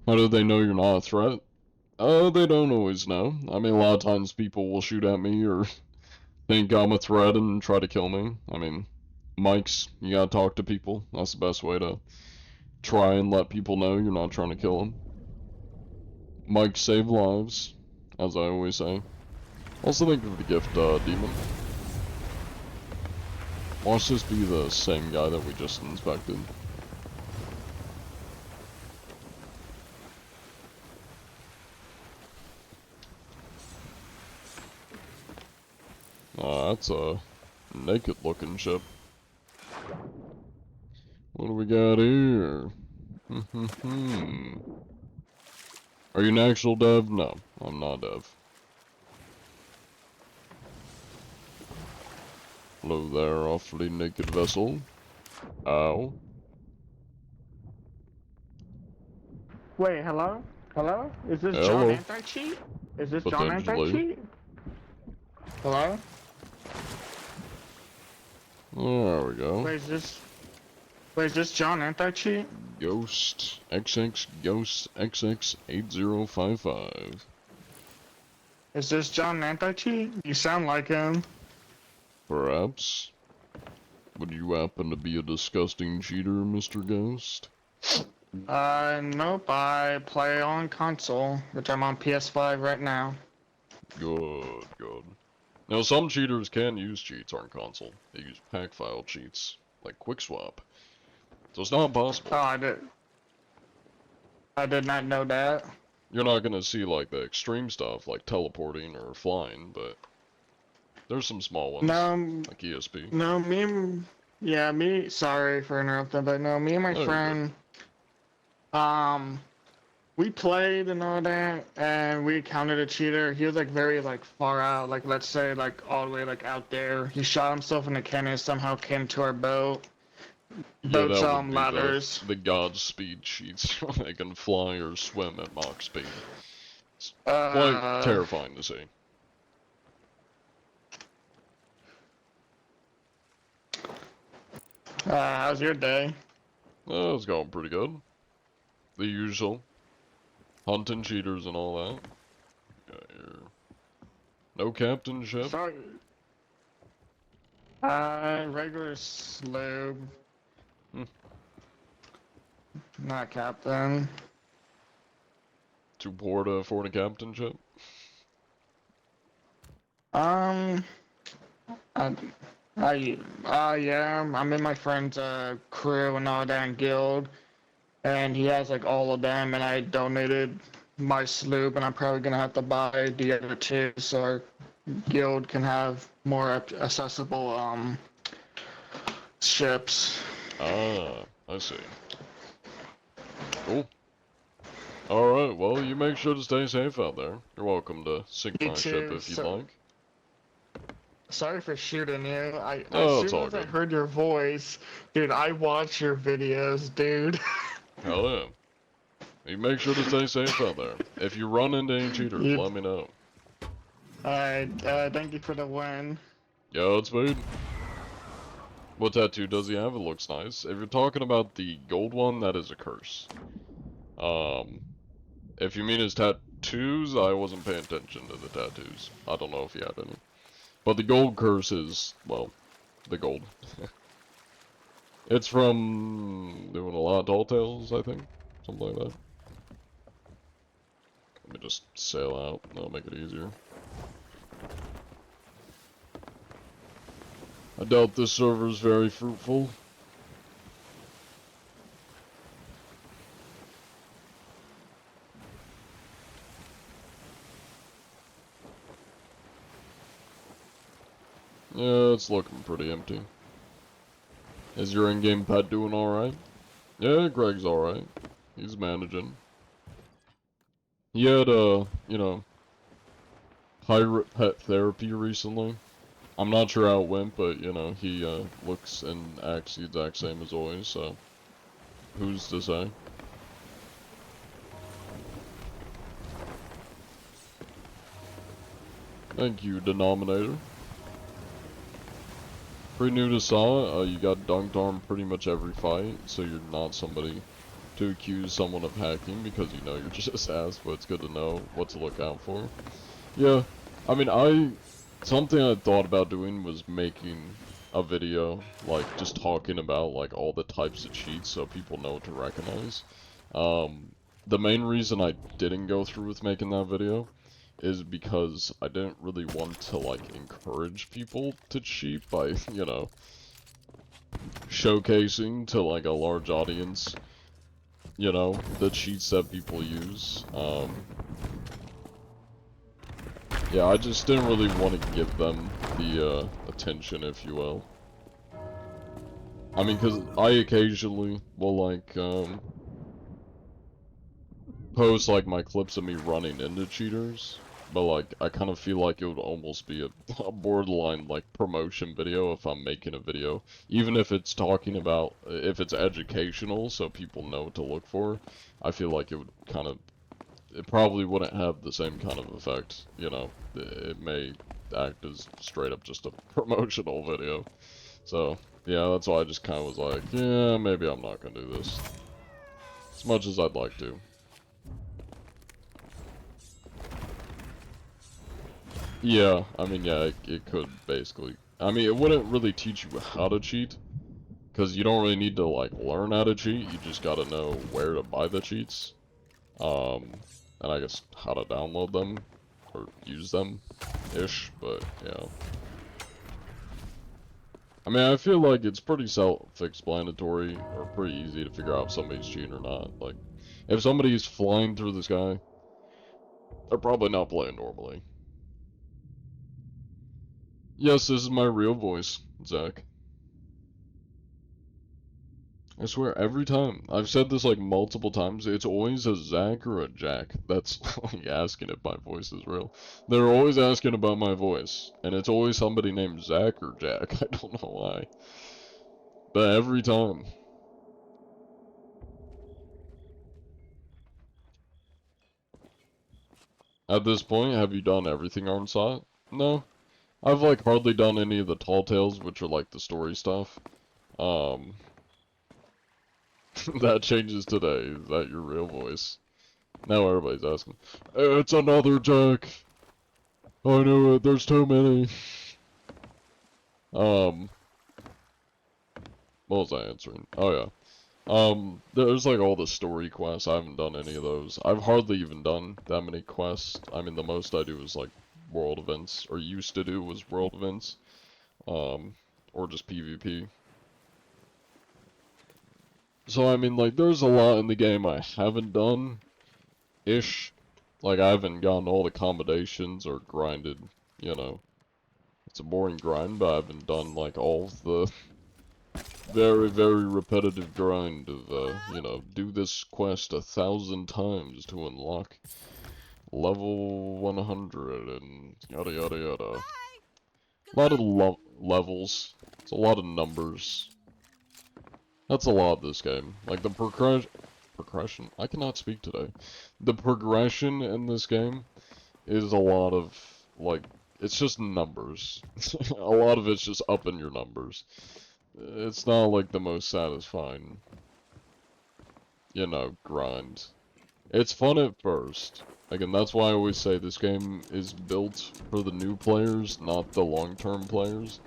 How do they know you're not a threat? They don't always know. I mean, a lot of times people will shoot at me or think I'm a threat and try to kill me. I mean, mics, you gotta talk to people. That's the best way to try and let people know you're not trying to kill them. Mike save lives, as I always say. Also think of the gift demon. Watch this be the same guy that we just inspected. That's a naked looking ship. What do we got here? Are you an actual dev? No, I'm not dev. Hello there, awfully naked vessel. Ow. Wait, hello? Hello? Is this Hello. John Anti-Cheat? Is this John Potentially. Anti-Cheat? Hello? There we go. Wait, is this John Anti-Cheat? Ghost XX 8055. Is this John Anti-Cheat? You sound like him. Perhaps. Would you happen to be a disgusting cheater, Mr. Ghost? Nope, I play on console, which I'm on PS5 right now. Good, good. Now, some cheaters can use cheats on console. They use pack file cheats, like QuickSwap. So it's not possible. Oh, I did not know that. You're not gonna see, like, the extreme stuff, like teleporting or flying, but there's some small ones, No, like ESP. no, sorry for interrupting, but no, me and my Oh, you're friend, we played and all that, and we counted a cheater. He was like very like far out, like let's say like all the way like out there. He shot himself in a cannon, somehow came to our boat. Yeah, Boats that would be ladders. the Godspeed cheats. They can fly or swim at Mach speed. It's quite terrifying to see. How's your day? It's going pretty good. The usual. Hunting cheaters and all that. Got here. No captain ship. Sorry. Regular sloop. Not captain. To port for a captain ship. Yeah, I'm in my friend's crew and all that in guild, and he has like all of them, and I donated my sloop, and I'm probably gonna have to buy the other two so our guild can have more accessible ships. Ah, I see. Cool. Alright, well, you make sure to stay safe out there. You're welcome to sink You my ship too, if you'd so- like. Sorry for shooting you. As It's soon all as I good. heard your voice, dude, I watch your videos, dude. Hell yeah. You make sure to stay safe out there. If you run into any cheaters, You- let me know. Alright, thank you for the win. Yeah, it's food. What tattoo does he have? It looks nice. If you're talking about the gold one, that is a curse. If you mean his tattoos, I wasn't paying attention to the tattoos. I don't know if he had any. But the gold curse is, well, the gold. It's from doing a lot of Tall Tales, I think. Something like that. Let me just sail out. That'll make it easier. I doubt this server's very fruitful. Yeah, it's looking pretty empty. Is your in-game pet doing alright? Yeah, Greg's alright. He's managing. He had, you know, pirate pet therapy recently. I'm not sure how it went, but, you know, he, looks and acts the exact same as always, so who's to say? Thank you, Denominator. Pretty new to Saw, you got dunked on pretty much every fight, so you're not somebody to accuse someone of hacking because you know you're just ass, but it's good to know what to look out for. Yeah, I mean, something I thought about doing was making a video, like, just talking about, like, all the types of cheats so people know what to recognize. The main reason I didn't go through with making that video is because I didn't really want to, like, encourage people to cheat by, you know, showcasing to, like, a large audience, you know, the cheats that people use. Yeah, I just didn't really want to give them the, attention, if you will. I mean, because I occasionally will, like, post, like, my clips of me running into cheaters. But, like, I kind of feel like it would almost be a borderline, like, promotion video if I'm making a video. Even if it's talking about, if it's educational, so people know what to look for, I feel like it would kind of, it probably wouldn't have the same kind of effect, you know. It may act as straight up just a promotional video. So, yeah, that's why I just kind of was like, yeah, maybe I'm not gonna do this. As much as I'd like to. Yeah, I mean, yeah, it could basically. I mean, it wouldn't really teach you how to cheat, because you don't really need to, like, learn how to cheat, you just gotta know where to buy the cheats. And I guess how to download them, or use them-ish, but, yeah. I mean, I feel like it's pretty self-explanatory, or pretty easy to figure out if somebody's cheating or not. Like, if somebody's flying through the sky, they're probably not playing normally. Yes, this is my real voice, Zach. I swear, every time. I've said this like multiple times, it's always a Zach or a Jack that's like asking if my voice is real. They're always asking about my voice, and it's always somebody named Zach or Jack. I don't know why. But every time. At this point, have you done everything Arnsot? No. I've like hardly done any of the tall tales, which are like the story stuff. That changes today. Is that your real voice? Now everybody's asking. It's another Jack. I knew it. There's too many. What was I answering? Oh yeah. There's like all the story quests. I haven't done any of those. I've hardly even done that many quests. I mean, the most I do is like world events, or used to do was world events. Or just PvP. So, I mean, like, there's a lot in the game I haven't done-ish. Like, I haven't gotten all the combinations or grinded, you know. It's a boring grind, but I haven't done, like, all of the very, very repetitive grind of, you know, do this quest 1,000 times to unlock level 100 and yada yada yada. A lot of levels. It's a lot of numbers. That's a lot of this game. Like, the progression? I cannot speak today. The progression in this game is a lot of, like, it's just numbers. A lot of it's just upping your numbers. It's not, like, the most satisfying, you know, grind. It's fun at first. Again, that's why I always say this game is built for the new players, not the long-term players.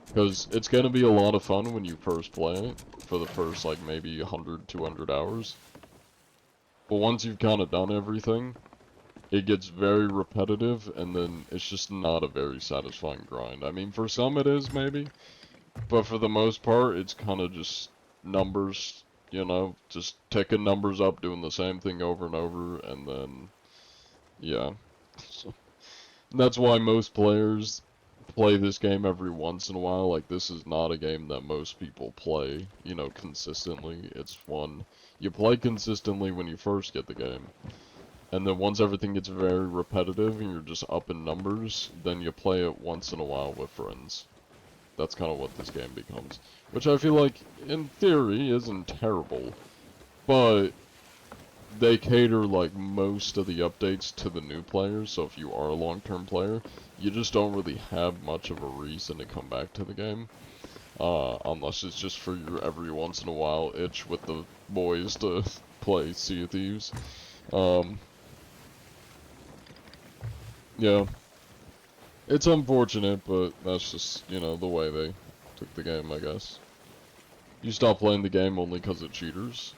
Because it's going to be a lot of fun when you first play it, for the first, like, maybe 100, 200 hours. But once you've kind of done everything, it gets very repetitive, and then it's just not a very satisfying grind. I mean, for some it is, maybe, but for the most part, it's kind of just numbers, you know, just ticking numbers up, doing the same thing over and over, and then, yeah. So, that's why most players play this game every once in a while. Like, this is not a game that most people play, you know, consistently. It's one you play consistently when you first get the game, and then once everything gets very repetitive and you're just up in numbers, then you play it once in a while with friends. That's kind of what this game becomes, which I feel like in theory isn't terrible, but they cater like most of the updates to the new players. So if you are a long-term player, you just don't really have much of a reason to come back to the game, unless it's just for your every once in a while itch with the boys to play Sea of Thieves. Yeah, it's unfortunate, but that's just, you know, the way they took the game, I guess. You stopped playing the game only because of cheaters?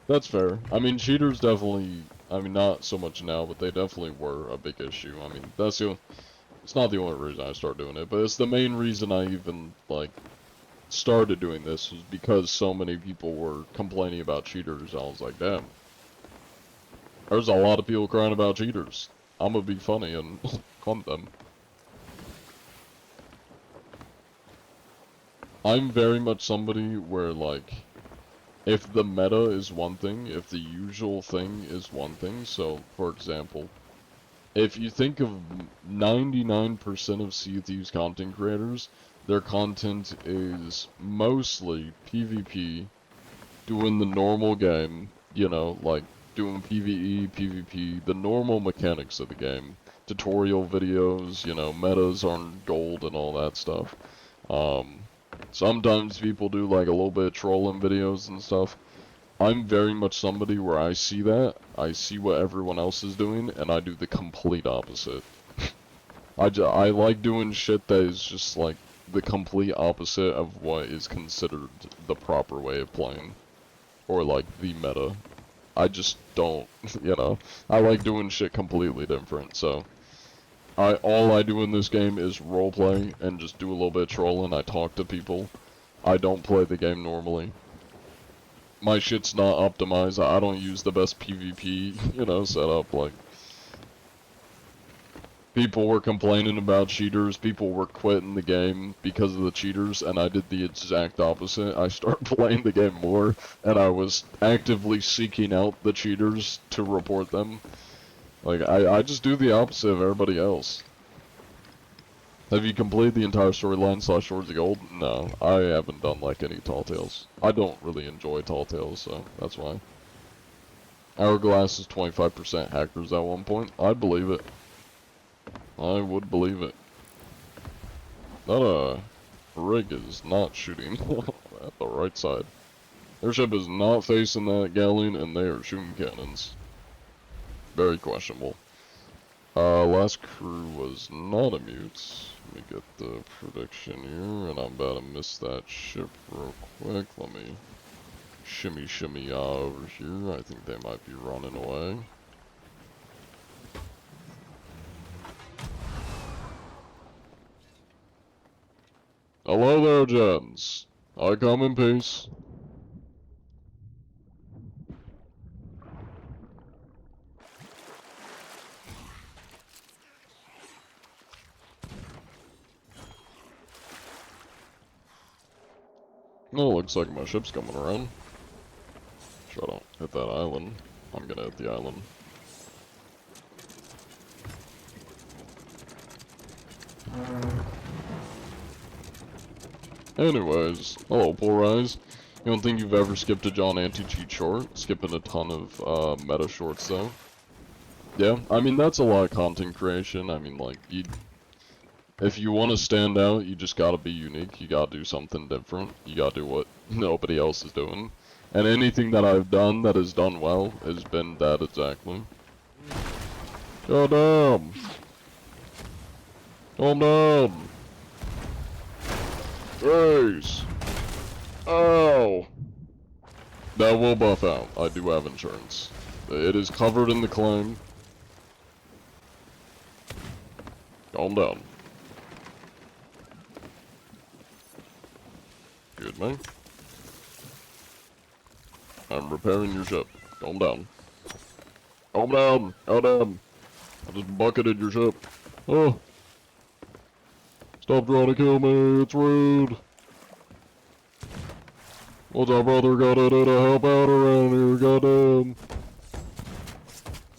That's fair. I mean, cheaters definitely, I mean, not so much now, but they definitely were a big issue. I mean, it's not the only reason I started doing it, but it's the main reason I even, like, started doing this was because so many people were complaining about cheaters. I was like, damn. There's a lot of people crying about cheaters. I'm gonna be funny and clump them. I'm very much somebody where, like, if the meta is one thing, if the usual thing is one thing, so, for example, if you think of 99% of Sea of Thieves content creators, their content is mostly PvP, doing the normal game, you know, like, doing PvE, PvP, the normal mechanics of the game, tutorial videos, you know, metas on gold and all that stuff. Sometimes people do like a little bit of trolling videos and stuff. I'm very much somebody where I see that, I see what everyone else is doing, and I do the complete opposite. I like doing shit that is just like the complete opposite of what is considered the proper way of playing. Or like the meta. I just don't, you know, I like doing shit completely different, so. All I do in this game is roleplay and just do a little bit of trolling. I talk to people. I don't play the game normally. My shit's not optimized. I don't use the best PvP, you know, setup. Like, people were complaining about cheaters. People were quitting the game because of the cheaters, and I did the exact opposite. I started playing the game more, and I was actively seeking out the cheaters to report them. Like, I just do the opposite of everybody else. Have you completed the entire storyline / Swords of Gold? No, I haven't done, like, any Tall Tales. I don't really enjoy Tall Tales, so that's why. Hourglass is 25% hackers at one point. I'd believe it. I would believe it. That, rig is not shooting at the right side. Their ship is not facing that galleon, and they are shooting cannons. Very questionable. Last crew was not a mute. Let me get the prediction here, and I'm about to miss that ship real quick. Let me shimmy over here. I think they might be running away. Hello there, gents. I come in peace. Oh, looks like my ship's coming around. Sure, I don't hit that island. I'm gonna hit the island. Anyways, hello, Poor Eyes. You don't think you've ever skipped a John anti-cheat short? Skipping a ton of meta shorts, though. Yeah, I mean, that's a lot of content creation. I mean, like, if you want to stand out, you just gotta be unique. You gotta do something different. You gotta do what nobody else is doing. And anything that I've done that has done well has been that exactly. God damn! Calm down! Grace! Oh! That will buff out. I do have insurance. It is covered in the claim. Calm down. Good, man. I'm repairing your ship. Calm down. Calm down! Calm down! I just bucketed your ship. Oh! Stop trying to kill me, it's rude! What's up, brother? Gotta help out around here, goddamn!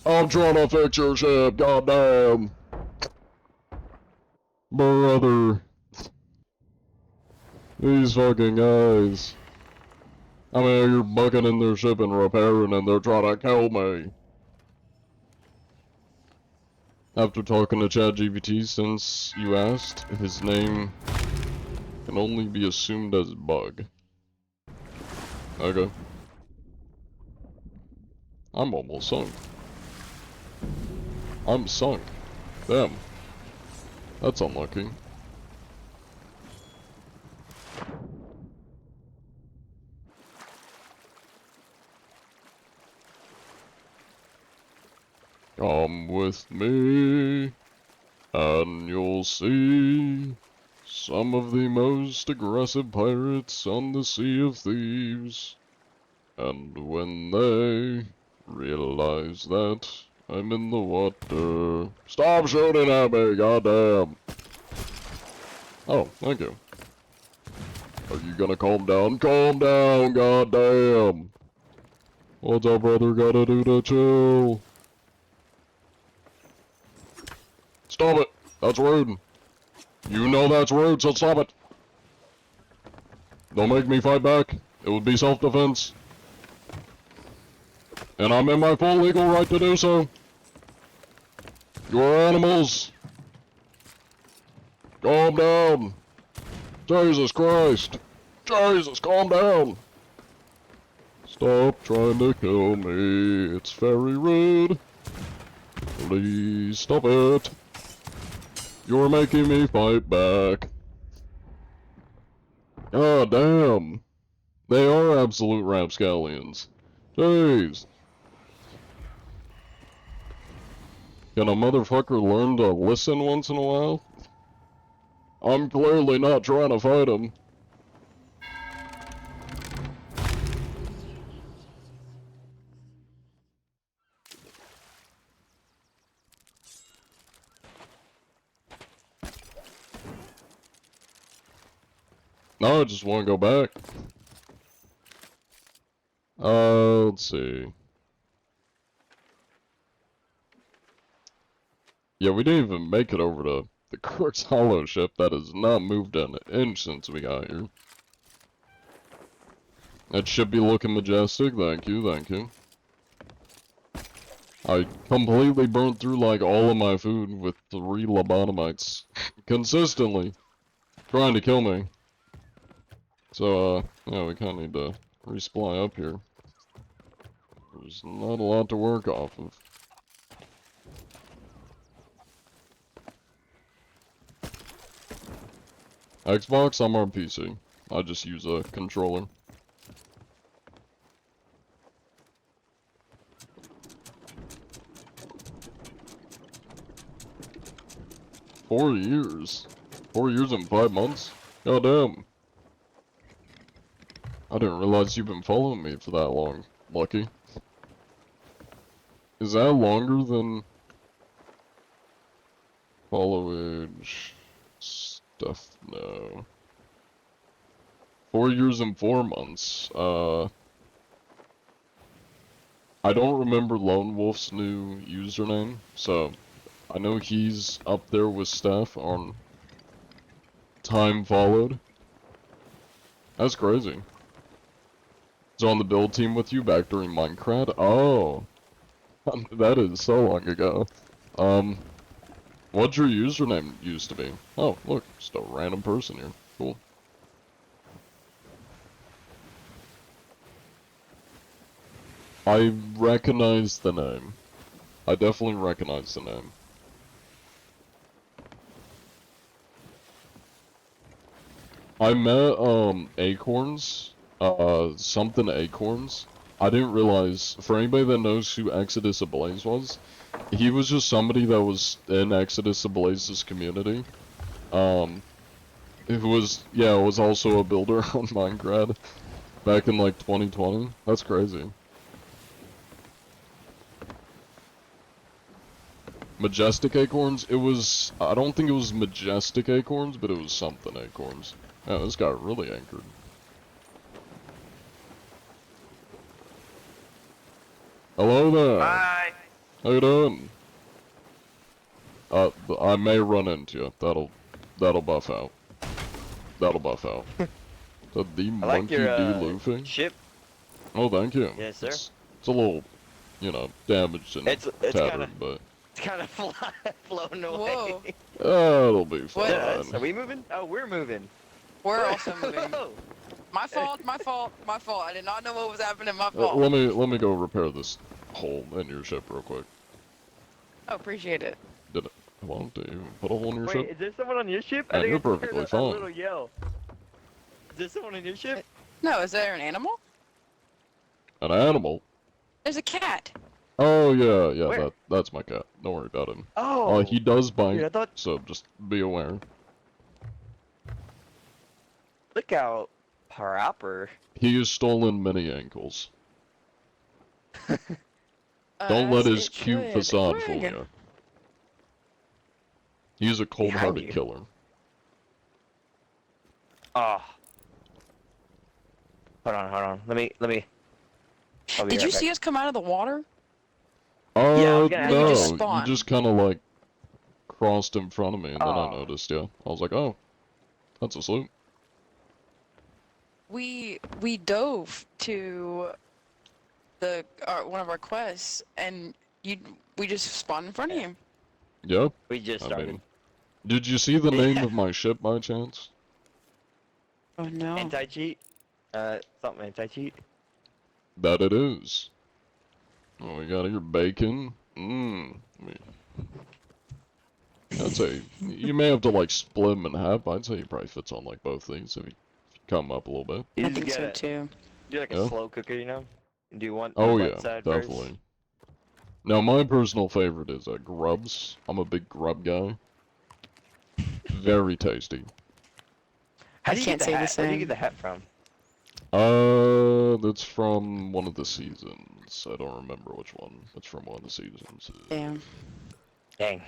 I'm trying to fix your ship, goddamn! Brother! These fucking guys. I mean, you're bucketing their ship and repairing, and they're trying to kill me. After talking to ChatGPT since you asked, his name can only be assumed as Bug. Okay. I'm almost sunk. I'm sunk. Damn. That's unlucky. Come with me, and you'll see some of the most aggressive pirates on the Sea of Thieves. And when they realize that I'm in the water... Stop shooting at me, goddamn! Oh, thank you. Are you gonna calm down? Calm down, goddamn! What's our brother gotta do to chill? Stop it! That's rude. You know that's rude, so stop it! Don't make me fight back. It would be self-defense. And I'm in my full legal right to do so. You're animals. Calm down. Jesus Christ. Jesus, calm down. Stop trying to kill me. It's very rude. Please stop it. You're making me fight back. God damn. They are absolute rapscallions. Jeez. Can a motherfucker learn to listen once in a while? I'm clearly not trying to fight him. No, I just want to go back. Let's see. Yeah, we didn't even make it over to the Crooks Hollow ship. That has not moved an inch since we got here. It should be looking majestic. Thank you, thank you. I completely burnt through like all of my food with 3 lobotomites. Consistently. Trying to kill me. So, yeah, we kinda need to resupply up here. There's not a lot to work off of. Xbox, I'm on PC. I just use a controller. Four years? 4 years and 5 months? God damn. I didn't realize you've been following me for that long, Lucky. Is that longer than followage stuff? No. 4 years and 4 months. I don't remember Lone Wolf's new username, so I know he's up there with Steph on time followed. That's crazy. He's on the build team with you back during Minecraft? Oh. That is so long ago. What'd your username used to be? Oh, look, just a random person here. Cool. I recognize the name. I definitely recognize the name. I met, Acorns. Something Acorns. I didn't realize, for anybody that knows who Exodus Ablaze was, he was just somebody that was in Exodus Ablaze's community. It was, yeah, was also a builder on Minecraft back in like 2020. That's crazy. Majestic Acorns? It was, I don't think it was Majestic Acorns, but it was something Acorns. Yeah, this guy really anchored. Hello there. Hi. How you doing? I may run into you. That'll buff out. That'll buff out. Is that the I like Monkey your D. Luffy? ship. Oh, thank you. Yes, sir. It's a little, you know, damaged and It's tattered, kinda- but It's kind of flown away. Whoa. it'll be fine. Yeah, are we moving? Oh, we're moving. We're also moving. Whoa. My fault, my fault, my fault. I did not know what was happening, my Uh, fault. let me go repair this hole in your ship real quick. Oh, appreciate it. Did it? Well, do you put a hole in your Wait, ship? is there someone on your ship? Man, I think you're I just heard perfectly a fine. little yell. Is there someone on your ship? No, is there an animal? An animal? There's a cat. Oh yeah, yeah. Where? That's my cat. Don't worry about him. Oh. He does bite, Dude, I thought. so just be aware. Look how proper. He has stolen many ankles. Don't let As his it cute should. facade Where are fool you? you. He's a cold-hearted you. killer. Oh. Hold on. Let me. I'll be Did right you back. see us come out of the water? Yeah, I was gonna ask No, you just you spawned. just kind of like crossed in front of me, and then I Oh. noticed. Yeah, I was like, oh, that's a sloop. We dove to the one of our quests, and we just spawned in front of you. Yep. We just I started. mean, did you see the name Yeah. of my ship by chance? Oh no. Anti-cheat? Something anti-cheat? That it is. Oh, we got here bacon. Mmm. I'd say you may have to like split them in half. I'd say he probably fits on like both these if you come up a little bit. You I just think so gotta too. do like a Yeah. slow cooker, you know? Do one Oh one yeah, side definitely. first. Now my personal favorite is grubs. I'm a big grub guy. Very tasty. How I do you can't get the say the hat? Where do you same. get the hat from? That's from one of the seasons. I don't remember which one. It's from one of the seasons. Damn. Dang.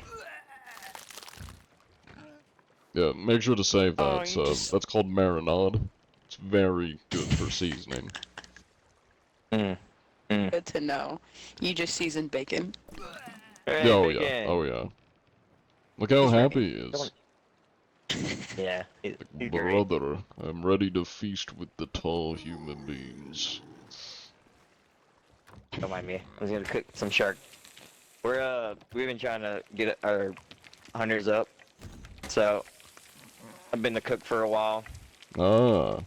Yeah, make sure to save that. Oh, you just- That's called marinade. It's very good for seasoning. Good to know. You just seasoned bacon. Hey, Oh bacon. yeah, oh yeah. Look how He's happy he ready. is. Yeah, he's great. Brother, I'm ready to feast with the tall human beings. Don't mind me. I was gonna cook some shark. We've been trying to get our hunters up, so I've been the cook for a while. Ah.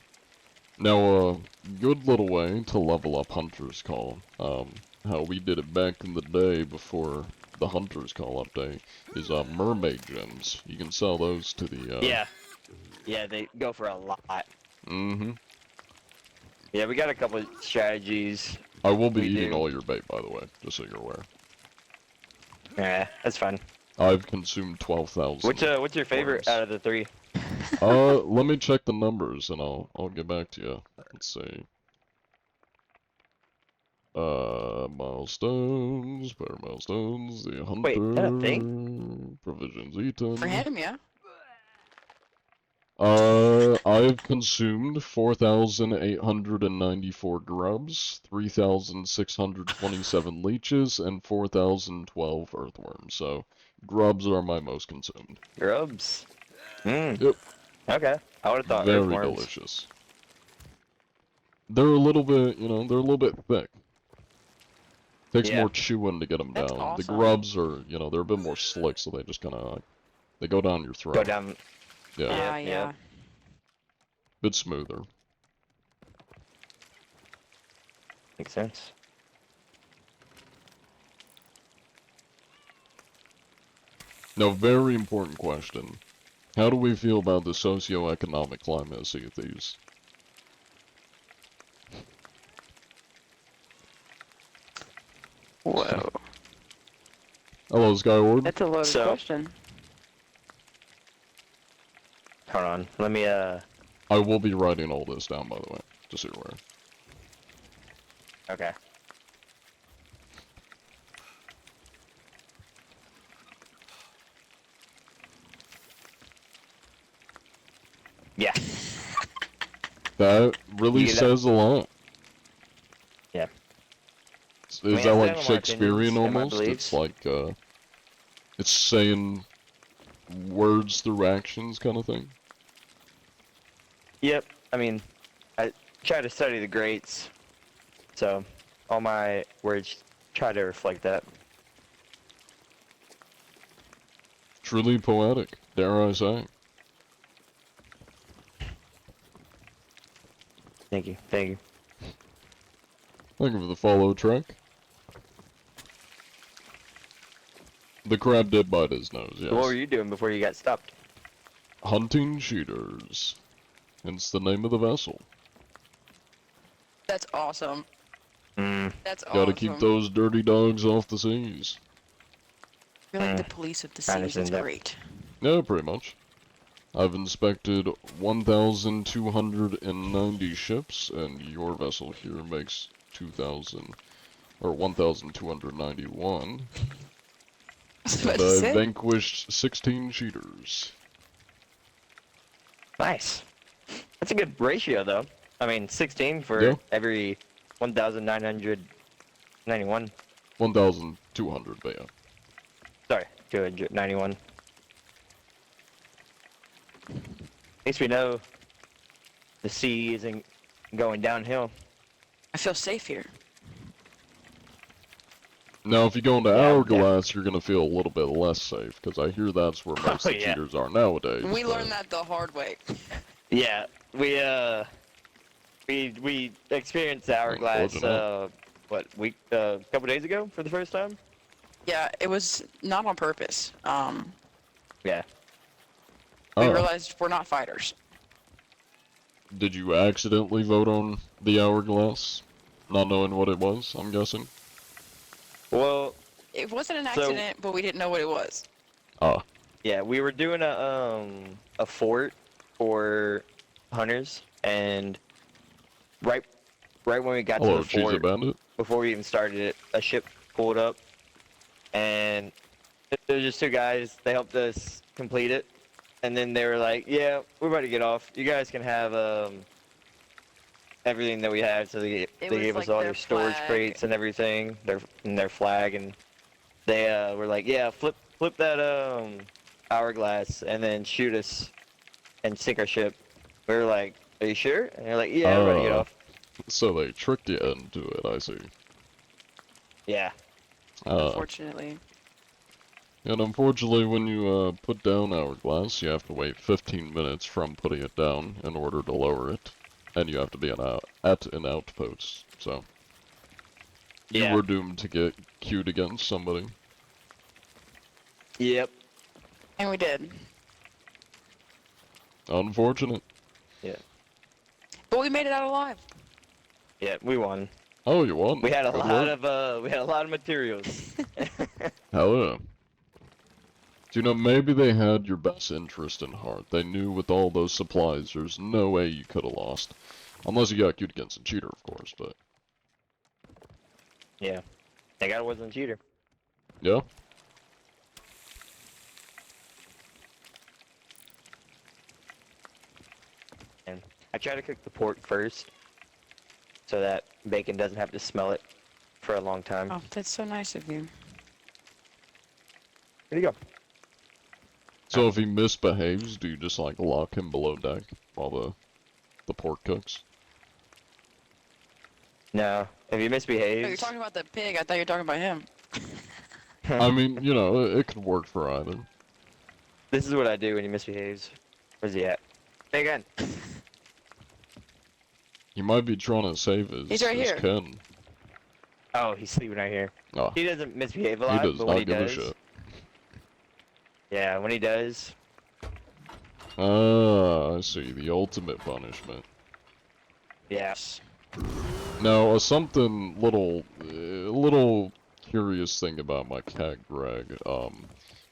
Now, good little way to level up Hunter's Call. How we did it back in the day before the Hunter's Call update is, mermaid gems. You can sell those to the, Yeah, they go for a lot. Mm-hmm. Yeah, we got a couple strategies. I will be We eating do. all your bait, by the way, just so you're aware. Yeah, that's fun. I've consumed 12,000. What's your favorite worms. out of the three? Let me check the numbers and I'll get back to you. Let's see. Milestones, player milestones, the hunter, Wait, is that a thing? provisions eaten. For him, yeah. I've consumed 4,894 grubs, 3,627 leeches, and 4,012 earthworms. So, grubs are my most consumed. Grubs. Mmm. Yep. Okay. I would have thought Very earthworms. delicious. They're a little bit, they're a little bit thick. Takes Yeah. more chewing to get them That's down. The awesome. grubs are, they're a bit more slick, so they just kind of, they go down your throat. Go down. Yeah, Yeah. Yeah. bit smoother. Makes sense. Now, very important question. How do we feel about the socio-economic climate of Sea of Thieves? Whoa. Hello, Skyward. That's a loaded So- question. Hold on. Let me I will be writing all this down, by the way, just so you're aware. Okay. Yeah. That really You get that? says a lot. Yeah. Is mean, that I like stand on my Shakespearean opinions and my almost? beliefs. It's like, it's saying words through actions kind of thing? Yep. I mean, I try to study the greats, so all my words try to reflect that. Truly poetic, dare I say. Thank you. Thank you. Thank you for the follow, Trek. The crab did bite his nose, yes. So what were you doing before you got stopped? Hunting cheaters. Hence the name of the vessel. That's awesome. That's Gotta awesome. keep those dirty dogs off the seas. You're like the police of the I seas. understand It's that. great. Yeah, pretty much. I've inspected 1,290 ships, and your vessel here makes 2,000 or 1,291. I was about And to I say. vanquished 16 cheaters. Nice. That's a good ratio, though. I mean, 16 for Yeah. every 1,991. 1,200, but yeah. Sorry, 291. At least we know the sea isn't going downhill. I feel safe here. Now, if you go into Yeah, Hourglass, you're gonna feel a little bit less safe, because I hear that's where most Oh, of the yeah. cheaters are nowadays. We but- learned that the hard way. Yeah, we experienced the Hourglass, Unfortunate. couple days ago for the first time? Yeah, it was not on purpose. Yeah. We Oh, realized we're not fighters. did you accidentally vote on the Hourglass? Not knowing what it was, I'm guessing? Well, It wasn't an So- accident, but we didn't know what it was. Ah, yeah, we were doing a fort for hunters, and right when we got hello, to the Cheese fort, Bandit. before we even started it, a ship pulled up, and there was just two guys. They helped us complete it, and then they were like, "Yeah, we're about to get off. You guys can have everything that we have." So they It gave was us like all their their storage flag. crates and everything, their flag, and they were like, "Yeah, flip that hourglass, and then shoot us and sink our ship." We were like, "Are you sure?" And they're like, "Yeah, we're about to get Oh. off." So they tricked you into it, I see. Yeah. Unfortunately. And unfortunately, when you put down Hourglass, you have to wait 15 minutes from putting it down in order to lower it. And you have to be at an outpost, so... You Yeah. were doomed to get queued against somebody. Yep. And we did. Unfortunate. But we made it out alive. Yeah, we won. Oh, you won. We had a Good lot work. of materials. Hell yeah. Do you know, maybe they had your best interest in heart. They knew with all those supplies, there's no way you could have lost. Unless you got queued against a cheater, of course, but... Yeah. That guy wasn't a cheater. Yeah? And I try to cook the pork first, so that bacon doesn't have to smell it for a long time. Oh, that's so nice of you. Here you go. So if he misbehaves, do you just, like, lock him below deck while the pork cooks? No, if he Oh, misbehaves, you're talking about the pig. I thought you were talking about him. I mean, you know, it could work for either. this is what I do when he misbehaves. Where's he at? Bacon. He might be trying to save He's right his here. kin. Oh, he's sleeping right here. Oh, He doesn't misbehave a he lot, does but when not he give does, a shit. yeah, when he does, Ah, I see. The ultimate punishment. yeah. Now, something little curious thing about my cat Greg.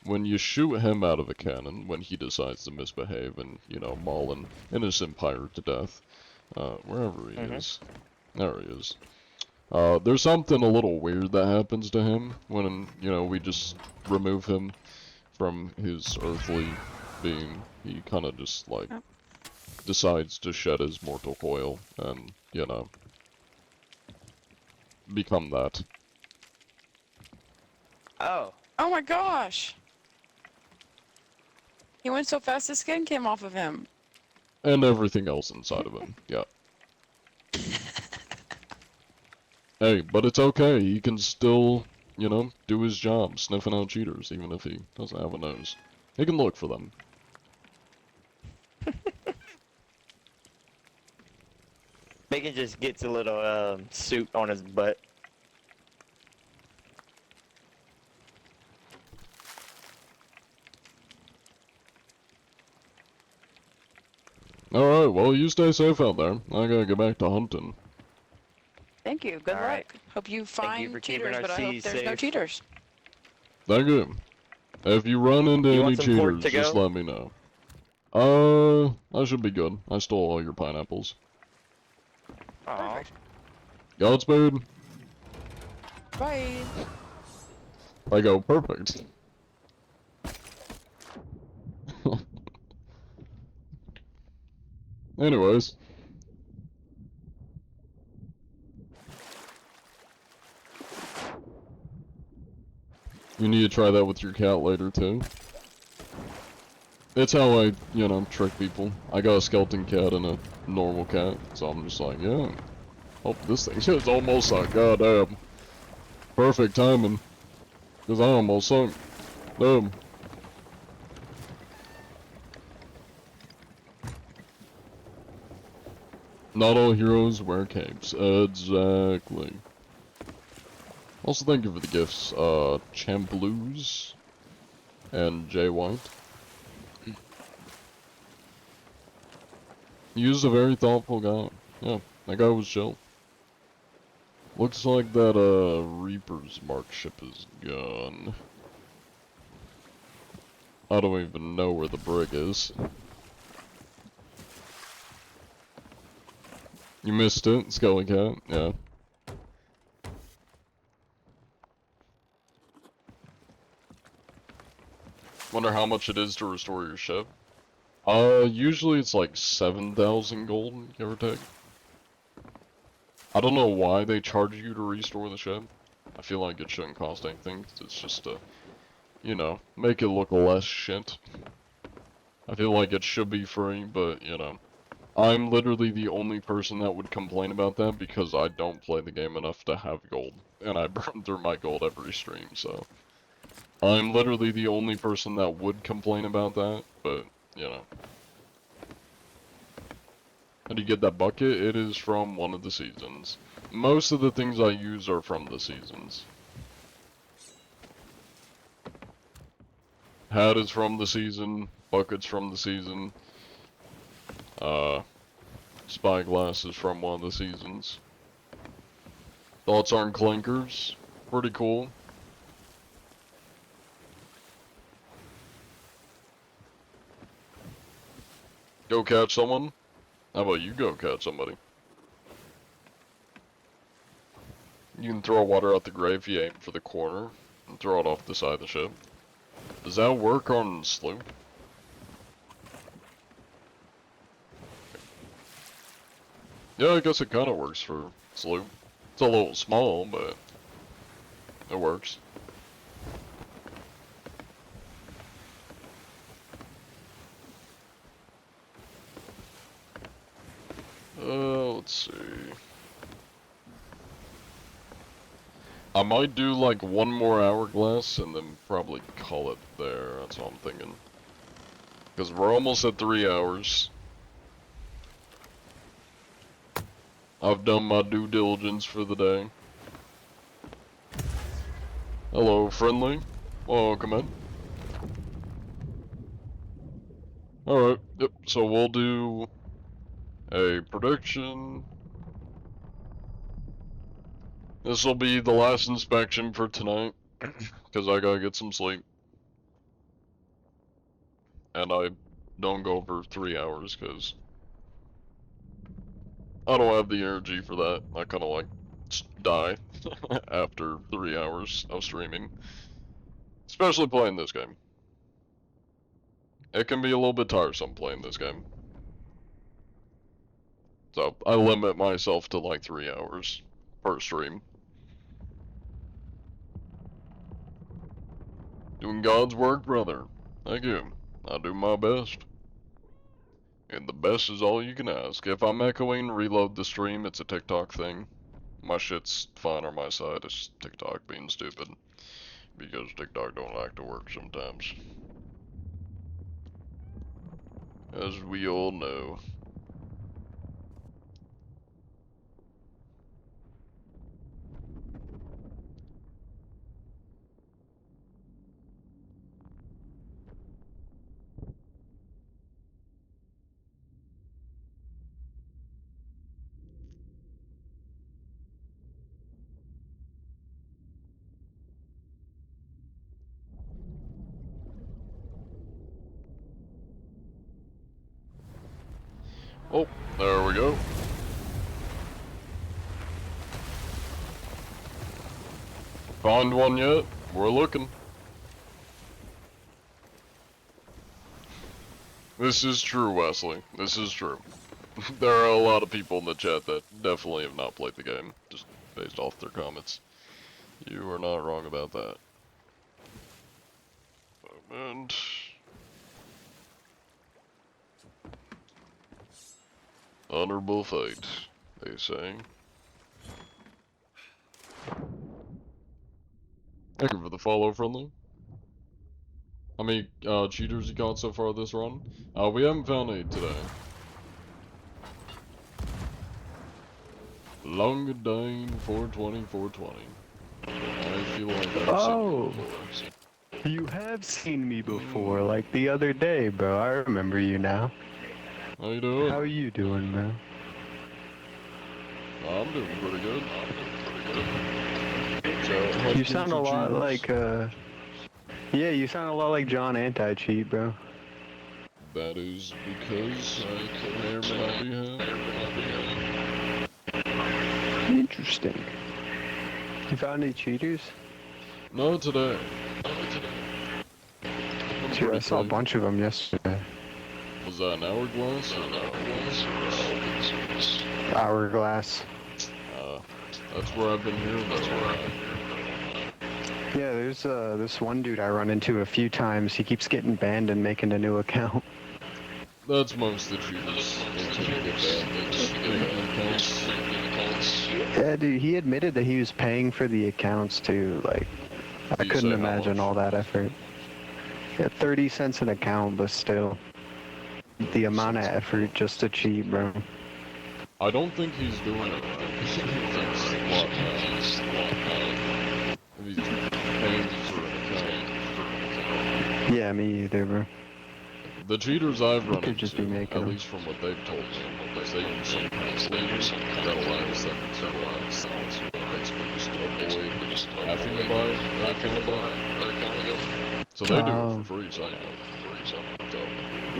When you shoot him out of a cannon, when he decides to misbehave and, you know, maul an innocent pirate to death, wherever he is, there he is. There's something a little weird that happens to him when, you know, we just remove him from his earthly being. He kind of just, like, decides to shed his mortal coil and, you know, become that. Oh, Oh my gosh! He went so fast the skin came off of him. And everything else inside of him, yeah. Hey, but it's okay, he can still, you know, do his job, sniffing out cheaters, even if he doesn't have a nose. He can look for them. Bacon just gets a little suit on his butt. Alright, well, you stay safe out there. I gotta get back to hunting. Thank you. Good All luck. right. Hope you Thank you find for keeping cheaters, our but I hope seas there's no safe. cheaters. Thank you. If you run into You any want some pork cheaters, to just go? let me know. I should be good. I stole all your pineapples. Aw. Perfect. Godspeed. Bye. I go, perfect. Anyways. You need to try that with your cat later, too. It's how I, trick people. I got a skeleton cat and a normal cat, so I'm just like, yeah. Oh, this thing is almost like, goddamn. Perfect timing. Because I almost sunk. Damn. Not all heroes wear capes. Exactly. Also, thank you for the gifts, Champ Blues and Jay White. He was a very thoughtful guy. Yeah, that guy was chill. Looks like that, Reaper's Mark ship is gone. I don't even know where the brig is. You missed it, Skelly Cat, yeah. Wonder how much it is to restore your ship. Usually it's like 7,000 gold, give or take. I don't know why they charge you to restore the ship. I feel like it shouldn't cost anything. It's just to, make it look less shit. I feel like it should be free, but, I'm literally the only person that would complain about that because I don't play the game enough to have gold. And I burn through my gold every stream, so. I'm literally the only person that would complain about that, but, How do you get that bucket? It is from one of the seasons. Most of the things I use are from the seasons. Hat is from the season, bucket's from the season. Spyglass is from one of the seasons. Thoughts on Clankers? Pretty cool. Go catch someone? How about you go catch somebody? You can throw water out the grave if you aim for the corner and throw it off the side of the ship. Does that work on sloop? Yeah, I guess it kind of works for sloop. It's a little small, but it works. Let's see. I might do like one more hourglass and then probably call it there. That's what I'm thinking. Because we're almost at 3 hours. I've done my due diligence for the day. Hello, friendly. Welcome in. Alright, yep, so we'll do a prediction. This will be the last inspection for tonight, because I gotta get some sleep. And I don't go over 3 hours, because I don't have the energy for that. I kinda like die after 3 hours of streaming. Especially playing this game. It can be a little bit tiresome playing this game. So, I limit myself to like 3 hours per stream. Doing God's work, brother. Thank you. I do my best. And the best is all you can ask. If I'm echoing, reload the stream. It's a TikTok thing. My shit's fine on my side. It's TikTok being stupid. Because TikTok don't like to work sometimes. As we all know. Oh, there we go. Find one yet? We're looking. This is true, Wesley. This is true. There are a lot of people in the chat that definitely have not played the game, just based off their comments. You are not wrong about that. And honorable fight, they say. Thank you for the follow, friendly. How many cheaters you got so far this run? We haven't found any today. Longadine 420 420. I feel like I've Oh. seen you before. You have seen me before, like the other day, bro. I remember you now. How you doing? How are you doing, man? I'm doing pretty good. So, how's You things sound a with lot cheaters? like, yeah, you sound a lot like John Anti-Cheat, bro. That is because I may or may not be him. Interesting. You found any cheaters? No, today. Dude, I saw a bunch of them yesterday. Was that an hourglass or Hourglass. that's where I've been hearing that. Yeah, there's this one dude I run into a few times. He keeps getting banned and making a new account. That's most of the cheaters. They tend to get banned. It's fake accounts. Yeah, dude, he admitted that he was paying for the accounts too. Like, I You couldn't say how imagine much? all that effort. Yeah, 30 cents an account, but still. The amount of effort just to cheat, bro. I don't think he's doing it right. If he's paying for an account. Yeah, me either, bro. The cheaters I've run Could just be into, making at them. least from what they've told me, is they use some kind of sleeves that allows them to basically just avoid having to buy that kind of buy. So they do it for free somehow.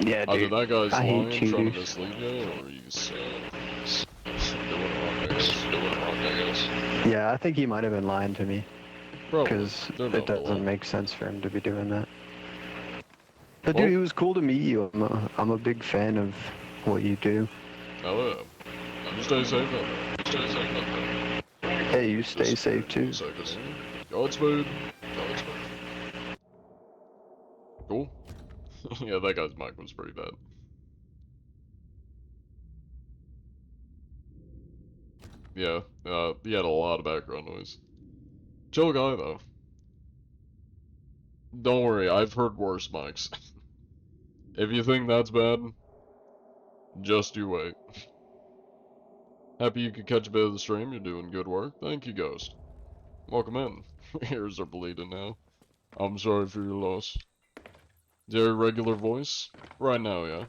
Yeah, Either dude. that guy's I hate lying, trying to cheaters. mislead you, or he's doing it wrong, I guess. Yeah, I think he might have been lying to me. Probably. Because They're it not doesn't lying. make sense for him to be doing that. But Well- dude, it was cool to meet you. I'm a big fan of what you do. Oh yeah. You stay safe out there. Hey, you stay Just safe too. a second here. Godspeed. Cool. Yeah, that guy's mic was pretty bad. Yeah, he had a lot of background noise. Chill guy though. Don't worry, I've heard worse mics. If you think that's bad, just you wait. Happy you could catch a bit of the stream, you're doing good work. Thank you, Ghost. Welcome in. Ears are bleeding now. I'm sorry for your loss. Is there a regular voice? Right now, yeah.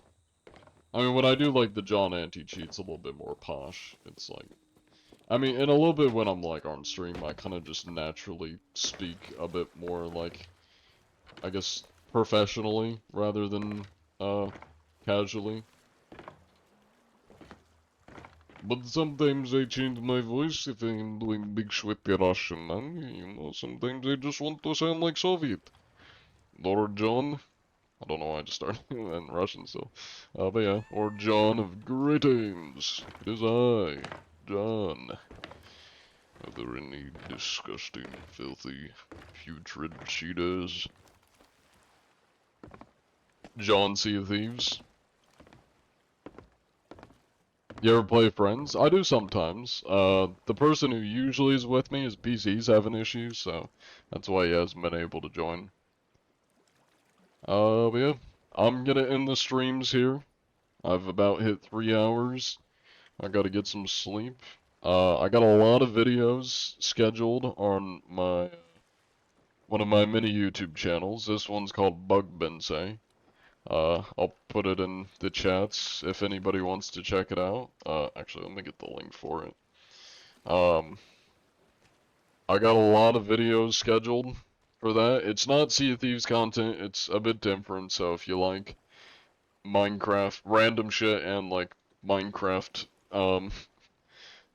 I mean, when I do like the John Anti-Cheat's a little bit more posh. It's like, I mean, and a little bit when I'm like on stream, I kind of just naturally speak a bit more like, I guess, professionally rather than casually. But sometimes I change my voice if I'm doing big sweaty Russian, and you know, sometimes I just want to sound like Soviet. Or John. I don't know why I just started in Russian still. But yeah, or John of Greetings. It is I, John. Are there any disgusting, filthy, putrid cheaters? John Sea of Thieves. You ever play Friends? I do sometimes. The person who usually is with me is PC's having issues, so that's why he hasn't been able to join. But yeah, I'm gonna end the streams here. I've about hit 3 hours. I gotta get some sleep. I got a lot of videos scheduled on my one of my mini YouTube channels. This one's called Bug Bensei. I'll put it in the chats if anybody wants to check it out. Actually, let me get the link for it. I got a lot of videos scheduled for that. It's not Sea of Thieves content, it's a bit different, so if you like Minecraft, random shit, and like Minecraft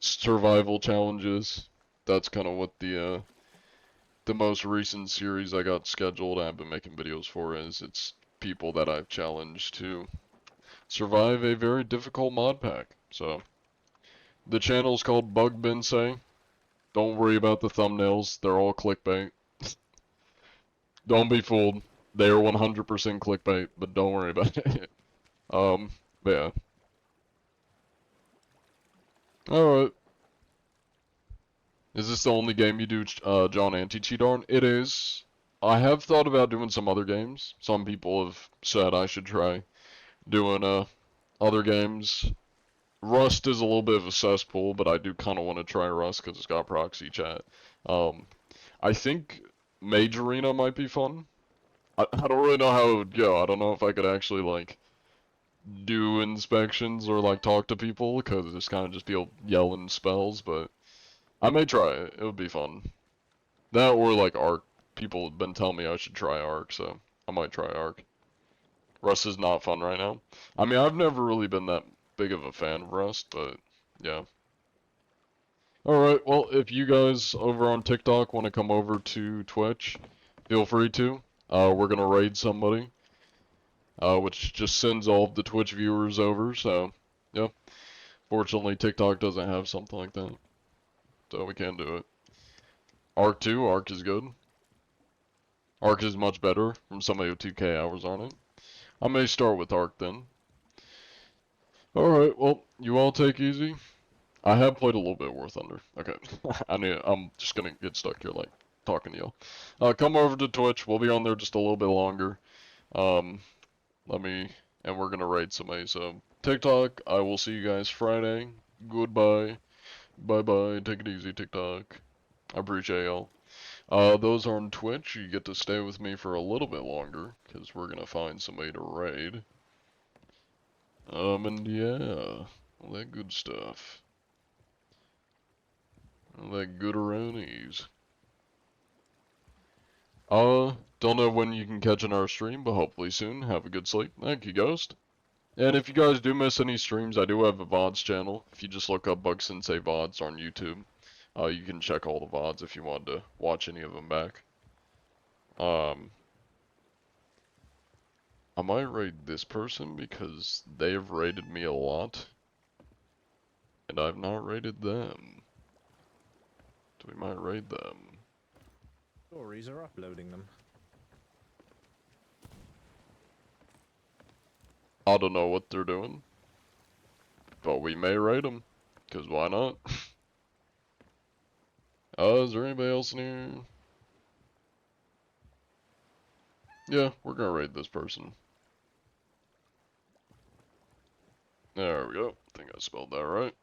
survival challenges. That's kind of what the most recent series I got scheduled. I've been making videos for is it's people that I've challenged to survive a very difficult mod pack. So the channel's called Bug Bensei. Don't worry about the thumbnails. They're all clickbait. Don't be fooled. They are 100% clickbait, but don't worry about it. But yeah. Alright. Is this the only game you do, John Anti-Cheat on? It is. I have thought about doing some other games. Some people have said I should try doing, other games. Rust is a little bit of a cesspool, but I do kind of want to try Rust because it's got proxy chat. I think Mage Arena might be fun. I don't really know how it would go. I don't know if I could actually, like, do inspections or, like, talk to people, because it's kind of just be yelling spells, but I may try it. It would be fun. That or, like, Ark. People have been telling me I should try Ark, so I might try Ark. Rust is not fun right now. I mean, I've never really been that big of a fan of Rust, but yeah. Alright, well, if you guys over on TikTok want to come over to Twitch, feel free to. We're gonna raid somebody, which just sends all of the Twitch viewers over, so, yeah. Fortunately, TikTok doesn't have something like that, so we can't do it. Ark 2, Ark is good. Ark is much better from somebody with 2K hours on it. I may start with Ark then. Alright, well, you all take easy. I have played a little bit of War Thunder. Okay. I'm just gonna get stuck here, like, talking to y'all. Come over to Twitch. We'll be on there just a little bit longer. And we're gonna raid somebody. So, TikTok, I will see you guys Friday. Goodbye. Bye-bye. Take it easy, TikTok. I appreciate y'all. Those on Twitch, you get to stay with me for a little bit longer, because we're gonna find somebody to raid. And yeah, all that good stuff. All that gooderonies. Don't know when you can catch another stream, but hopefully soon. Have a good sleep. Thank you, Ghost. And if you guys do miss any streams, I do have a VODs channel. If you just look up Bug Sensei VODs on YouTube, you can check all the VODs if you want to watch any of them back. I might raid this person because they have raided me a lot. And I've not raided them. So we might raid them. Stories are uploading them. I don't know what they're doing. But we may raid them. Because why not? Is there anybody else in here? Yeah, we're gonna raid this person. There we go. I think I spelled that right.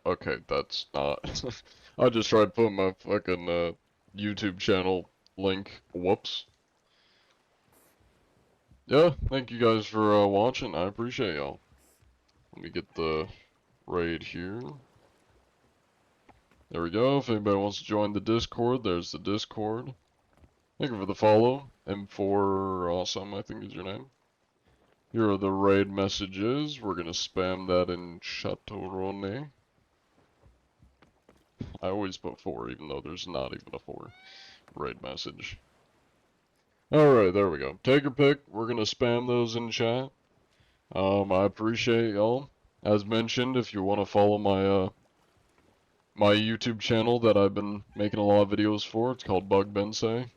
Okay, that's not. I just tried putting my fucking YouTube channel link. Whoops. Yeah, thank you guys for watching. I appreciate y'all. Let me get the raid here. There we go. If anybody wants to join the Discord, there's the Discord. Thank you for the follow. M4 Awesome, I think is your name. Here are the raid messages. We're gonna spam that in Chateauroune. I always put 4, even though there's not even a 4 raid message. Alright, there we go. Take your pick. We're gonna spam those in chat. I appreciate y'all. As mentioned, if you want to follow my my YouTube channel that I've been making a lot of videos for, it's called Bug Bensei.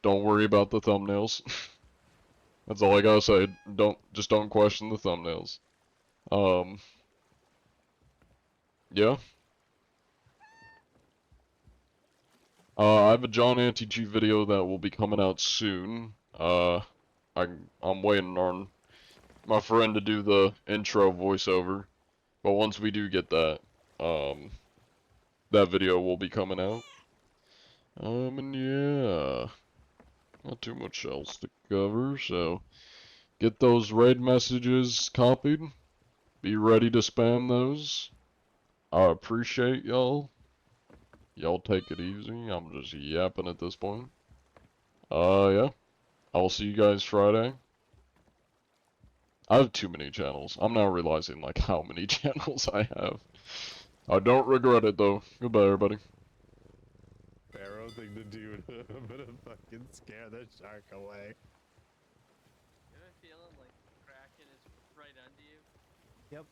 Don't worry about the thumbnails. That's all I gotta say. Just don't question the thumbnails. Yeah. I have a John Anti-Cheat video that will be coming out soon. I'm waiting on my friend to do the intro voiceover. But once we do get that, that video will be coming out. And yeah, not too much else to cover, so get those raid messages copied. Be ready to spam those. I appreciate y'all. Y'all take it easy. I'm just yapping at this point. Yeah. I'll see you guys Friday. I have too many channels. I'm now realizing like how many channels I have. I don't regret it though. Goodbye, everybody. Pharaoh thing to do. I'm gonna fucking scare the shark away. You have a feeling like Kraken is right under you? Yep.